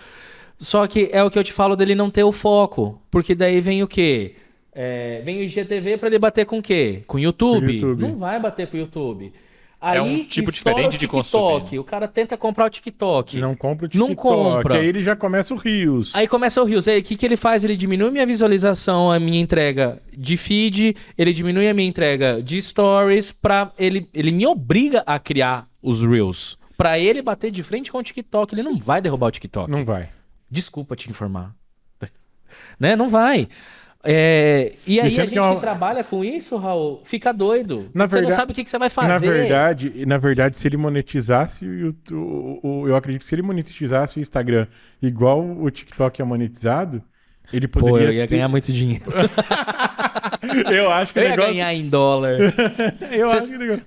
Só que é o que eu te falo dele não ter o foco, porque daí vem o quê? Vem o IGTV pra ele bater com o quê? Com o YouTube? Não vai bater com o YouTube. Aí, é um tipo diferente de consumir. O cara tenta comprar o TikTok. Não compra o TikTok. Não compra. Aí ele já começa o Reels. Aí começa o Reels. Aí o que ele faz? Ele diminui minha visualização, a minha entrega de feed, ele diminui a minha entrega de stories, ele me obriga a criar os Reels. Pra ele bater de frente com o TikTok. Ele não vai derrubar o TikTok. Não vai. Desculpa te informar. Né? Não vai. E aí a gente que trabalha com isso, Raul, fica doido. Você não sabe o que você vai fazer. Na verdade, se ele monetizasse eu acredito que se ele monetizasse o Instagram igual o TikTok é monetizado, ele poderia eu ia ganhar muito dinheiro. Eu acho que eu ia ganhar em dólar.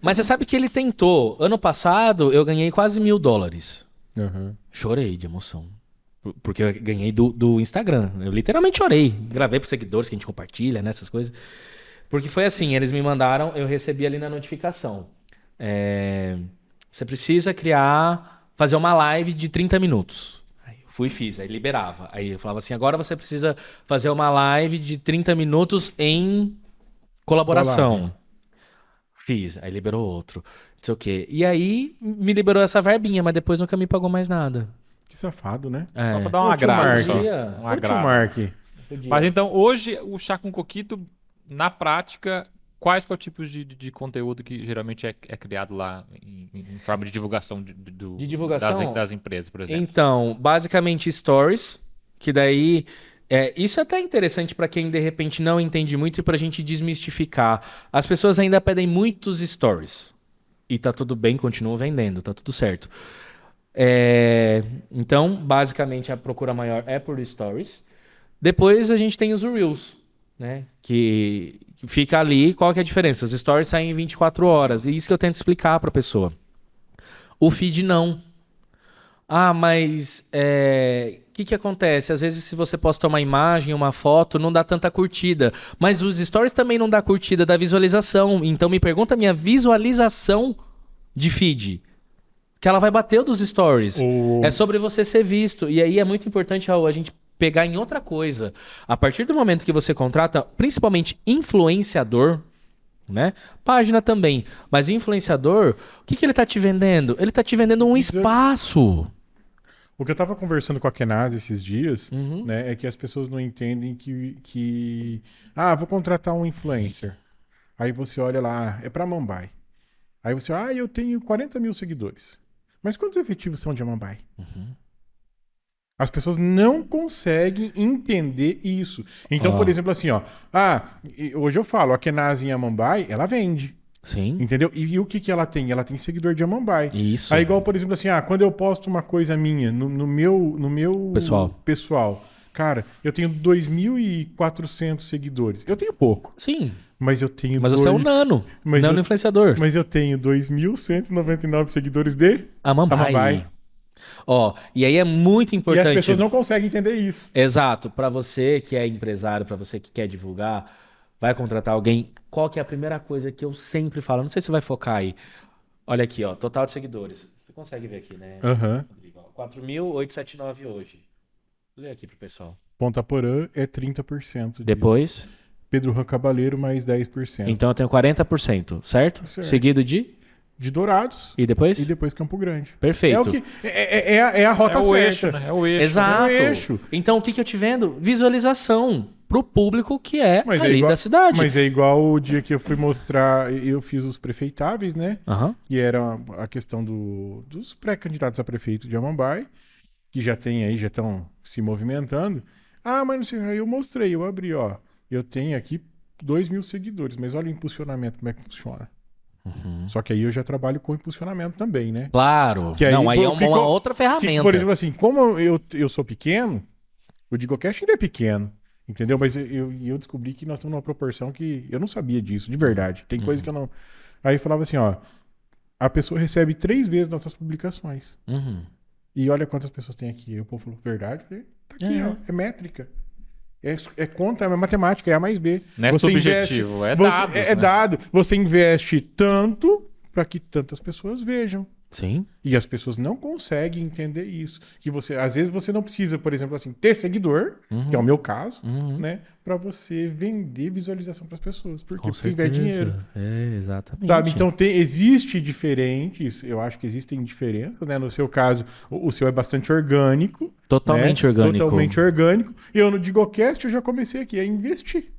Mas você sabe que ele tentou. Ano passado, eu ganhei quase $1.000. Uhum. Chorei de emoção. Porque eu ganhei do Instagram. Eu literalmente chorei. Gravei pros seguidores que a gente compartilha, né? Essas coisas. Porque foi assim, eles me mandaram, eu recebi ali na notificação. Você precisa fazer uma live de 30 minutos. Aí eu Fui e fiz, aí liberava. Aí eu falava assim, agora você precisa fazer uma live de 30 minutos em colaboração. Fiz, aí liberou outro. Não sei o quê. E aí me liberou essa verbinha, mas depois nunca me pagou mais nada. Que safado, né? Só pra dar um agrado. Só. Um agrado. Mark. Mas então, hoje, o Chá com Coquito, na prática, quais que é o tipo de conteúdo que geralmente é criado lá em forma de divulgação, de divulgação das empresas, por exemplo? Então, basicamente stories, que daí... isso é até interessante para quem de repente não entende muito e pra gente desmistificar. As pessoas ainda pedem muitos stories. E tá tudo bem, continuam vendendo, tá tudo certo. Então, basicamente, a procura maior é por stories. Depois a gente tem os Reels, né? Que fica ali, qual que é a diferença? Os stories saem em 24 horas. E isso que eu tento explicar pra pessoa. O feed não. Mas o que acontece? Às vezes, se você posta uma imagem, uma foto, não dá tanta curtida. Mas os stories também não dá curtida da visualização. Então me pergunta a minha visualização de feed. Que ela vai bater o dos stories. É sobre você ser visto. E aí é muito importante, Raul, a gente pegar em outra coisa. A partir do momento que você contrata, principalmente influenciador, né? Página também. Mas influenciador, o que ele tá te vendendo? Ele tá te vendendo um espaço. O que eu tava conversando com a Kenaz esses dias, né, é que as pessoas não entendem que vou contratar um influencer. Aí você olha lá, é pra Mambai. Aí você, eu tenho 40 mil seguidores. Mas quantos efetivos são de Mambai? As pessoas não conseguem entender isso. Então, por exemplo, assim, hoje eu falo, a Kenaz em Amambai, ela vende. Sim. Entendeu? E o que ela tem? Ela tem seguidor de Amambai. Isso. Aí, igual, por exemplo, assim, quando eu posto uma coisa minha no meu pessoal, cara, eu tenho 2.400 seguidores. Eu tenho pouco. Sim. Mas eu tenho... Mas você é um nano influenciador. Mas eu tenho 2.199 seguidores de Amambai. E aí é muito importante. E as pessoas não conseguem entender isso. Exato. Para você que é empresário, para você que quer divulgar, vai contratar alguém, qual que é a primeira coisa que eu sempre falo? Não sei se você vai focar aí. Olha aqui, total de seguidores. Você consegue ver aqui, né? 4.879 hoje. Lê aqui pro pessoal. Ponta Porã é 30%. Depois? Pedro Juan Cabaleiro mais 10%. Então eu tenho 40%, certo? Seguido de Dourados. E depois? E depois Campo Grande. Perfeito. É a rota certa. Eixo, né? É o eixo. Exato. É o eixo. Então o que eu te vendo? Visualização pro público que é ali da cidade. Mas é igual o dia que eu fui mostrar, eu fiz os prefeitáveis, né? E era a questão dos pré-candidatos a prefeito de Amambai, que já estão se movimentando. Mas não sei, aí eu mostrei, eu abri, eu tenho aqui 2.000 seguidores, mas olha o impulsionamento, como é que funciona. Só que aí eu já trabalho com impulsionamento também, né? Claro. Aí é uma outra ferramenta. Por exemplo, assim, como eu sou pequeno, o Digocast ainda é pequeno, entendeu? Mas eu descobri que nós estamos numa proporção que eu não sabia disso, de verdade. Tem coisa que eu não... Aí eu falava assim, a pessoa recebe 3 vezes nossas publicações. E olha quantas pessoas tem aqui. Aí o povo falou, verdade? Eu falei, tá aqui, é métrica. É conta, é matemática, é A mais B. Não é subjetivo, é dados. É dado. Você investe tanto para que tantas pessoas vejam. Sim. E as pessoas não conseguem entender isso. Que às vezes você não precisa, por exemplo, assim, ter seguidor, que é o meu caso, né? Para você vender visualização para as pessoas. Porque se tiver dinheiro. Exatamente. Sabe? Então existe diferentes, eu acho que existem diferenças, né? No seu caso, o seu é bastante orgânico. Totalmente orgânico. Totalmente orgânico. E eu no Digocast eu já comecei aqui a investir.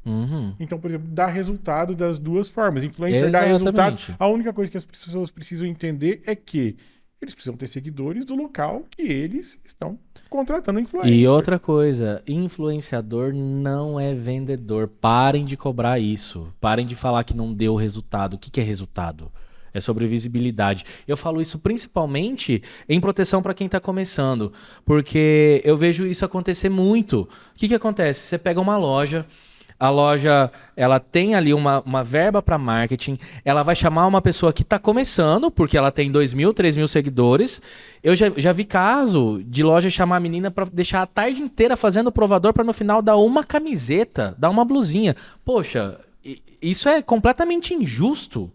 Então, por exemplo, dá resultado das duas formas. Influencer dá resultado. A única coisa que as pessoas precisam entender é que eles precisam ter seguidores do local que eles estão contratando influencer. E outra coisa, influenciador não é vendedor. Parem de cobrar isso. Parem de falar que não deu resultado. O que é resultado? É sobre visibilidade. Eu falo isso principalmente em proteção para quem está começando, porque eu vejo isso acontecer muito. O que acontece? Você pega uma loja, a loja ela tem ali uma verba para marketing, ela vai chamar uma pessoa que está começando, porque ela tem 2.000, 3.000 seguidores. Eu já vi caso de loja chamar a menina para deixar a tarde inteira fazendo provador para no final dar uma camiseta, dar uma blusinha. Poxa, isso é completamente injusto.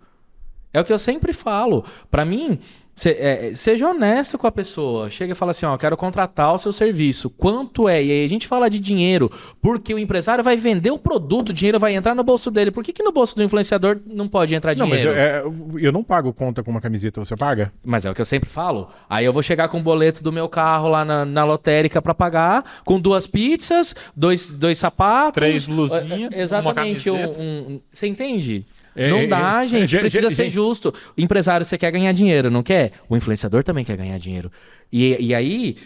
É o que eu sempre falo. Para mim, Seja honesto com a pessoa. Chega e fala assim, ó, quero contratar o seu serviço. Quanto é? E aí a gente fala de dinheiro, porque o empresário vai vender o produto, o dinheiro vai entrar no bolso dele. Por que no bolso do influenciador não pode entrar dinheiro? Não, mas eu não pago conta com uma camiseta, você paga? Mas é o que eu sempre falo. Aí eu vou chegar com o boleto do meu carro lá na lotérica pra pagar, com 2 pizzas, dois sapatos... 3 blusinhas, exatamente, uma camiseta. Você entende? Não dá, gente. Precisa ser justo. O empresário, você quer ganhar dinheiro, não quer? O influenciador também quer ganhar dinheiro. E aí,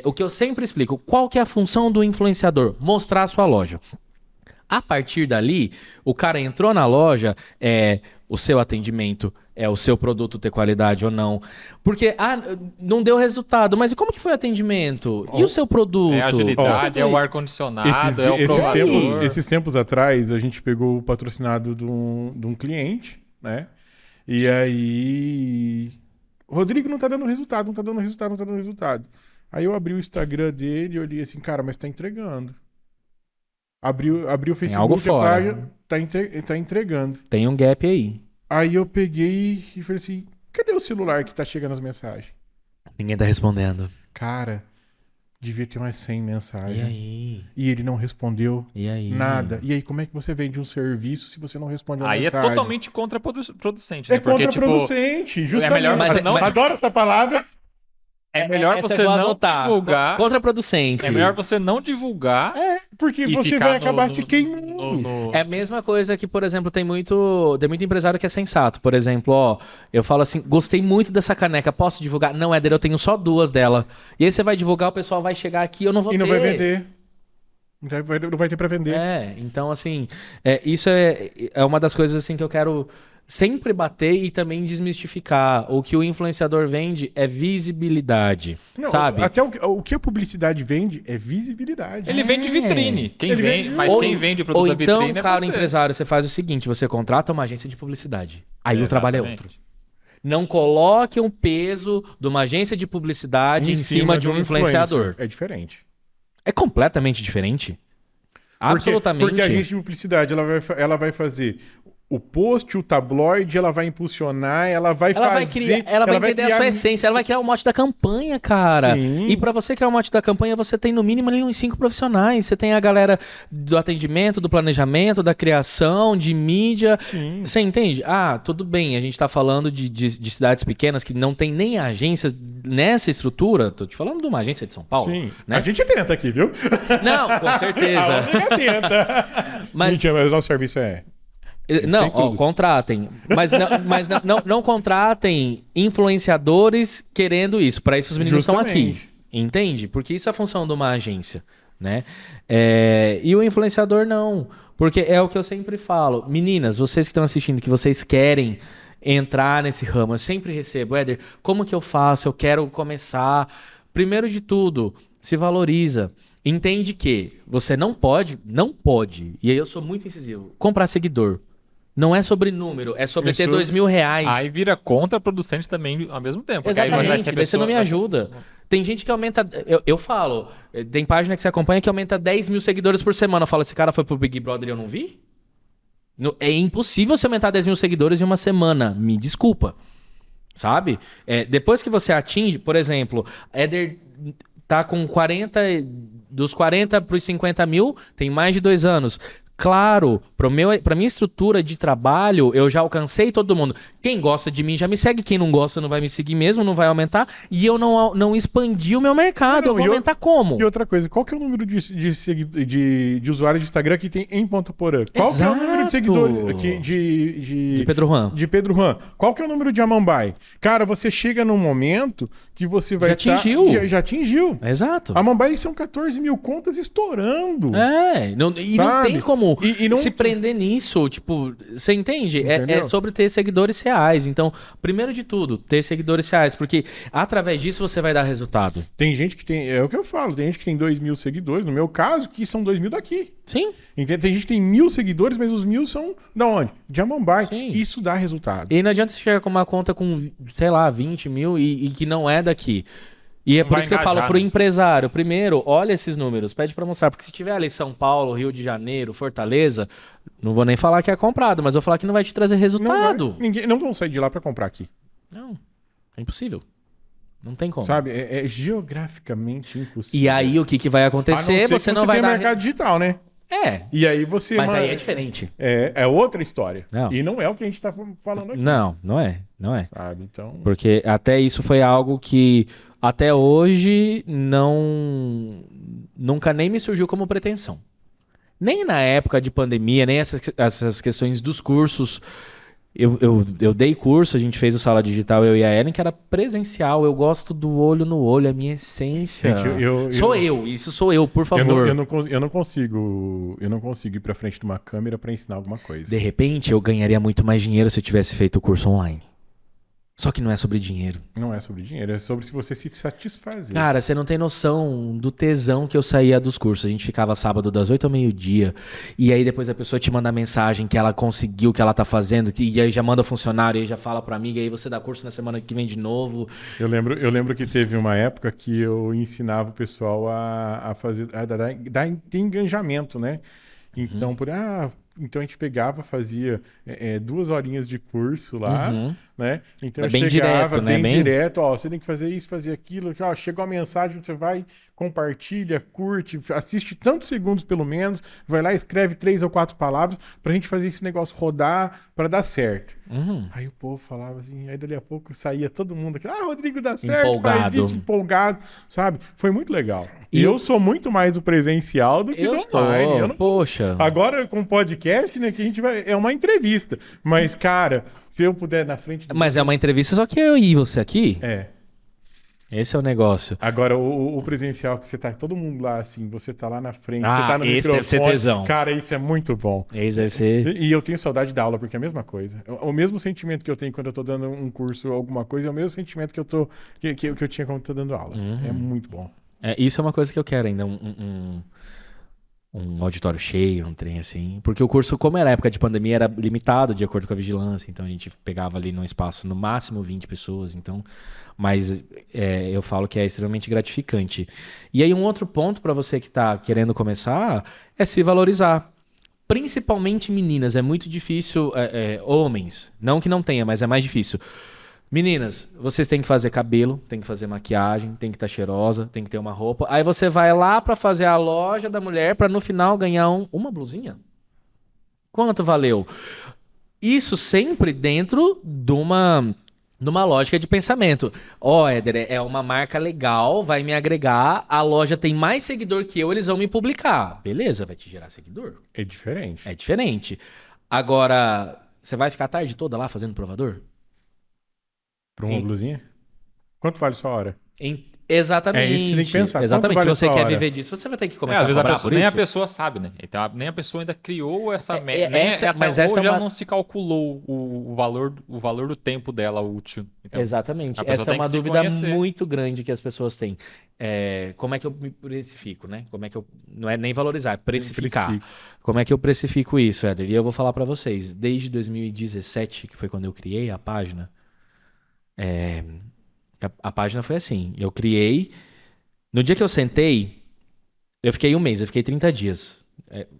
o que eu sempre explico, qual que é a função do influenciador? Mostrar a sua loja. A partir dali, o cara entrou na loja, o seu atendimento, o seu produto ter qualidade ou não. Porque, não deu resultado, mas e como que foi o atendimento? E o seu produto? É a agilidade, é o ar-condicionado, é o provador. Esses tempos atrás, a gente pegou o patrocinado de um cliente, né? E aí... Rodrigo não tá dando resultado, não tá dando resultado, não tá dando resultado. Aí eu abri o Instagram dele e olhei assim, cara, mas tá entregando. Abri o Facebook, algo fora. Tá entregando. Tem um gap aí. Aí eu peguei e falei assim, cadê o celular que tá chegando as mensagens? Ninguém tá respondendo. Cara, devia ter umas 100 mensagens. E aí? E ele não respondeu aí? Nada. E aí, como é que você vende um serviço se você não responde uma mensagem? Aí é totalmente contraproducente, né? Porque, contraproducente, justamente. É melhor você não... Adoro essa palavra. É melhor você não divulgar. Contraproducente. É melhor você não divulgar. Porque você vai acabar se queimando. É a mesma coisa que, por exemplo, tem muito empresário que é sensato. Por exemplo, eu falo assim, gostei muito dessa caneca, posso divulgar? Não, Éder, eu tenho só 2 dela. E aí você vai divulgar, o pessoal vai chegar aqui, eu não vou ter. E não vai vender. Não vai ter pra vender. Então assim, isso é uma das coisas assim que eu quero sempre bater e também desmistificar. O que o influenciador vende é visibilidade, sabe? Até o que a publicidade vende é visibilidade. Ele vende vitrine. Quem vende o produto da vitrine então, caro empresário, você faz o seguinte, você contrata uma agência de publicidade. Aí o trabalho é outro. Não coloque um peso de uma agência de publicidade em cima de um influenciador. É diferente. É completamente diferente. Absolutamente. Porque a agência de publicidade, ela vai fazer o post, o tabloide, ela vai impulsionar, ela vai fazer... Ela vai entender a sua essência, ela vai criar o mote da campanha, cara. Sim. E pra você criar o mote da campanha, você tem no mínimo ali uns 5 profissionais. Você tem a galera do atendimento, do planejamento, da criação, de mídia. Sim. Você entende? Tudo bem, a gente tá falando de cidades pequenas que não tem nem agência nessa estrutura. Tô te falando de uma agência de São Paulo. Sim. Né? A gente tenta aqui, viu? Não, com certeza. A gente tenta. Mas o nosso serviço Não, contratem. Mas não contratem influenciadores querendo isso. Para isso os meninos estão aqui. Entende? Porque isso é a função de uma agência, né? E o influenciador não. Porque é o que eu sempre falo. Meninas, vocês que estão assistindo, que vocês querem entrar nesse ramo, eu sempre recebo, Éder, como que eu faço? Eu quero começar. Primeiro de tudo, se valoriza. Entende que você não pode, e aí eu sou muito incisivo, comprar seguidor. Não é sobre número, é sobre ter R$2.000. Aí vira contraproducente também ao mesmo tempo. Exatamente, aí você não me ajuda. Tem gente que aumenta... Eu falo, tem página que você acompanha que aumenta 10 mil seguidores por semana. Eu falo, esse cara foi pro Big Brother e eu não vi? É impossível você aumentar 10 mil seguidores em uma semana. Me desculpa. Sabe? Depois que você atinge, por exemplo, Éder tá com 40... Dos 40 pros 50 mil, tem mais de 2 anos. Claro, pra minha estrutura de trabalho, eu já alcancei todo mundo. Quem gosta de mim já me segue, quem não gosta não vai me seguir mesmo, não vai aumentar. E eu não expandi o meu mercado, eu vou aumentar como? E outra coisa, qual que é o número de usuários de Instagram que tem em Ponta Porã? Qual que é o número de seguidores de Pedro Juan? De Pedro Juan. Qual que é o número de Amambai? Cara, você chega num momento que você vai já atingiu. Exato. Amambai são 14 mil contas estourando. Não tem como não... se prender nisso, tipo, você entende? É sobre ter seguidores reais. Então, primeiro de tudo, ter seguidores reais, porque através disso você vai dar resultado. Tem gente que tem, é o que eu falo, tem gente que tem 2.000 seguidores, no meu caso, que são 2.000 daqui. Sim. Entende? Tem gente que tem 1.000 seguidores, mas os 1.000 são da onde? De Amambai. Sim. Isso dá resultado. E não adianta você chegar com uma conta com, sei lá, 20 mil e que não é daqui. E é por isso que eu falo pro empresário, primeiro, olha esses números, pede pra mostrar, porque se tiver ali São Paulo, Rio de Janeiro, Fortaleza, não vou nem falar que é comprado, mas eu vou falar que não vai te trazer resultado. Ninguém não vão sair de lá pra comprar aqui. Não. É impossível. Não tem como. Sabe? É geograficamente impossível. E aí o que vai acontecer? Você não vai tem dar... mercado digital, né? É. E aí você... Mas aí é diferente. É outra história. Não. E não é o que a gente tá falando aqui. Não é. Sabe? Então... Porque até isso foi algo que até hoje nunca nem me surgiu como pretensão. Nem na época de pandemia, nem essas questões dos cursos. Eu dei curso, a gente fez o Sala Digital, eu e a Ellen, que era presencial. Eu gosto do olho no olho, é a minha essência. Gente, isso sou eu, por favor. Eu não consigo ir pra frente de uma câmera pra ensinar alguma coisa. De repente, eu ganharia muito mais dinheiro se eu tivesse feito o curso online. Só que não é sobre dinheiro. Não é sobre dinheiro, é sobre se você se satisfazer. Cara, você não tem noção do tesão que eu saía dos cursos. A gente ficava sábado das 8 ao meio-dia. E aí depois a pessoa te manda mensagem que ela conseguiu o que ela tá fazendo. E aí já manda funcionário, e aí já fala pro amigo. E aí você dá curso na semana que vem de novo. Eu lembro que teve uma época que eu ensinava o pessoal a fazer... dar engajamento, né? Então, então a gente pegava, fazia 2 horinhas de curso lá, né? Então eu chegava bem direto, ó, você tem que fazer isso, fazer aquilo, ó, chegou a mensagem, você vai, compartilha, curte, assiste tantos segundos pelo menos, vai lá, escreve 3 ou 4 palavras pra gente fazer esse negócio rodar pra dar certo. Aí o povo falava assim, aí dali a pouco saía todo mundo aqui, Rodrigo, dá certo, empolgado. faz isso, empolgado, sabe? Foi muito legal. E eu sou muito mais do presencial do que do online. Poxa. Agora com o podcast, né, que a gente vai... É uma entrevista. Mas, cara, se eu puder na frente... Mas é uma entrevista só que eu e você aqui? É. Esse é o negócio. Agora, o presencial, que você tá todo mundo lá, assim, você tá lá na frente, você tá no esse microfone. deve ser tesão. Cara, isso é muito bom. Esse deve ser... E eu tenho saudade da aula, porque é a mesma coisa. O mesmo sentimento que eu tenho quando eu tô dando um curso, alguma coisa, é o mesmo sentimento que eu tinha quando eu tô dando aula. É muito bom. Isso é uma coisa que eu quero ainda, um auditório cheio, um trem assim. Porque o curso, como era época de pandemia, era limitado de acordo com a vigilância. Então a gente pegava ali num espaço, no máximo 20 pessoas. Então, mas eu falo que é extremamente gratificante. E aí um outro ponto para você que está querendo começar é se valorizar. Principalmente meninas. É muito difícil, homens. Não que não tenha, mas é mais difícil. Meninas, vocês têm que fazer cabelo, tem que fazer maquiagem, tem que estar cheirosa, tem que ter uma roupa. Aí você vai lá pra fazer a loja da mulher pra no final ganhar uma blusinha. Quanto valeu? Isso sempre dentro de uma lógica de pensamento. Éder, é uma marca legal, vai me agregar, a loja tem mais seguidor que eu, eles vão me publicar. Beleza, vai te gerar seguidor. É diferente. É diferente. Agora, você vai ficar a tarde toda lá fazendo provador? Pra uma blusinha? Quanto vale sua hora? Exatamente. É isso que você tem que pensar. Exatamente. Vale Se você quer hora? viver disso, você vai ter que começar às vezes a cobrar por nem isso. a pessoa sabe, né? Então, nem a pessoa ainda criou essa meta. Mas Até essa hoje é uma... ela não se calculou o valor do tempo dela útil. Então, exatamente. Essa é uma dúvida muito grande que as pessoas têm. Como é que eu me precifico, né? Como é que eu... Não é nem valorizar, é precificar. Como é que eu precifico isso, Éder? E eu vou falar pra vocês. Desde 2017, que foi quando eu criei a página, a página foi assim. Eu criei... No dia que eu sentei, eu fiquei 1 mês, eu fiquei 30 dias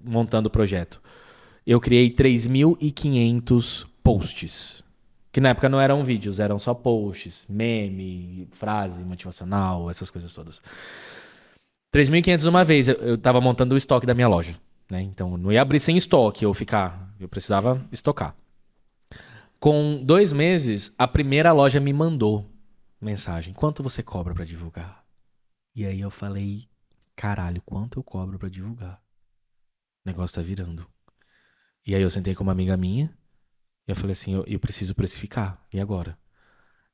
montando o projeto. Eu criei 3.500 posts. Que na época não eram vídeos, eram só posts, meme, frase motivacional, essas coisas todas. 3.500 uma vez, eu tava montando o estoque da minha loja. Né? Então, não ia abrir sem estoque, eu precisava estocar. Com 2 meses, a primeira loja me mandou mensagem. Quanto você cobra pra divulgar? E aí eu falei, caralho, quanto eu cobro pra divulgar? O negócio tá virando. E aí eu sentei com uma amiga minha, e eu falei assim, eu preciso precificar, e agora?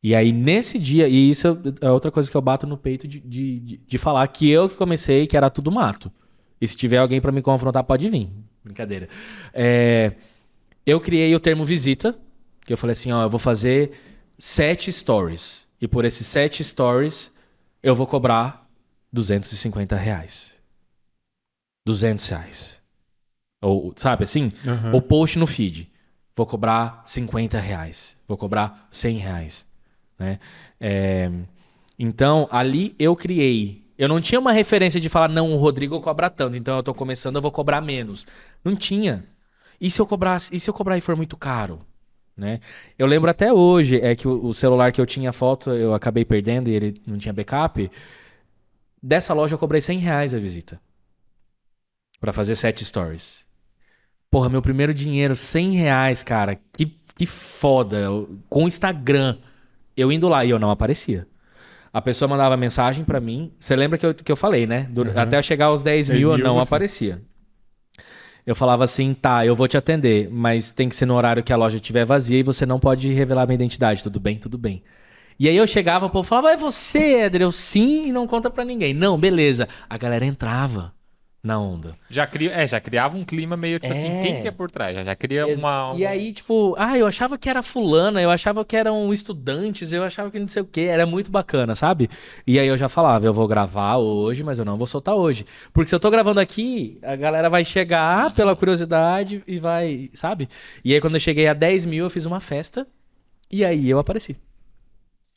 E aí nesse dia, e isso é outra coisa que eu bato no peito de falar, que eu que comecei, que era tudo mato. E se tiver alguém pra me confrontar, pode vir. Brincadeira. Eu criei o termo visita, que eu falei assim, eu vou fazer 7 stories. E por esses 7 stories, eu vou cobrar R$250. R$200. Ou, sabe assim? O post no feed. Vou cobrar R$50. Vou cobrar R$100. Né? Então, ali eu criei. Eu não tinha uma referência de falar, não, o Rodrigo cobra tanto, então eu tô começando, eu vou cobrar menos. Não tinha. E se eu cobrar e for muito caro? né? Eu lembro até hoje, é que o celular que eu tinha foto, eu acabei perdendo e ele não tinha backup. Dessa loja eu cobrei R$100 a visita. Pra fazer 7 stories. Porra, meu primeiro dinheiro, R$100, cara. Que foda. Com o Instagram, eu indo lá e eu não aparecia. A pessoa mandava mensagem pra mim. Você lembra que eu falei, né? Até eu chegar aos 10 mil, eu não aparecia. Eu falava assim, tá, eu vou te atender, mas tem que ser no horário que a loja estiver vazia e você não pode revelar minha identidade. Tudo bem, tudo bem. E aí eu chegava, o povo falava, é você, Éder? Eu, sim, e não conta pra ninguém. Não, beleza. A galera entrava na onda. Já criava um clima meio, tipo assim, quem que é por trás? Já cria uma... E aí, tipo, eu achava que era fulana, eu achava que eram estudantes, eu achava que não sei o quê, era muito bacana, sabe? E aí eu já falava, eu vou gravar hoje, mas eu não vou soltar hoje. Porque se eu tô gravando aqui, a galera vai chegar pela curiosidade e vai, sabe? E aí quando eu cheguei a 10 mil, eu fiz uma festa e aí eu apareci.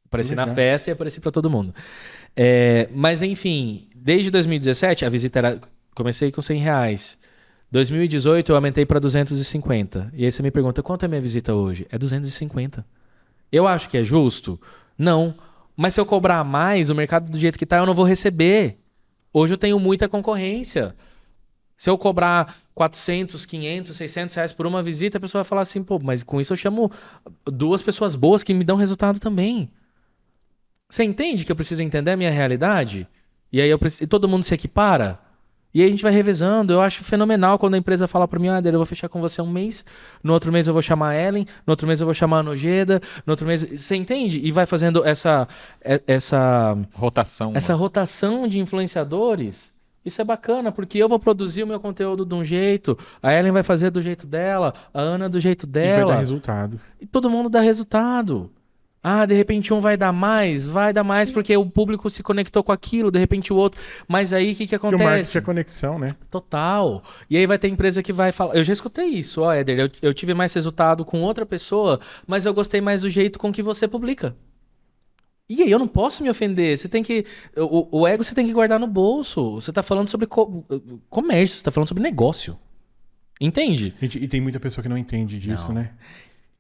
Apareci na festa e apareci pra todo mundo. Mas enfim, desde 2017, a visita era... Comecei com R$100. 2018 eu aumentei para 250. E aí você me pergunta, quanto é a minha visita hoje? É 250. Eu acho que é justo? Não. Mas se eu cobrar mais, o mercado do jeito que tá, eu não vou receber. Hoje eu tenho muita concorrência. Se eu cobrar 400, 500, R$600 por uma visita, a pessoa vai falar assim, pô, mas com isso eu chamo 2 pessoas boas que me dão resultado também. Você entende que eu preciso entender a minha realidade? E aí todo mundo se equipara? E aí a gente vai revezando. Eu acho fenomenal quando a empresa fala pra mim, eu vou fechar com você um mês, no outro mês eu vou chamar a Ellen, no outro mês eu vou chamar a Nojeda, no outro mês... Você entende? E vai fazendo essa rotação. Essa rotação de influenciadores. Isso é bacana, porque eu vou produzir o meu conteúdo de um jeito, a Ellen vai fazer do jeito dela, a Ana do jeito dela. E vai dar resultado. E todo mundo dá resultado. De repente um vai dar mais porque o público se conectou com aquilo, de repente o outro. Mas aí o que acontece? Porque o marketing é conexão, né? Total. E aí vai ter empresa que vai falar. Eu já escutei isso, Éder. Eu tive mais resultado com outra pessoa, mas eu gostei mais do jeito com que você publica. E aí eu não posso me ofender. Você tem que. O ego você tem que guardar no bolso. Você tá falando sobre comércio, você tá falando sobre negócio. Entende? E tem muita pessoa que não entende disso, né?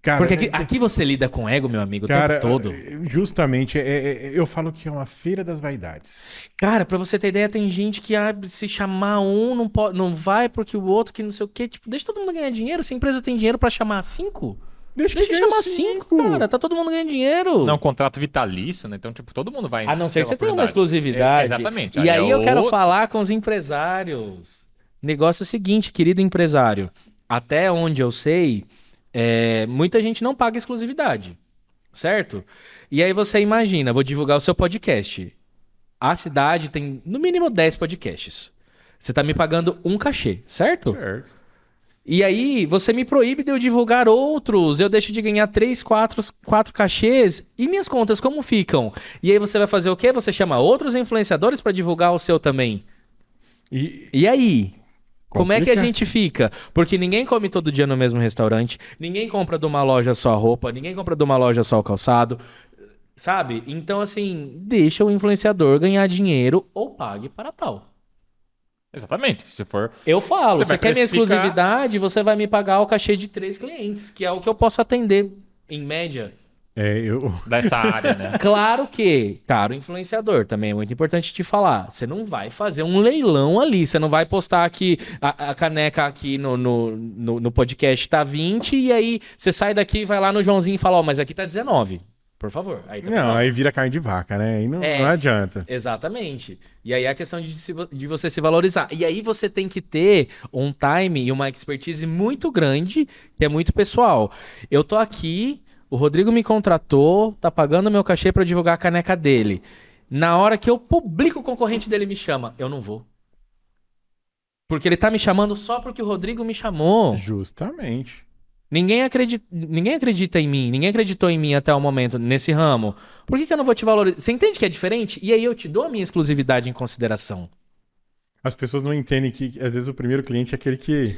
Cara, porque aqui você lida com ego, meu amigo, o tempo todo. Justamente, eu falo que é uma feira das vaidades. Cara, pra você ter ideia, tem gente que se chamar um, não vai porque o outro que não sei o quê. Tipo, deixa todo mundo ganhar dinheiro. Se a empresa tem dinheiro pra chamar 5, deixa chamar 5, cara. Tá todo mundo ganhando dinheiro. Não, contrato vitalício, né? Então, tipo, todo mundo vai... A não ser que você tenha uma exclusividade. Exatamente. E aí eu quero falar com os empresários. Negócio é o seguinte, querido empresário. Até onde eu sei... muita gente não paga exclusividade, certo? E aí você imagina, vou divulgar o seu podcast. A cidade tem no mínimo 10 podcasts. Você tá me pagando um cachê, certo? Certo. E aí você me proíbe de eu divulgar outros, eu deixo de ganhar 3, 4 cachês e minhas contas como ficam? E aí você vai fazer o quê? Você chama outros influenciadores para divulgar o seu também. E aí? Como é que a gente fica? Porque ninguém come todo dia no mesmo restaurante, ninguém compra de uma loja só a roupa, ninguém compra de uma loja só o calçado, sabe? Então, assim, deixa o influenciador ganhar dinheiro ou pague para tal. Exatamente. Se for... Eu falo, você quer minha exclusividade, você vai me pagar o cachê de 3 clientes, que é o que eu posso atender, em média. Dessa área, né? Claro que, caro influenciador, também é muito importante te falar. Você não vai fazer um leilão ali. Você não vai postar aqui a caneca aqui no podcast tá 20 e aí você sai daqui e vai lá no Joãozinho e fala, mas aqui tá 19. Por favor. Aí tá aí vira carne de vaca, né? Aí não adianta. Exatamente. E aí é a questão de você se valorizar. E aí você tem que ter um time e uma expertise muito grande, que é muito pessoal. Eu tô aqui... O Rodrigo me contratou, tá pagando meu cachê pra divulgar a caneca dele. Na hora que eu publico, o concorrente dele me chama. Eu não vou. Porque ele tá me chamando só porque o Rodrigo me chamou. Justamente. Ninguém acredita em mim. Ninguém acreditou em mim até o momento nesse ramo. Por que eu não vou te valorizar? Você entende que é diferente? E aí eu te dou a minha exclusividade em consideração. As pessoas não entendem que, às vezes, o primeiro cliente é aquele que...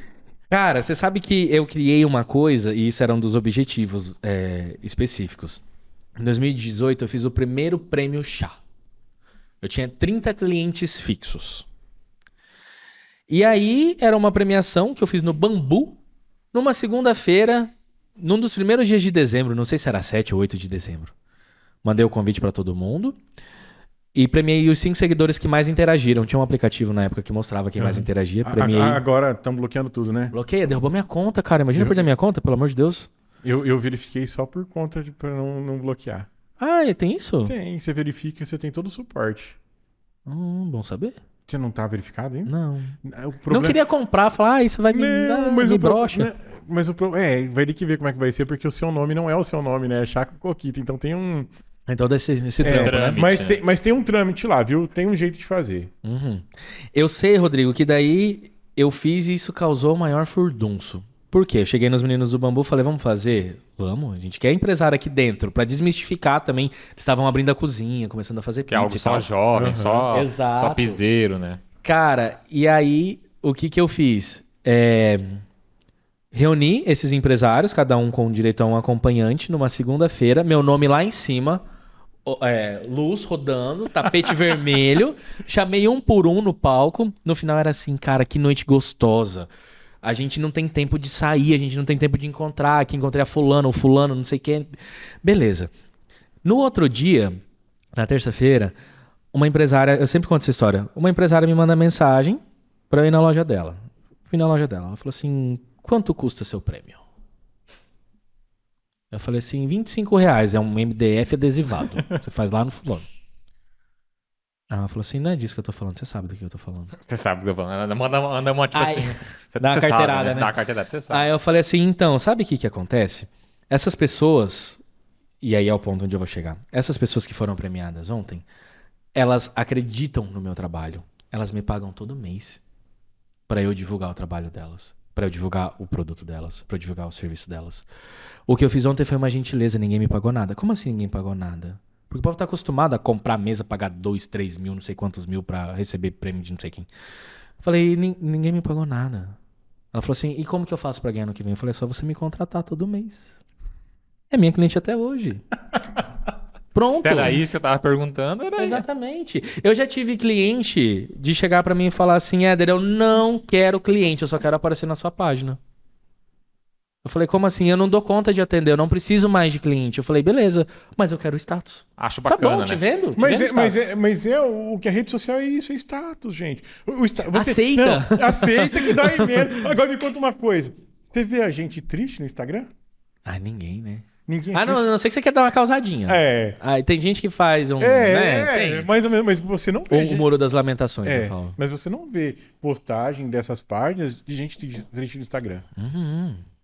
Cara, você sabe que eu criei uma coisa, e isso era um dos objetivos específicos. Em 2018, eu fiz o primeiro prêmio chá. Eu tinha 30 clientes fixos. E aí, era uma premiação que eu fiz no Bambu, numa segunda-feira, num dos primeiros dias de dezembro, não sei se era 7 ou 8 de dezembro, mandei o convite pra todo mundo e premiei os 5 seguidores que mais interagiram. Tinha um aplicativo na época que mostrava quem mais interagia. Premiei. Agora estão bloqueando tudo, né? Bloqueia, derrubou minha conta, cara. Imagina perder minha conta, pelo amor de Deus. Eu verifiquei só por conta pra não bloquear. Ah, tem isso? Tem, você verifica, você tem todo o suporte. Bom saber. Você não tá verificado ainda? Não. O Não queria comprar, falar, isso vai me dar, mas me o brocha. Mas o problema vai ter que ver como é que vai ser, porque o seu nome não é o seu nome, né? É Chaco Coquito, então tem um... Então desse trampo, né? trâmite, Mas tem um trâmite lá, viu? Tem um jeito de fazer. Eu sei, Rodrigo, que daí eu fiz e isso causou o maior furdunço. Por quê? Eu cheguei nos meninos do Bambu e falei, vamos fazer? Vamos, a gente quer empresário aqui dentro, pra desmistificar também. Eles estavam abrindo a cozinha, começando a fazer Que é algo pizza e só tal. jovem, só Exato. piseiro, né? Cara, e aí, o que eu fiz? Reuni esses empresários, cada um com direito a um acompanhante, numa segunda-feira, meu nome lá em cima, luz rodando, tapete vermelho, chamei um por um no palco, no final era assim, cara, que noite gostosa. A gente não tem tempo de sair, a gente não tem tempo de encontrar, aqui encontrei a fulano, o fulano, não sei quem. Beleza. No outro dia, na terça-feira, uma empresária, eu sempre conto essa história, uma empresária me manda mensagem pra eu ir na loja dela. Fui na loja dela, ela falou assim, quanto custa seu prêmio? Eu falei assim, R$25, é um MDF adesivado, você faz lá no fulano. Ela falou assim, não é disso que eu tô falando, você sabe do que eu tô falando. Você sabe do que eu tô falando. Anda uma, tipo Ai, assim... dá uma carteirada, sabe, né? Dá uma carteirada, você sabe. Aí eu falei assim, então, sabe o que acontece? Essas pessoas, e aí é o ponto onde eu vou chegar, essas pessoas que foram premiadas ontem, elas acreditam no meu trabalho. Elas me pagam todo mês pra eu divulgar o trabalho delas, pra eu divulgar o produto delas, pra eu divulgar o serviço delas. O que eu fiz ontem foi uma gentileza, ninguém me pagou nada. Como assim ninguém pagou nada? Porque o povo tá acostumado a comprar mesa, pagar 2, 3 mil, não sei quantos mil pra receber prêmio de não sei quem. Eu falei, ninguém me pagou nada. Ela falou assim, e como que eu faço pra ganhar no que vem? Eu falei, é só você me contratar todo mês. É minha cliente até hoje. Pronto. Era isso que eu tava perguntando? Era Exatamente. Eu já tive cliente de chegar pra mim e falar assim, Éder, eu não quero cliente, eu só quero aparecer na sua página. Eu falei, como assim? Eu não dou conta de atender, eu não preciso mais de cliente. Eu falei, beleza, mas eu quero status. Acho bacana, Tá bom, te né? vendo? Mas o que a rede social é isso, é status, gente. Aceita. Não, aceita que dói menos. Agora me conta uma coisa. Você vê a gente triste no Instagram? Ah, ninguém, né? Ninguém Ah, não sei que você quer dar uma causadinha. É. Ah, tem gente que faz um... É, mas você não vê. O Muro das Lamentações, eu falo. Mas você não vê postagem dessas páginas de gente triste no Instagram.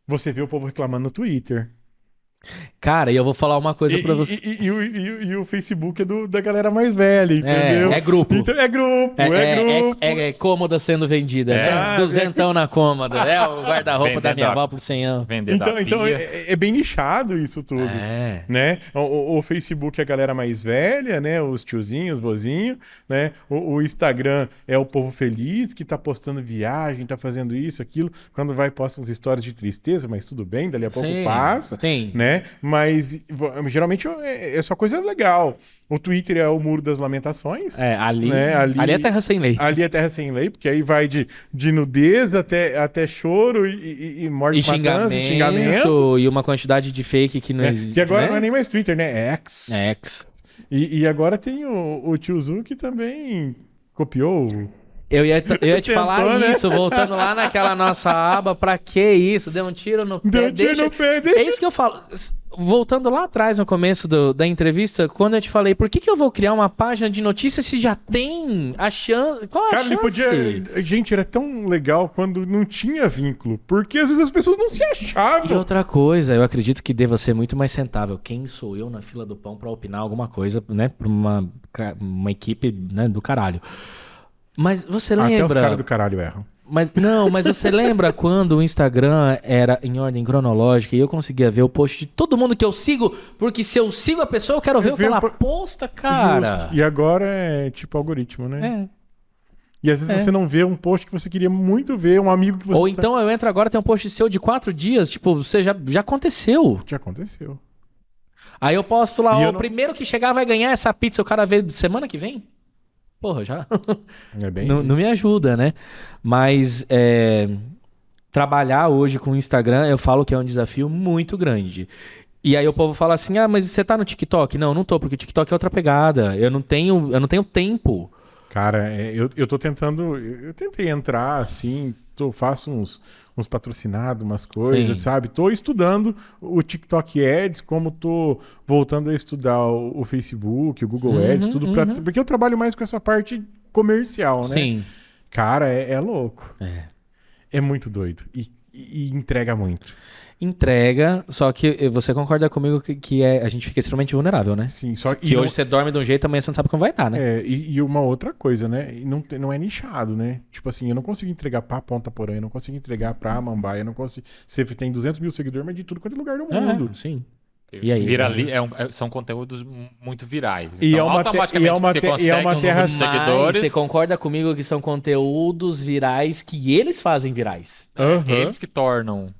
Você vê o povo reclamando no Twitter. Cara, e eu vou falar uma coisa pra você. E o Facebook é da galera mais velha, entendeu? É grupo. Então, é grupo. É cômoda sendo vendida. É. Duzentão na cômoda. É o guarda-roupa da minha avó por 100 anos. Então é bem nichado isso tudo. Né? O Facebook é a galera mais velha, né? Os tiozinhos, os vozinhos, né? O Instagram é o povo feliz que tá postando viagem, tá fazendo isso, aquilo. Quando vai, posta uns stories de tristeza, mas tudo bem, dali a pouco passa. Sim. Né? Mas geralmente é só coisa legal. O Twitter é o Muro das Lamentações. Ali, né? ali é terra sem lei. Ali é terra sem lei, porque aí vai de nudez até choro e morte, xingamento. E uma quantidade de fake que não existe. Que agora né? não é nem mais Twitter, né? É X. É X. E agora tem o tiozu que também copiou. Eu ia te falar né? isso, voltando lá naquela nossa aba, pra que isso? Deu um tiro no pé. É isso que eu falo. Voltando lá atrás, no começo da entrevista, quando eu te falei, por que eu vou criar uma página de notícias se já tem a chance? Qual a chance? Gente, era tão legal quando não tinha vínculo, porque às vezes as pessoas não se achavam. E outra coisa, eu acredito que deva ser muito mais rentável. Quem sou eu na fila do pão pra opinar alguma coisa, né, pra uma equipe, né, do caralho. Mas você lembra... Até os caras do caralho erram. Mas você lembra quando o Instagram era em ordem cronológica e eu conseguia ver o post de todo mundo que eu sigo? Porque se eu sigo a pessoa, eu quero ver o que ela posta, cara. Justo. E agora é tipo algoritmo, né? E às vezes você não vê um post que você queria muito ver, um amigo que você... Ou então eu entro agora, tem um post seu de 4 dias, tipo, você já aconteceu. Já aconteceu. Aí eu posto lá, primeiro que chegar vai ganhar essa pizza, o cara vê semana que vem? Porra, já. É bem não me ajuda, né? Mas trabalhar hoje com o Instagram, eu falo que é um desafio muito grande. E aí o povo fala assim, mas você tá no TikTok? Não tô, porque o TikTok é outra pegada. Eu não tenho tempo. Cara, eu tô tentando. Eu tentei entrar assim, faço uns patrocinados, umas coisas, Sim. sabe? Tô estudando o TikTok Ads, como tô voltando a estudar o Facebook, o Google Ads, tudo porque eu trabalho mais com essa parte comercial, né? Sim. Cara, é louco. É. É muito doido. E entrega muito. Entrega, só que você concorda comigo que a gente fica extremamente vulnerável, né? Sim, só que hoje você dorme de um jeito, amanhã você não sabe como vai estar, né? E uma outra coisa, né? Não é nichado, né? Tipo assim, eu não consigo entregar pra Ponta Porã, eu não consigo entregar pra Mambaia, eu não consigo. Você tem 200 mil seguidores, mas de tudo quanto é lugar do mundo. Sim. E aí? Vira ali, são conteúdos muito virais. E Então, é uma automaticamente você consegue um terra número de seguidores. Você concorda comigo que são conteúdos virais que eles fazem virais? Eles que tornam.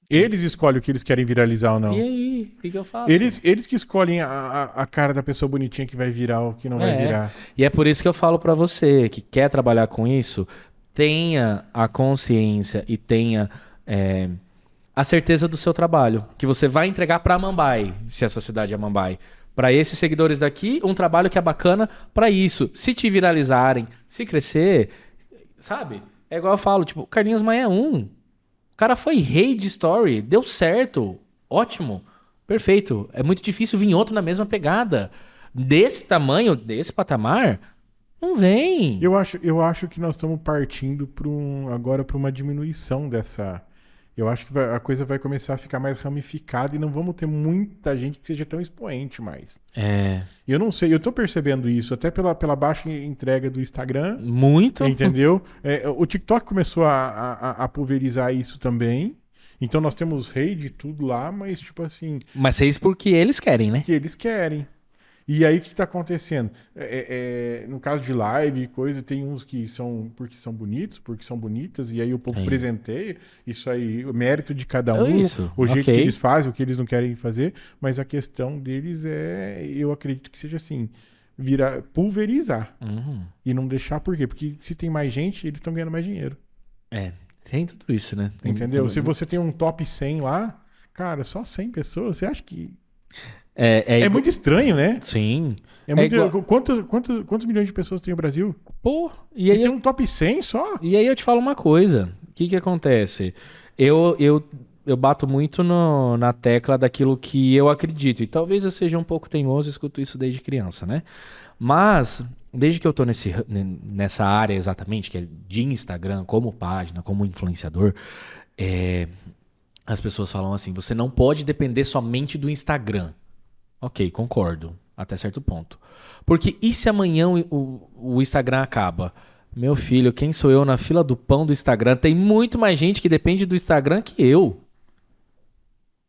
Eles escolhem o que eles querem viralizar ou não. E aí? O que eu faço? Eles que escolhem a cara da pessoa bonitinha que vai virar ou que não vai virar. E é por isso que eu falo pra você que quer trabalhar com isso, tenha a consciência e tenha a certeza do seu trabalho. Que você vai entregar pra Mambai, se a sua cidade é Mambai. Pra esses seguidores daqui, um trabalho que é bacana pra isso. Se te viralizarem, se crescer, sabe? É igual eu falo, tipo, Carlinhos Maia é um. O cara foi rei de story, deu certo, ótimo, perfeito. É muito difícil vir outro na mesma pegada. Desse tamanho, desse patamar, não vem. Eu acho que nós estamos partindo agora para uma diminuição dessa. Eu acho que a coisa vai começar a ficar mais ramificada e não vamos ter muita gente que seja tão expoente mais. Eu não sei, eu tô percebendo isso, até pela baixa entrega do Instagram. Muito. Entendeu? O TikTok começou a pulverizar isso também. Então nós temos rei de tudo lá, mas tipo assim. Mas é isso porque eles querem, né? Que eles querem. E aí o que tá acontecendo? No caso de live e coisa, tem uns que são porque são bonitos, porque são bonitas, e aí o povo presenteia. Isso aí, o mérito de cada um, o jeito que eles fazem, o que eles não querem fazer, mas a questão deles eu acredito que seja assim, pulverizar. E não deixar, por quê? Porque se tem mais gente, eles estão ganhando mais dinheiro. Tem tudo isso, né? Entendeu? Se você tem um top 100 lá, cara, só 100 pessoas, você acha que... É muito estranho, né? Sim. Quantos milhões de pessoas tem o Brasil? Pô, e aí tem um top 100 só? E aí eu te falo uma coisa. O que acontece? Eu bato muito na tecla daquilo que eu acredito. E talvez eu seja um pouco teimoso, escuto isso desde criança, né? Mas, desde que eu tô nessa área exatamente, que é de Instagram, como página, como influenciador, as pessoas falam assim, você não pode depender somente do Instagram. Ok, concordo, até certo ponto. Porque e se amanhã o Instagram acaba? Meu filho, quem sou eu na fila do pão do Instagram? Tem muito mais gente que depende do Instagram que eu.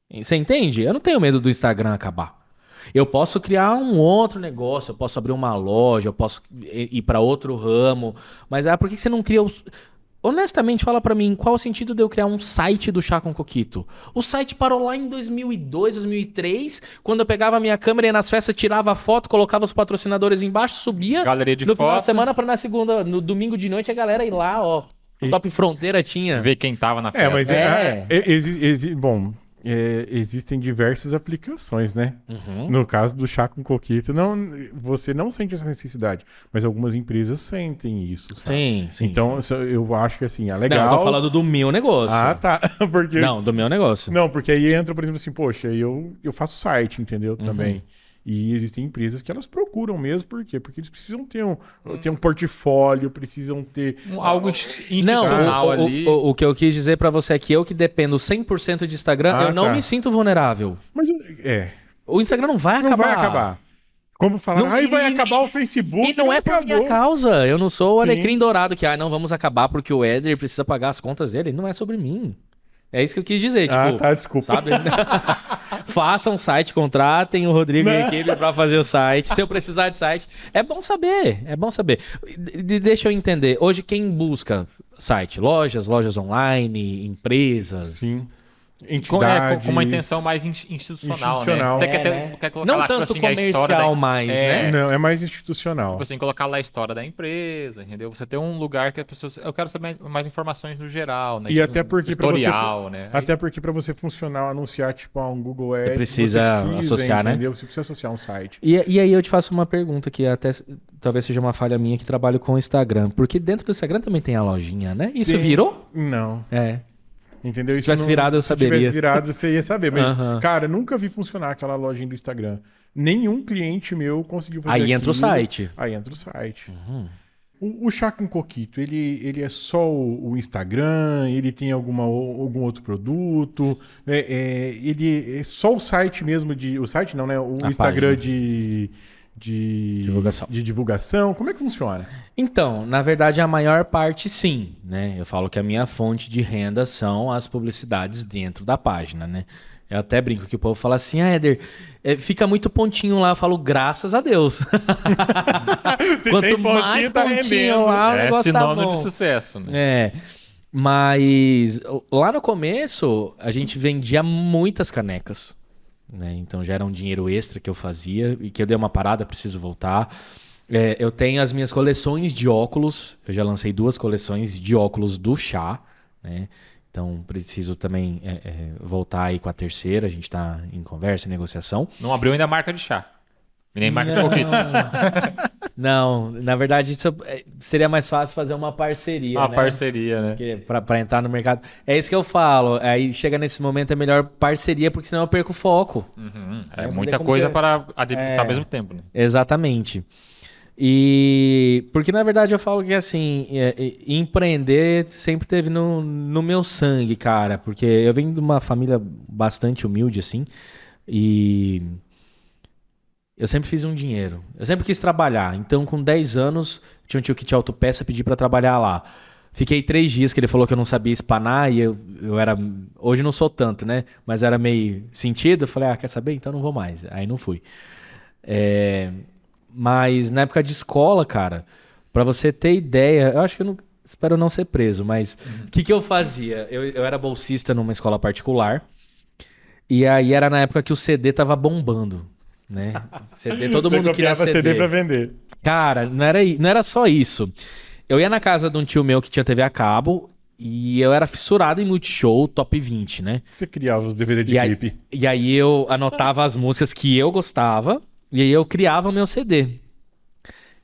Você entende? Eu não tenho medo do Instagram acabar. Eu posso criar um outro negócio, eu posso abrir uma loja, eu posso ir para outro ramo. Mas por que você não cria Honestamente, fala pra mim, qual o sentido de eu criar um site do Chá com Coquito? O site parou lá em 2002, 2003, quando eu pegava a minha câmera e ia nas festas, tirava a foto, colocava os patrocinadores embaixo, subia. Galeria de no foto. final de semana pra na segunda, no domingo de noite, a galera ir lá, ó. O Top Fronteira tinha. Ver quem tava na festa. Bom, existem diversas aplicações, né? No caso do Chá com Coquito, você não sente essa necessidade, mas algumas empresas sentem isso, sabe? Sim. Então, eu acho que assim, é legal. Não, eu tô falando do meu negócio. Ah, tá. Porque... Não, do meu negócio. Não, porque aí entra, por exemplo, assim, poxa, eu faço site, entendeu? Também. E existem empresas que elas procuram mesmo, por quê? Porque eles precisam ter um portfólio, precisam ter... algo institucional ali. O que eu quis dizer pra você é que eu que dependo 100% de Instagram, eu não me sinto vulnerável. Mas, o Instagram não vai acabar. Não vai acabar. Como falar, vai acabar o Facebook. E não é por minha causa. Eu não sou o alecrim dourado que, não vamos acabar porque o Éder precisa pagar as contas dele. Não é sobre mim. É isso que eu quis dizer. Desculpa. Sabe? Façam um site, contratem o Rodrigo e a equipe pra fazer o site. Se eu precisar de site, é bom saber. Deixa eu entender. Hoje, quem busca site? Lojas online, empresas? Sim. entidades... Com uma intenção mais institucional, né? Você quer colocar não lá, tanto tipo assim, a história comercial mais, né? Não, é mais institucional. Tipo assim, colocar lá a história da empresa, entendeu? Você tem um lugar que as pessoas... Eu quero saber mais informações no geral, né? E até porque historial, né? Até porque para você funcionar, anunciar tipo um Google Ads, precisa associar, entendeu? né? Você precisa associar um site. E aí eu te faço uma pergunta que até talvez seja uma falha minha, que trabalho com o Instagram. Porque dentro do Instagram também tem a lojinha, né? Isso virou? Não. É. Entendeu? Se tivesse virado, eu saberia. Se tivesse virado, você ia saber. Mas, Aham. cara, eu nunca vi funcionar aquela lojinha do Instagram. Nenhum cliente meu conseguiu fazer Aí entra o aquilo. site. Aí entra o site. O Chá com Coquito, ele é só o Instagram? Ele tem algum outro produto? Ele é só o site mesmo de... O site não, né? O A Instagram página. Divulgação. de divulgação. Como é que funciona? Então, na verdade, a maior parte sim, né? Eu falo que a minha fonte de renda são as publicidades dentro da página, né? Eu até brinco que o povo fala assim, Éder, fica muito pontinho lá. Eu falo, graças a Deus. Se Quanto tem mais pontinho, tá pontinho rendendo. lá, o É negócio tá sinônimo bom. de sucesso, né? É, mas lá no começo a gente vendia muitas canecas, né? Então já era um dinheiro extra que eu fazia e que eu dei uma parada, preciso voltar. Eu tenho as minhas coleções de óculos, eu já lancei 2 coleções de óculos do Chá, né? Então preciso também voltar aí com a terceira, a gente está em conversa, em negociação. Não abriu ainda a marca de chá. E nem marca de coquito. Não, na verdade isso seria mais fácil fazer uma parceria, Uma né? parceria, né? Pra entrar no mercado. É isso que eu falo. Aí chega nesse momento é melhor parceria, porque senão eu perco o foco. É Porque muita como coisa que- para administrar ao mesmo tempo, né? Exatamente. E porque na verdade eu falo que assim, empreender sempre teve no meu sangue, cara. Porque eu venho de uma família bastante humilde, assim, e eu sempre fiz um dinheiro. Eu sempre quis trabalhar. Então, com 10 anos, tinha um tio que tinha autopeça, pedi pra trabalhar lá. Fiquei 3 dias que ele falou que eu não sabia espanar e eu era... Hoje não sou tanto, né? Mas era meio sentido. Eu falei, quer saber? Então não vou mais. Aí não fui. Mas na época de escola, cara, pra você ter ideia... Eu acho que eu não... Espero não ser preso, mas... O que eu fazia? Eu era bolsista numa escola particular. E aí era na época que o CD tava bombando, né? CD, todo mundo queria CD. pra vender. Cara, não era só isso. Eu ia na casa de um tio meu que tinha TV a cabo e eu era fissurado em Multishow Top 20, né? Você criava os DVD de clipe. E aí eu anotava as músicas que eu gostava e aí eu criava o meu CD.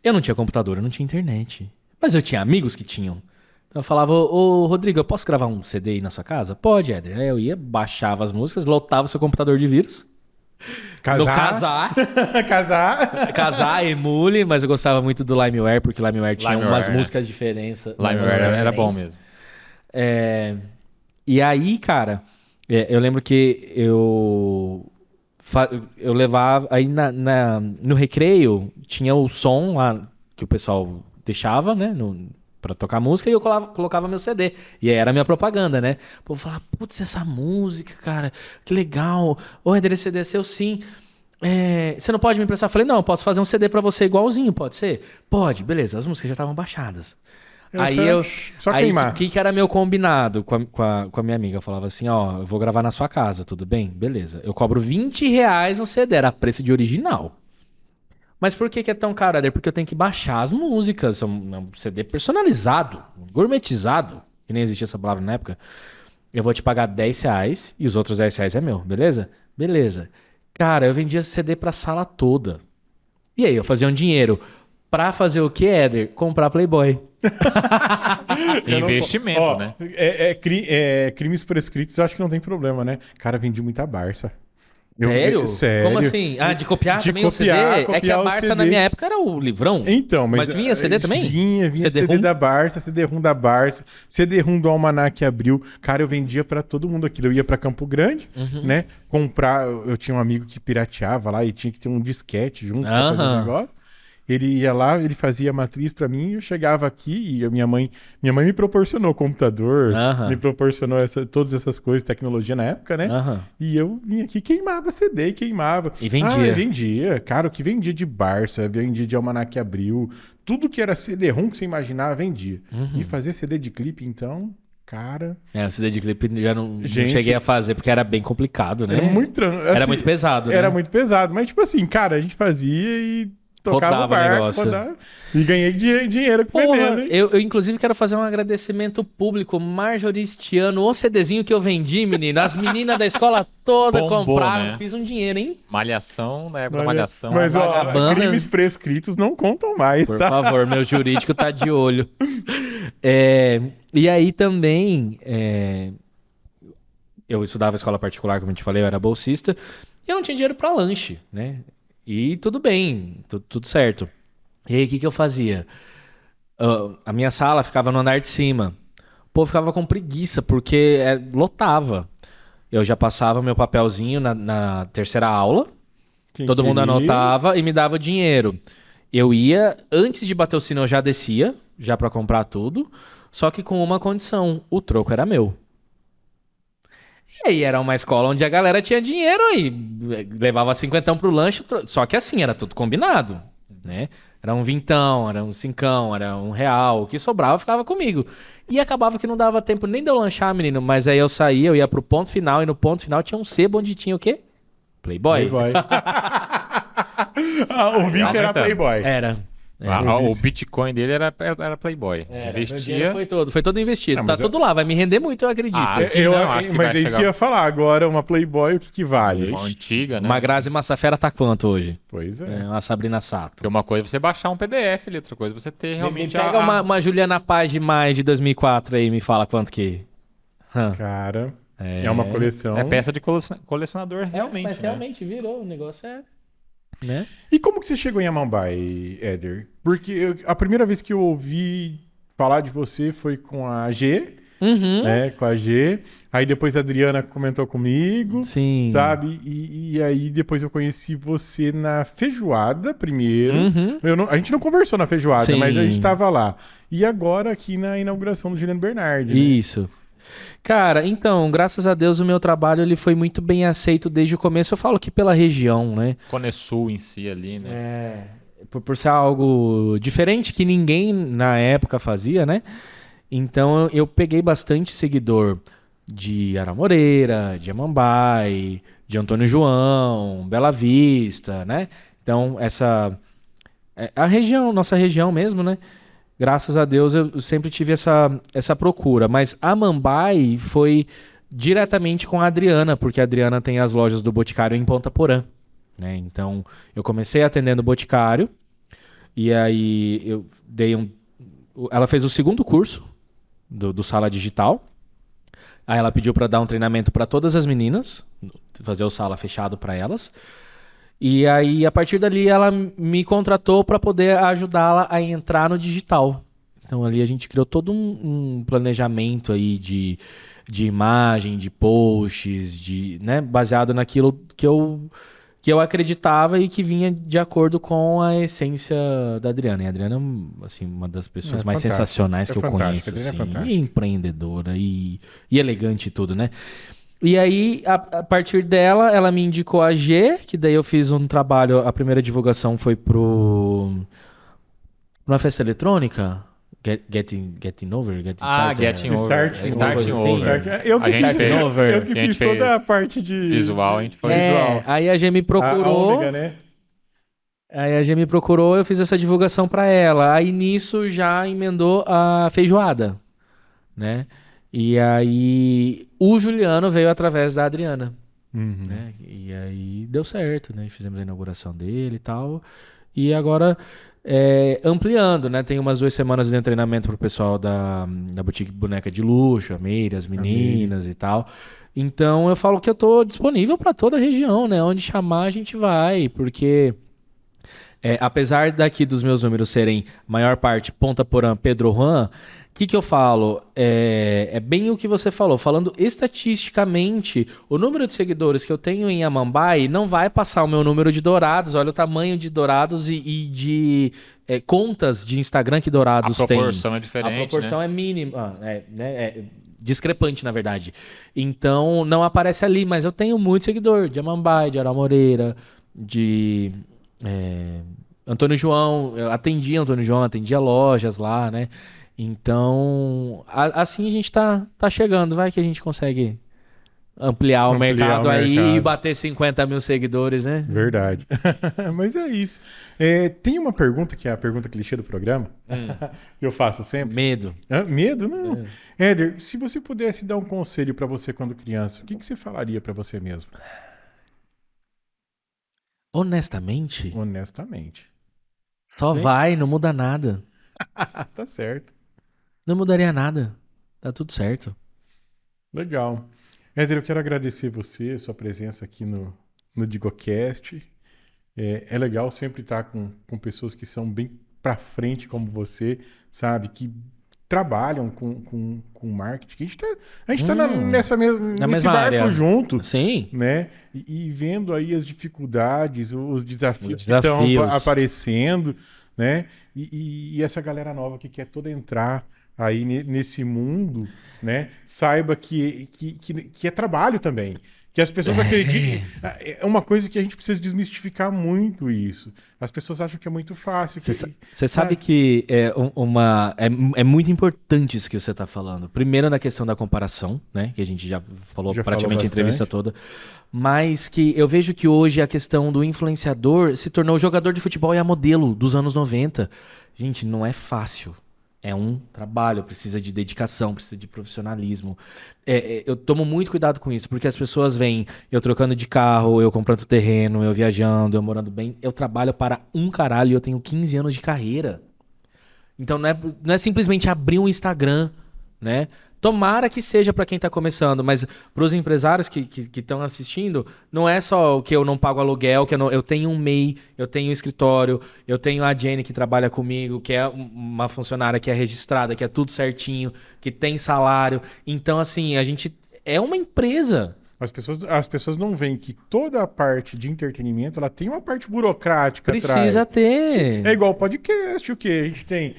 Eu não tinha computador, eu não tinha internet. Mas eu tinha amigos que tinham. Então eu falava, ô Rodrigo, eu posso gravar um CD aí na sua casa? Pode, Éder. Aí eu ia, baixava as músicas, lotava o seu computador de vírus. Casar, emule, mas eu gostava muito do LimeWare, porque o LimeWare tinha umas músicas diferentes. LimeWare era bom mesmo. E aí, cara, eu lembro que eu levava... Aí no recreio tinha o som lá que o pessoal deixava, né? Pra tocar música e eu colocava meu CD. E aí era a minha propaganda, né? O povo falava, putz, essa música, cara, que legal. Ô, Éder, esse CD é seu, sim. Você não pode me emprestar? Eu falei, não, eu posso fazer um CD pra você igualzinho, pode ser? Pode, beleza, as músicas já estavam baixadas. Só queimar. O que era meu combinado com a minha amiga? Eu falava assim, eu vou gravar na sua casa, tudo bem? Beleza. Eu cobro R$20 no CD, era preço de original. Mas por que é tão caro, Éder? Porque eu tenho que baixar as músicas. É um CD personalizado, gourmetizado, que nem existia essa palavra na época. Eu vou te pagar R$10 e os outros R$10 é meu, beleza? Beleza. Cara, eu vendia CD pra sala toda. E aí, eu fazia um dinheiro pra fazer o que, Éder? Comprar Playboy. Investimento, né? Crimes prescritos, eu acho que não tem problema, né? Cara, vendi muita Barça. Sério? Como assim? De copiar também o CD? É que a Barça na minha época era o livrão. Então, mas vinha CD também? Vinha CD da Barça, CD-ROM da Barça, CD-ROM do Almanac Abril. Cara, eu vendia pra todo mundo aquilo. Eu ia pra Campo Grande, né? Comprar. Eu tinha um amigo que pirateava lá e tinha que ter um disquete junto pra fazer esse negócio. Ele ia lá, ele fazia a matriz pra mim, eu chegava aqui e a minha mãe me proporcionou computador, me proporcionou todas essas coisas, tecnologia na época, né? E eu vinha aqui, queimava CD e queimava. E vendia. Vendia. Cara, o que vendia de Barça, vendia de Almanac Abril, tudo que era CD-ROM que você imaginava, vendia. E fazer CD de clipe, então... Cara, O CD de clipe já não Gente, cheguei a fazer, porque era bem complicado, né? era muito, Era assim, muito pesado, né? Era muito pesado, mas tipo assim, cara, a gente fazia e tocava Rodava o barco, o negócio. rodava, e ganhei dinheiro Porra, vendendo, hein? eu inclusive quero fazer um agradecimento público. Marjorie este ano, o CDzinho que eu vendi, menino. As meninas da escola toda Bombou, compraram. né? Fiz um dinheiro, hein? Malhação, na época da Olha, Malhação. mas ó, vagabanda. crimes prescritos não contam mais, Por tá? favor, meu jurídico tá de olho. E aí também, eu estudava escola particular, como eu te falei, eu era bolsista, e eu não tinha dinheiro pra lanche, né? E tudo bem, tudo certo. E aí, o que que eu fazia? A minha sala ficava no andar de cima. Pô, eu ficava com preguiça, porque lotava. Eu já passava meu papelzinho na terceira aula, Quem todo mundo queria. anotava e me dava o dinheiro. Eu ia, antes de bater o sino, eu já descia, já pra comprar tudo, só que com uma condição: o troco era meu. E aí era uma escola onde a galera tinha dinheiro e levava 50 pro lanche, só que assim, era tudo combinado, né? Era um vintão, era um cincão, era R$1, o que sobrava ficava comigo. E acabava que não dava tempo nem de eu lanchar, menino, mas aí eu saía, eu ia pro ponto final, e no ponto final tinha um sebo onde tinha o quê? Playboy. Playboy. O bicho era Playboy. Era. O Bitcoin dele era Playboy. Investia. Foi todo investido. Não, Tá mas tudo lá, vai me render muito, eu acredito. Sim, não, acho que Mas vai é isso chegar- que eu ia falar. Agora, uma Playboy, o que que vale? Uma antiga, né? Uma Grazi Massafera tá quanto hoje? Pois é. Uma Sabrina Sato. Porque uma coisa é você baixar um PDF ali, outra coisa é você ter realmente Pega uma Juliana Paz de mais de 2004 aí e me fala quanto que... Cara, é uma coleção. É peça de colecionador, realmente. Mas né? realmente virou, o negócio né? E como que você chegou em Amambai, Éder? Porque a primeira vez que eu ouvi falar de você foi com a G, Uhum. né? Com a G. Aí depois a Adriana comentou comigo, Sim. sabe? E aí depois eu conheci você na feijoada primeiro. Uhum. A gente não conversou na feijoada, Sim. mas a gente tava lá. E agora aqui na inauguração do Juliano Bernardi, né? Isso. Cara, então, graças a Deus o meu trabalho ele foi muito bem aceito desde o começo. Eu falo que pela região, né? Conesul em si ali, né? Por ser algo diferente que ninguém na época fazia, né? Então eu peguei bastante seguidor de Aramoreira, de Amambai, de Antônio João, Bela Vista, né? Então a região, nossa região mesmo, né? Graças a Deus eu sempre tive essa procura. Mas Amambai foi diretamente com a Adriana, porque a Adriana tem as lojas do Boticário em Ponta Porã, né? Então eu comecei atendendo o Boticário e aí eu dei ela fez o segundo curso do Sala Digital. Aí ela pediu para dar um treinamento para todas as meninas, fazer o sala fechado para elas. E aí, a partir dali, ela me contratou para poder ajudá-la a entrar no digital. Então, ali a gente criou todo um planejamento aí de imagem, de posts, né, baseado naquilo que eu acreditava e que vinha de acordo com a essência da Adriana. E a Adriana é assim, uma das pessoas mais fantástica. sensacionais que eu conheço. A Adriana é Assim, fantástica. e empreendedora e elegante e tudo, né? E aí, a partir dela, ela me indicou a G, que daí eu fiz um trabalho, a primeira divulgação foi uma festa eletrônica, Getting Over, Getting Started. Getting Over. Starting Over. Eu que A gente fiz, fez- eu que a gente fiz toda fez a parte de Visual, a gente foi visual. Aí a G me A procurou. Ômega, né? Aí a G me procurou, eu fiz essa divulgação pra ela. Aí nisso já emendou a feijoada, né? E aí o Juliano veio através da Adriana, né? E aí deu certo, né? Fizemos a inauguração dele e tal. E agora ampliando, né? Tem umas 2 semanas de treinamento pro pessoal da Boutique Boneca de Luxo, a Meire, as meninas e tal. Então eu falo que eu tô disponível pra toda a região, né? Onde chamar a gente vai, porque... apesar daqui dos meus números serem maior parte Ponta Porã, Pedro Juan, o que eu falo? É bem o que você falou. Falando estatisticamente, o número de seguidores que eu tenho em Amambai não vai passar o meu número de Dourados. Olha o tamanho de Dourados e de contas de Instagram que Dourados tem. A proporção é diferente, A proporção né? é mínima. Discrepante, na verdade. Então, não aparece ali, mas eu tenho muito seguidor de Amambai, de Aramoreira, de... Antônio João, eu atendia Antônio João, atendia lojas lá, né? Então, assim a gente tá chegando. Vai que a gente consegue ampliar o mercado aí e bater 50 mil seguidores, né? Verdade. Mas é isso. Tem uma pergunta, que é a pergunta clichê do programa, que eu faço sempre. Medo. Medo? Não. Éder, se você pudesse dar um conselho para você quando criança, o que você falaria para você mesmo? Honestamente? Honestamente. Só vai, não muda nada. Tá certo. Não mudaria nada. Tá tudo certo. Legal. Éder, eu quero agradecer você, sua presença aqui no DigoCast. É legal sempre estar com pessoas que são bem pra frente como você, sabe? Que trabalham com marketing. A gente tá nesse mesma barco área. junto. Sim. Né? E vendo aí as dificuldades, os desafios que estão aparecendo, né? E essa galera nova que quer toda entrar aí nesse mundo, né? Saiba que é trabalho também. Que as pessoas acreditem. É uma coisa que a gente precisa desmistificar muito isso. As pessoas acham que é muito fácil. Você sabe que é muito importante isso que você está falando. Primeiro na questão da comparação, né? Que a gente já falou praticamente a entrevista toda. Mas que eu vejo que hoje a questão do influenciador se tornou jogador de futebol e a modelo dos anos 90. Gente, não é fácil. É um trabalho, precisa de dedicação, precisa de profissionalismo. Eu tomo muito cuidado com isso, porque as pessoas veem eu trocando de carro, eu comprando terreno, eu viajando, eu morando bem. Eu trabalho para um caralho e eu tenho 15 anos de carreira. Então não é simplesmente abrir um Instagram, né? Tomara que seja para quem está começando, mas para os empresários que estão assistindo, não é só o que eu não pago aluguel, que eu tenho um MEI, eu tenho um escritório, eu tenho a Jenny que trabalha comigo, que é uma funcionária que é registrada, que é tudo certinho, que tem salário. Então, assim, a gente é uma empresa. As pessoas não veem que toda a parte de entretenimento ela tem uma parte burocrática atrás. Precisa ter. É igual podcast, o quê? A gente tem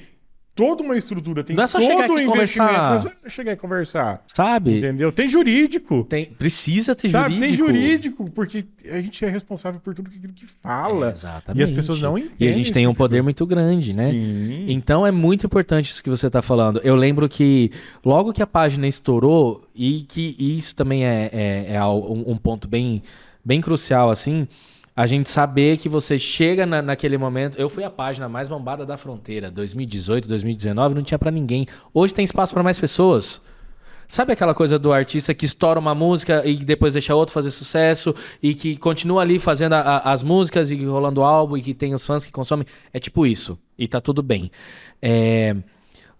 toda uma estrutura, tem não é só todo chegar aqui o investimento. Conversar. Não é só chegar e conversar. Sabe? Entendeu? Tem jurídico. Precisa ter jurídico. Tem jurídico, porque a gente é responsável por tudo aquilo que fala. Exatamente. E as pessoas não entendem. E a gente tem um poder muito grande, né? Sim. Então é muito importante isso que você está falando. Eu lembro que logo que a página estourou, e que isso também é um ponto bem, bem crucial, assim, a gente saber que você chega naquele momento. Eu fui a página mais bombada da Fronteira, 2018, 2019, não tinha pra ninguém. Hoje tem espaço pra mais pessoas. Sabe aquela coisa do artista que estoura uma música e depois deixa outro fazer sucesso e que continua ali fazendo as músicas e rolando álbum e que tem os fãs que consomem? É tipo isso. E tá tudo bem.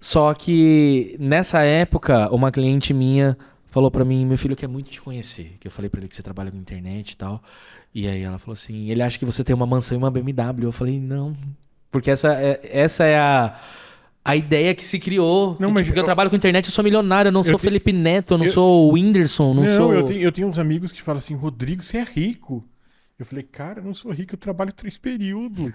Só que nessa época, uma cliente minha falou pra mim: meu filho quer muito te conhecer. Que eu falei pra ele que você trabalha com internet e tal. E aí ela falou assim: ele acha que você tem uma mansão e uma BMW. Eu falei: não. Porque essa é a ideia que se criou. Não, porque eu trabalho com internet, eu sou milionário, eu não sou Felipe Neto, eu não sou o Whindersson, não sou... Eu tenho uns amigos que falam assim: Rodrigo, você é rico. Eu falei: cara, eu não sou rico, eu trabalho 3 períodos.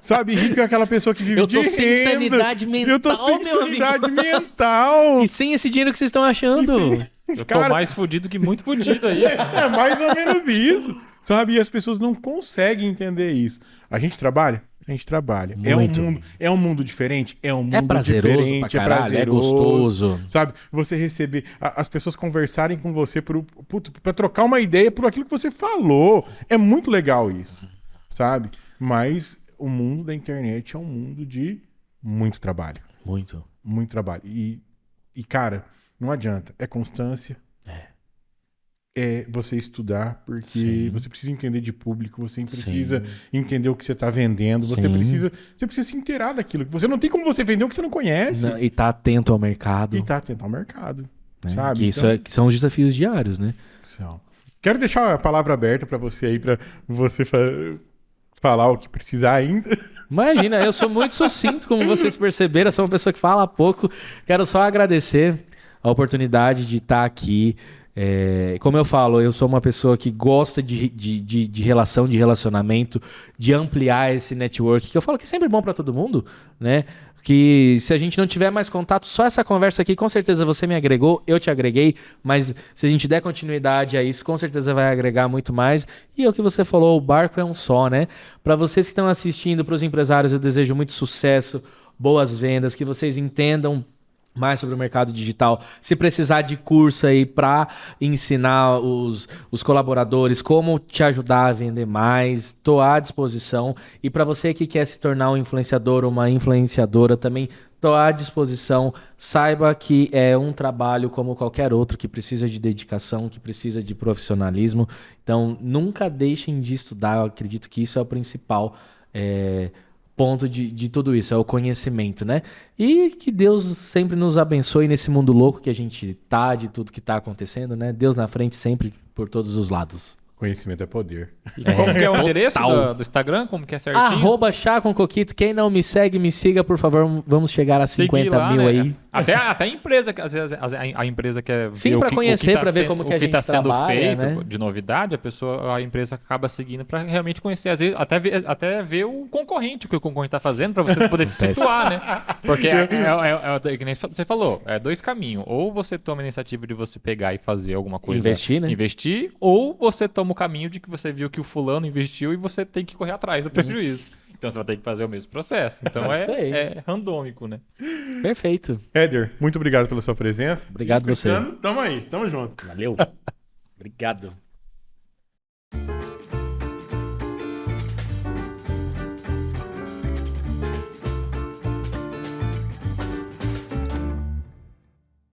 Sabe, rico é aquela pessoa que vive de renda. Eu tô sem sanidade mental, eu tô sem sanidade mental. E sem esse dinheiro que vocês estão achando. Eu tô mais fudido que muito fudido aí. É mais ou menos isso. Sabe, e as pessoas não conseguem entender isso. A gente trabalha? A gente trabalha. É um mundo diferente? É um mundo prazeroso diferente, pra caralho, é gostoso. Sabe? Você receber, as pessoas conversarem com você pra trocar uma ideia por aquilo que você falou. É muito legal isso, sabe? Mas o mundo da internet é um mundo de muito trabalho. Muito. Muito trabalho. E cara, não adianta. É constância. É você estudar, porque você precisa entender de público, você precisa entender o que você está vendendo, você precisa se inteirar daquilo. Você não tem como você vender o que você não conhece. E tá atento ao mercado. Né? Sabe? Que que são os desafios diários, né? Quero deixar a palavra aberta para você aí, para você falar o que precisar ainda. Imagina, eu sou muito sucinto, como vocês perceberam, eu sou uma pessoa que fala pouco. Quero só agradecer a oportunidade de estar aqui. Como eu falo, eu sou uma pessoa que gosta de relação, de relacionamento, de ampliar esse network, que eu falo que é sempre bom para todo mundo, né? Que se a gente não tiver mais contato, só essa conversa aqui, com certeza você me agregou, eu te agreguei, mas se a gente der continuidade a isso, com certeza vai agregar muito mais. E é o que você falou, o barco é um só, né? Para vocês que estão assistindo, para os empresários, eu desejo muito sucesso. boas vendas, que vocês entendam mais sobre o mercado digital. Se precisar de curso aí para ensinar os colaboradores como te ajudar a vender mais, estou à disposição. E para você que quer se tornar um influenciador ou uma influenciadora também, estou à disposição. Saiba que é um trabalho como qualquer outro, que precisa de dedicação, que precisa de profissionalismo. Então, nunca deixem de estudar. Eu acredito que isso é o principal ponto de tudo isso, é o conhecimento, né? E que Deus sempre nos abençoe nesse mundo louco que a gente tá, de tudo que tá acontecendo, né? Deus na frente sempre, por todos os lados. Conhecimento é poder. E como que é o endereço do Instagram? Como que é certinho? @chá com coquito. Quem não me segue, me siga, por favor. Vamos chegar a 50 lá, mil né? aí. Até a empresa, às vezes a empresa quer ver Sim, para conhecer, para ver como que a gente está sendo trabalha, feito, né? de novidade, a empresa acaba seguindo para realmente conhecer, às vezes até ver o concorrente, o que o concorrente está fazendo, para você poder se situar, né? Porque que nem você falou, é dois caminhos. Ou você toma a iniciativa de você pegar e fazer alguma coisa, Investir, né? Investir, ou você toma o caminho de que você viu que o fulano investiu e você tem que correr atrás do prejuízo. Então você vai ter que fazer o mesmo processo. Então é randômico, né? Perfeito. Éder, muito obrigado pela sua presença. Obrigado você. Tamo aí, tamo junto. Valeu. Obrigado.